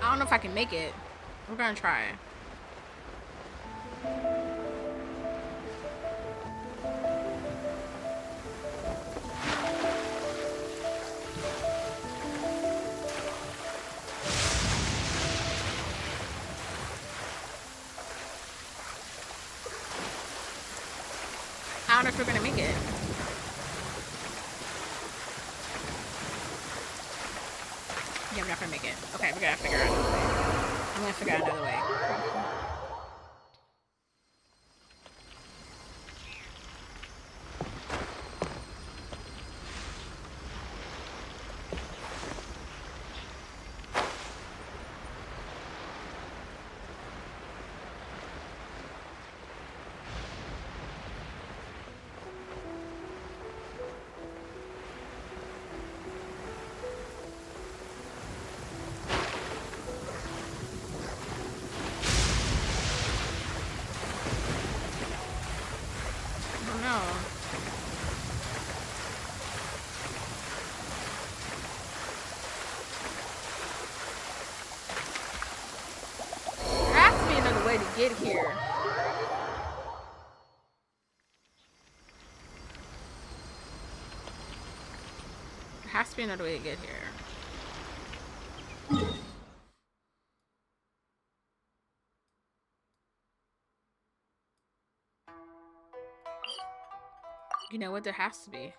I don't know if I can make it. We're gonna try. I don't know if we're gonna make it. Yeah, we're not gonna make it. Okay, we gotta figure out another way. I'm gonna figure out another way. Get here. There has to be another way to get here. You know what? There has to be.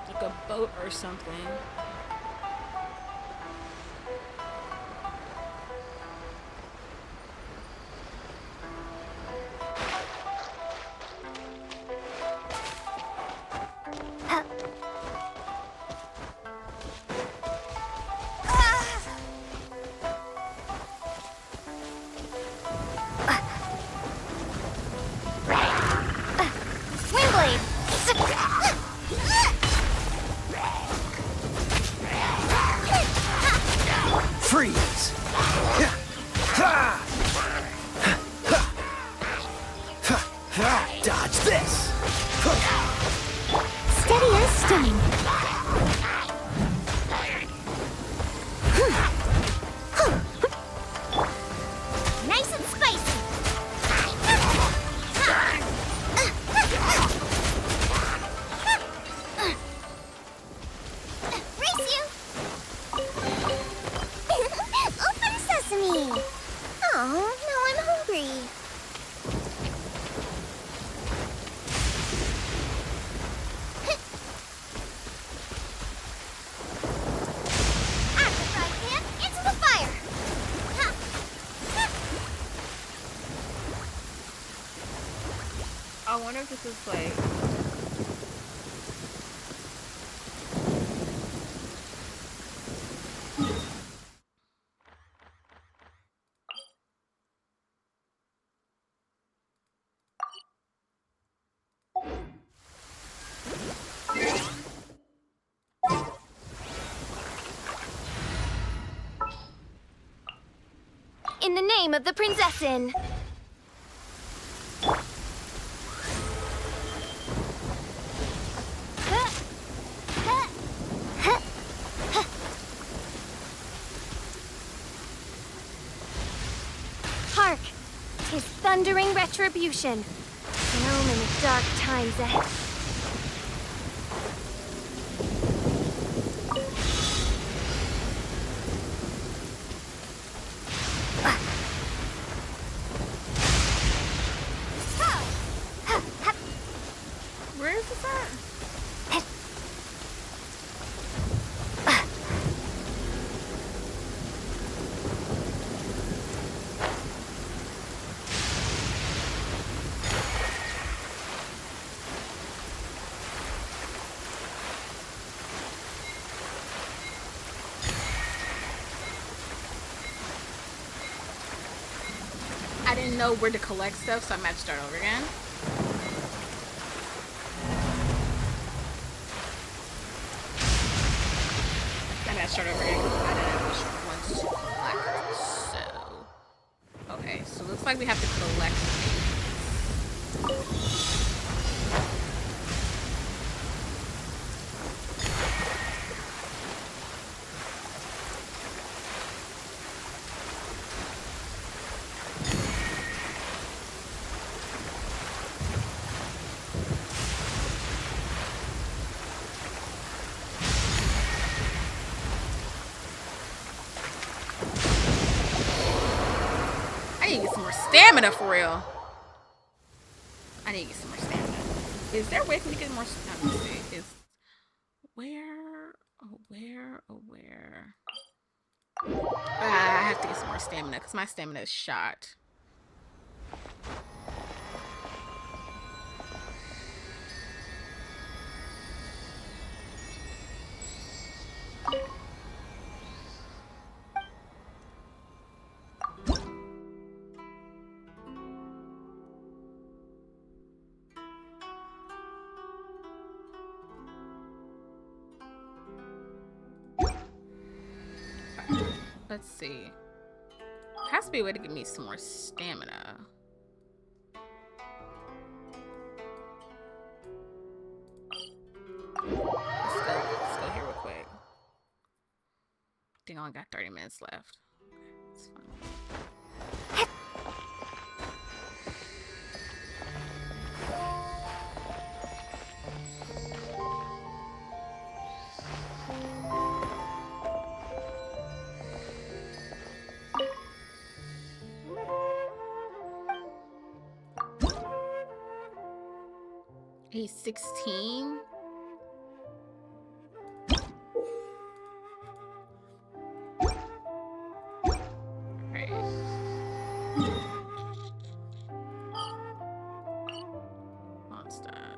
Like a boat or something. Freeze! Dodge this! Steady as stone. Nice and spicy. Race you! Open sesame! Oh, now I'm hungry. is like... In the name of the Prinzessin. Hark! 'Tis thundering retribution. Realm in the dark times ahead. Where is this at? I didn't know where to collect stuff, so I might start over again. I might start over again because I didn't know which ones to collect. So, okay, so looks like we have to collect things. I need to get some more stamina for real. I need to get some more stamina. Is there a way for me to get more stamina? Let me see. Is where? Oh, where? Oh, where? I have to get some more stamina because my stamina is shot. Let's see. There has to be a way to give me some more stamina. Let's go here real quick. I think I only got 30 minutes left. Okay, it's fine. He's 16. Right. What's that?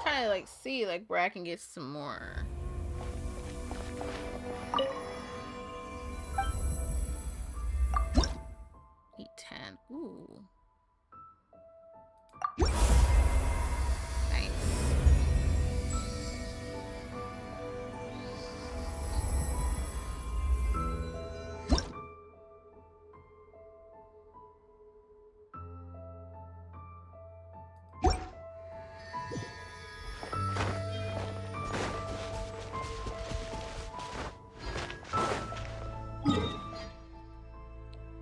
Trying to like see like where I can get some more. E10. Ooh. Nice.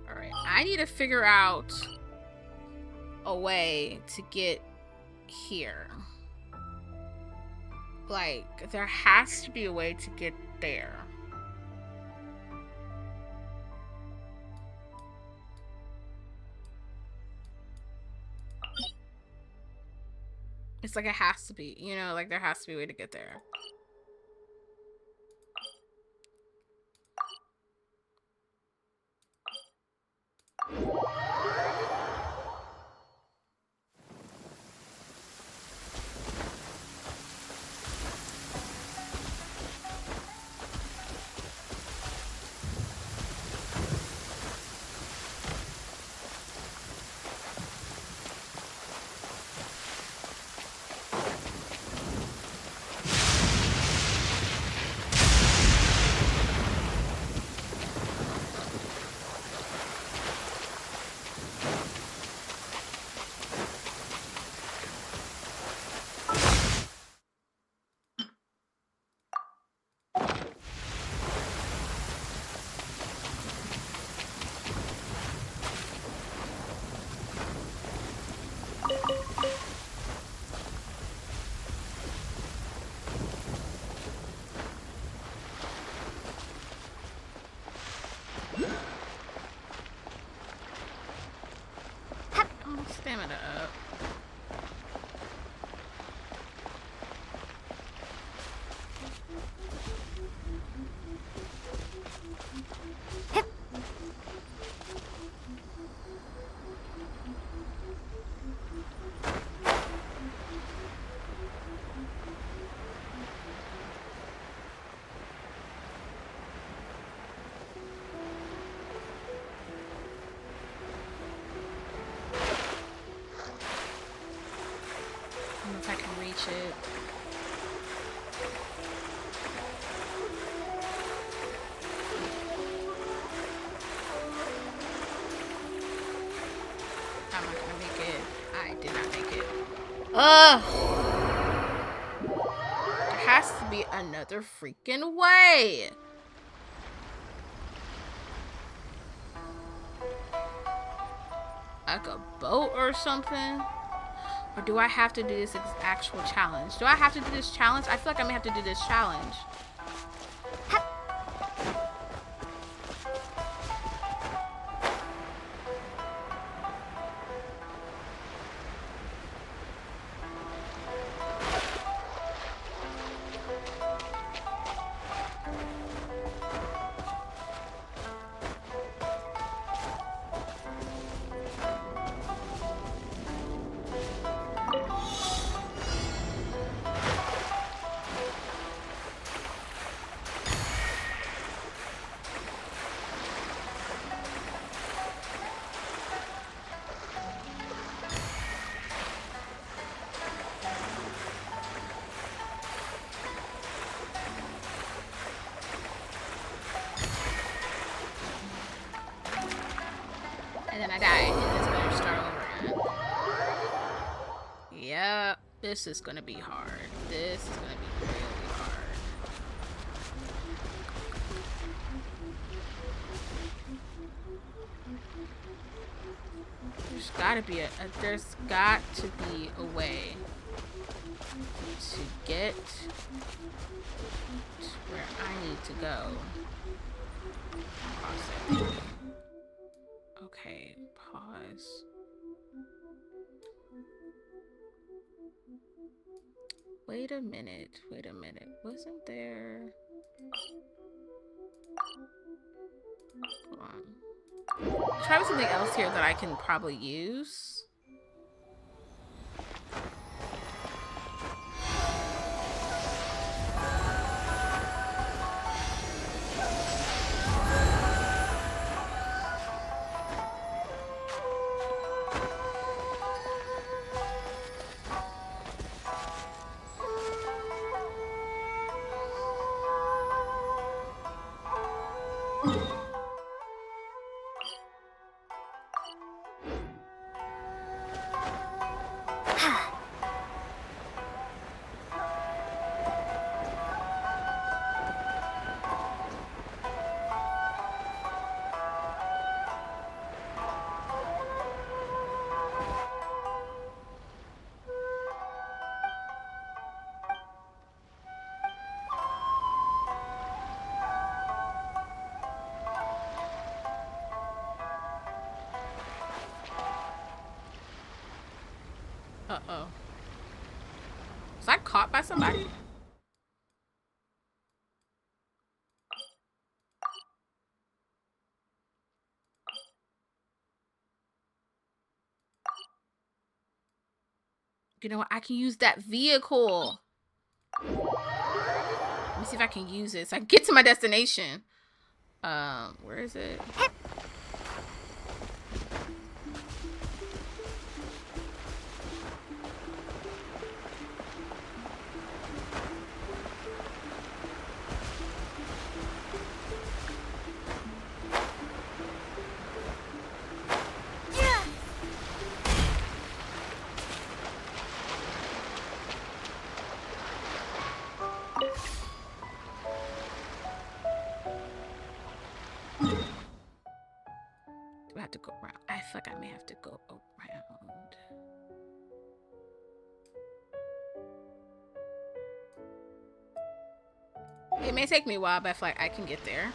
Alright, I need to figure out a way to get here. Like, there has to be a way to get there. It's like it has to be, you know, like there has to be a way to get there. don't know if I can reach it. I'm not gonna make it. I did not make it. Ugh! There has to be another freaking way! Like a boat or something? Or do I have to do this actual challenge? Do I have to do this challenge? I feel like I may have to do this challenge. And then I died, and it's gonna start over again. Yeah, this is gonna be hard. This is gonna be really hard. There's gotta be there's got to be a way to get to where I need to go. Pause it. Okay, pause. Wait a minute, wasn't there... Hold on. Try with something else here that I can probably use. Uh-oh. Was I caught by somebody? You know what? I can use that vehicle. Let me see if I can use it so I can get to my destination. Where is it? Do I have to go around? I feel like I may have to go around. It may take me a while, but I feel like I can get there.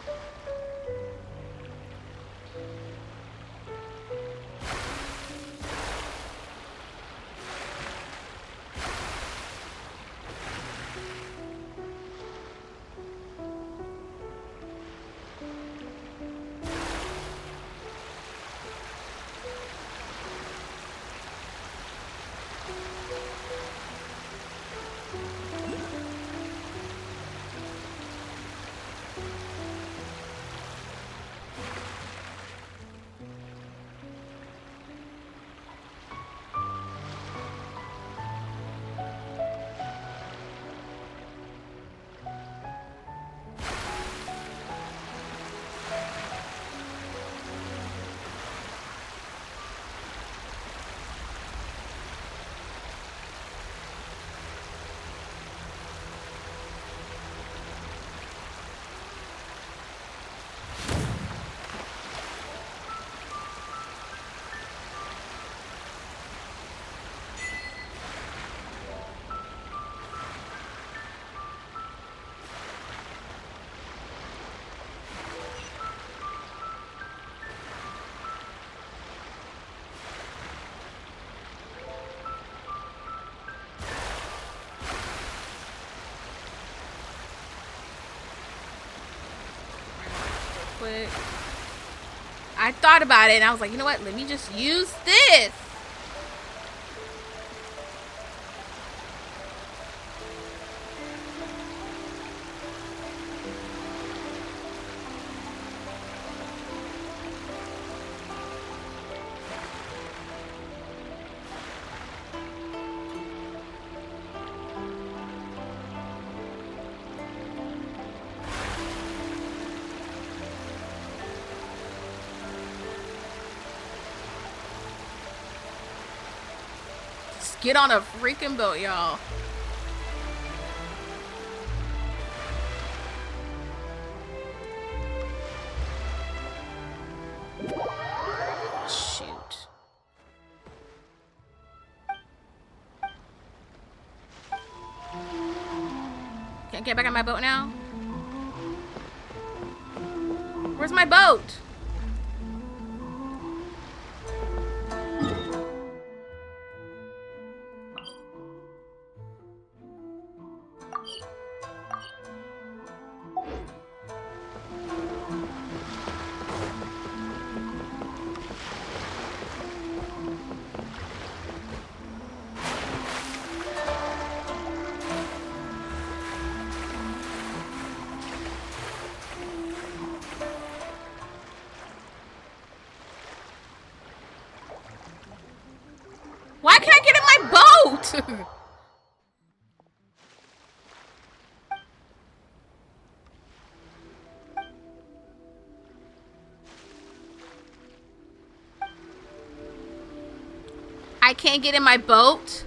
quick. I thought about it and I was like, you know what? Let me just use this. Get on a freaking boat, y'all. Shoot. Can't get back on my boat now? Where's my boat? Why can't I get in my boat? I can't get in my boat?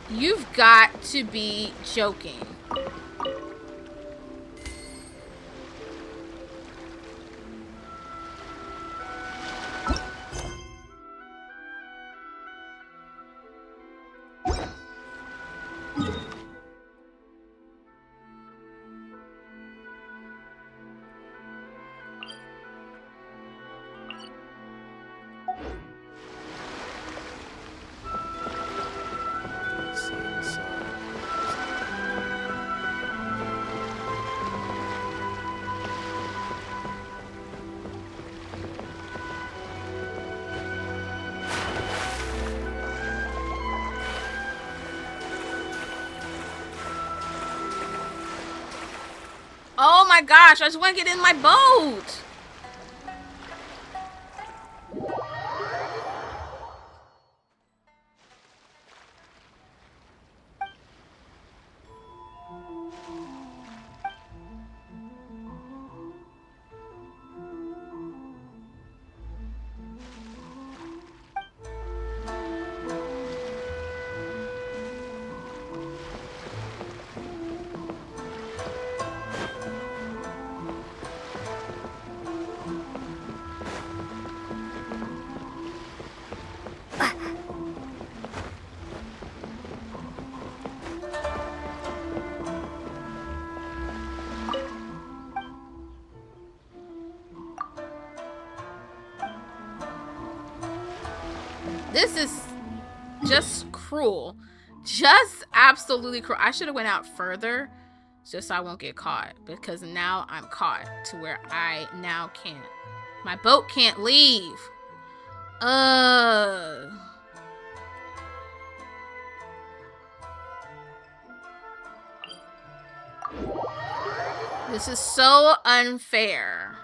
You've got to be joking. Oh my gosh, I just want to get in my boat. This is just cruel. Just absolutely cruel. I should have went out further just so I won't get caught, because now I'm caught to where I now can't. My boat can't leave. This is so unfair.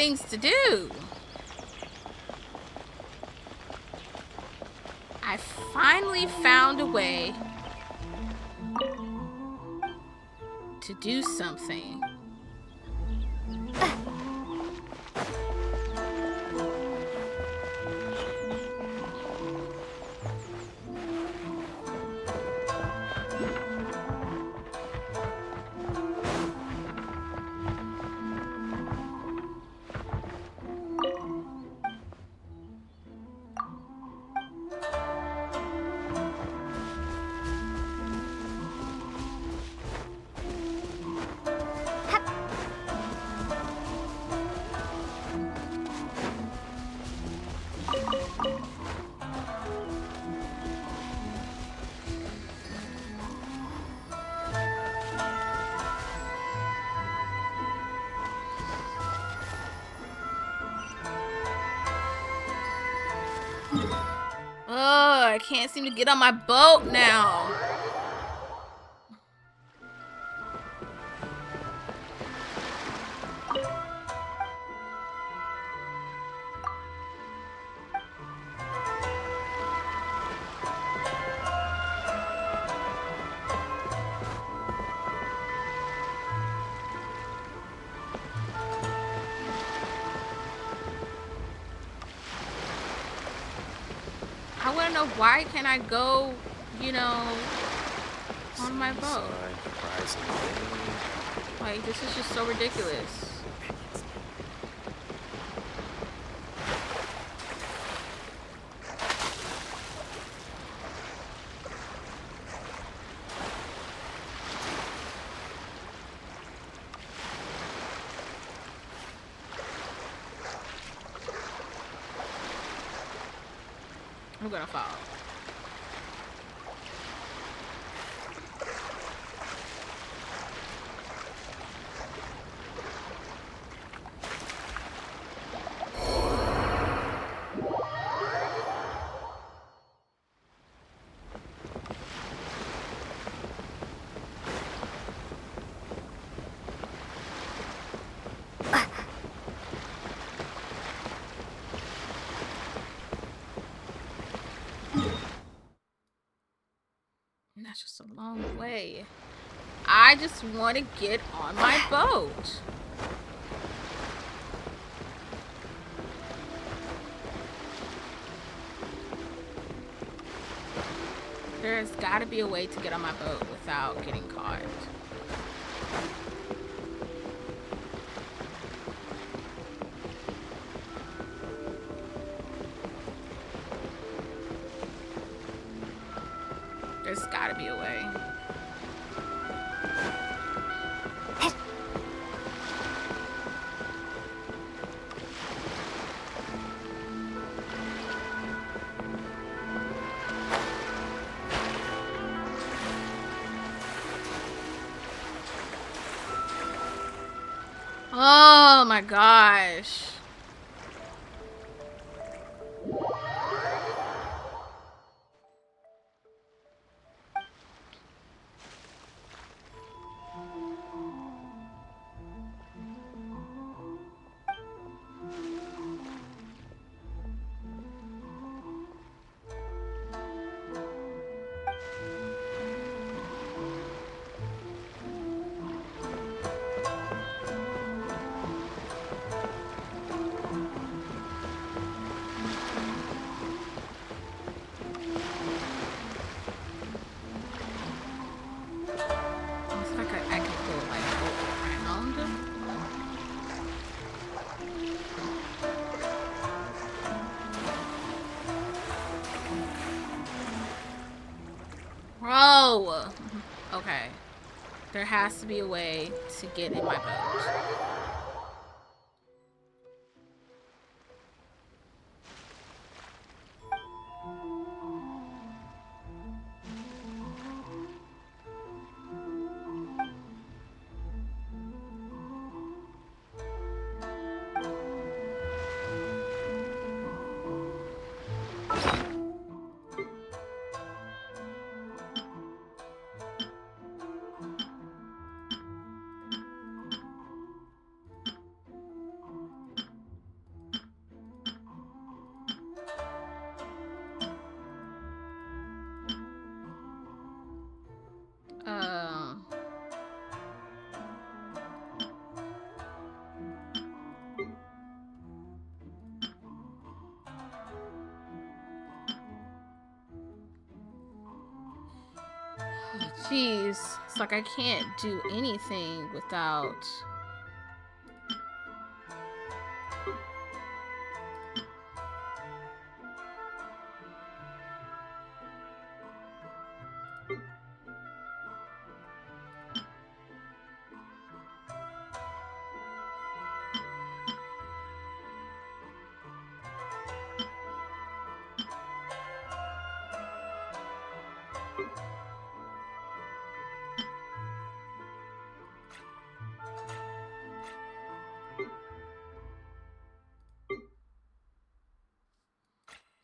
things to do. I finally found a way to do something. Oh, I can't seem to get on my boat now. I want to know, why can't I go, you know, on my boat? Like, this is just so ridiculous. I'm gonna fall. That's just a long way. I just want to get on my boat. There's got to be a way to get on my boat without getting caught. There's gotta be a way. Oh my gosh. Bro! Okay. There has to be a way to get in my boat. Jeez, it's like I can't do anything without...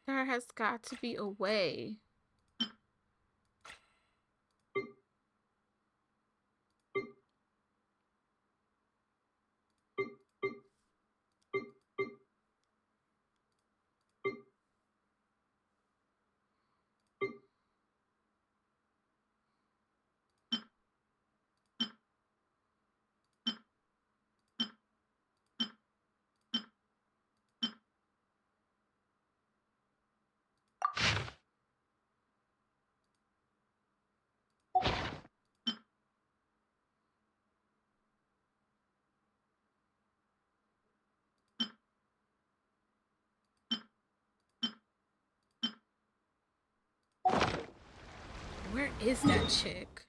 There has got to be a way. Where is that chick?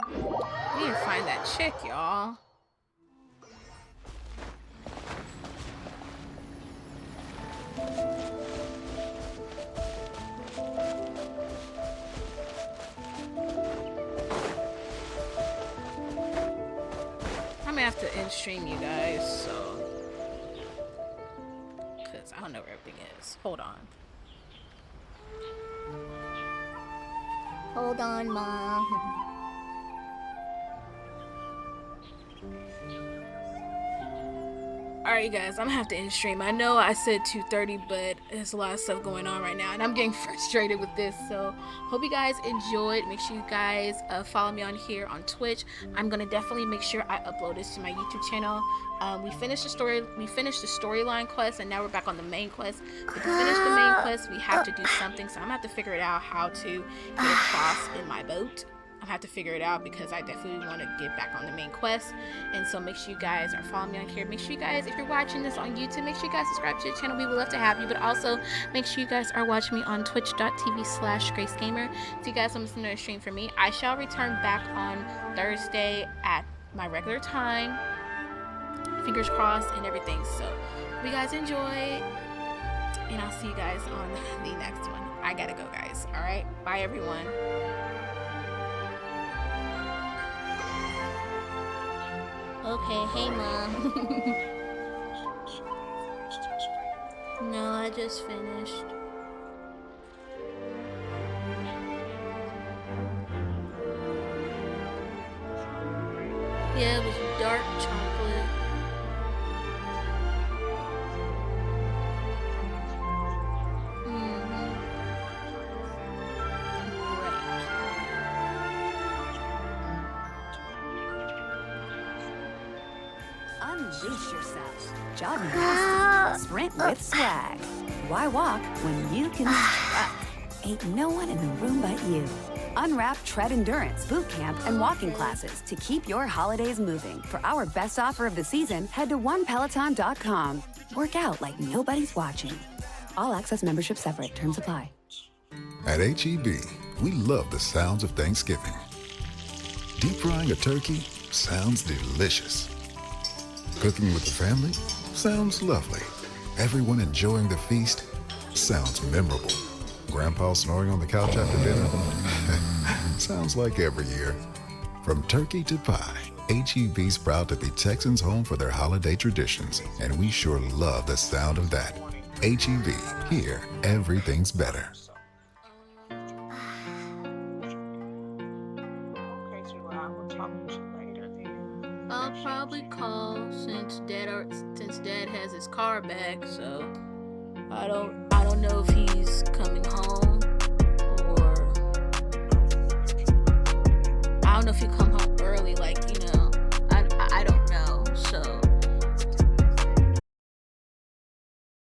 I need to find that chick, y'all. I'm gonna have to end stream you guys, so because I don't know where everything is. Hold on. Hold on, Mom. Alright, you guys, I'm gonna have to end stream. I know I said 2:30, but there's a lot of stuff going on right now, and I'm getting frustrated with this. So, hope you guys enjoyed. Make sure you guys follow me on here on Twitch. I'm gonna definitely make sure I upload this to my YouTube channel. We finished the story. We finished the storyline quest, and now we're back on the main quest. But to finish the main quest, we have to do something. So I'm gonna have to figure it out how to get across in my boat. I'll have to figure it out because I definitely want to get back on the main quest. And so make sure you guys are following me on here. Make sure you guys, if you're watching this on YouTube, make sure you guys subscribe to the channel. We would love to have you. But also make sure you guys are watching me on twitch.tv/GraceGammer. So you guys are listening to a stream from me. I shall return back on Thursday at my regular time. Fingers crossed and everything. So hope you guys enjoy. And I'll see you guys on the next one. I gotta go, guys. All right. Bye, everyone. Okay, hey Mom. No, I just finished. Yeah, it was dark chocolate. Unleash yourself. Jogging fast. Sprint with swag. Why walk when you can strut? Ain't no one in the room but you. Unwrap Tread Endurance, boot camp, and walking classes to keep your holidays moving. For our best offer of the season, head to onepeloton.com. Work out like nobody's watching. All access membership separate. Terms apply. At H-E-B, we love the sounds of Thanksgiving. Deep frying a turkey sounds delicious. Cooking with the family sounds lovely. Everyone enjoying the feast sounds memorable. Grandpa snoring on the couch after dinner sounds like every year. From turkey to pie, H-E-B's proud to be Texans' home for their holiday traditions, and we sure love the sound of that. H-E-B, here, everything's better. I'll probably call since Dad has his car back, so I don't know if he's coming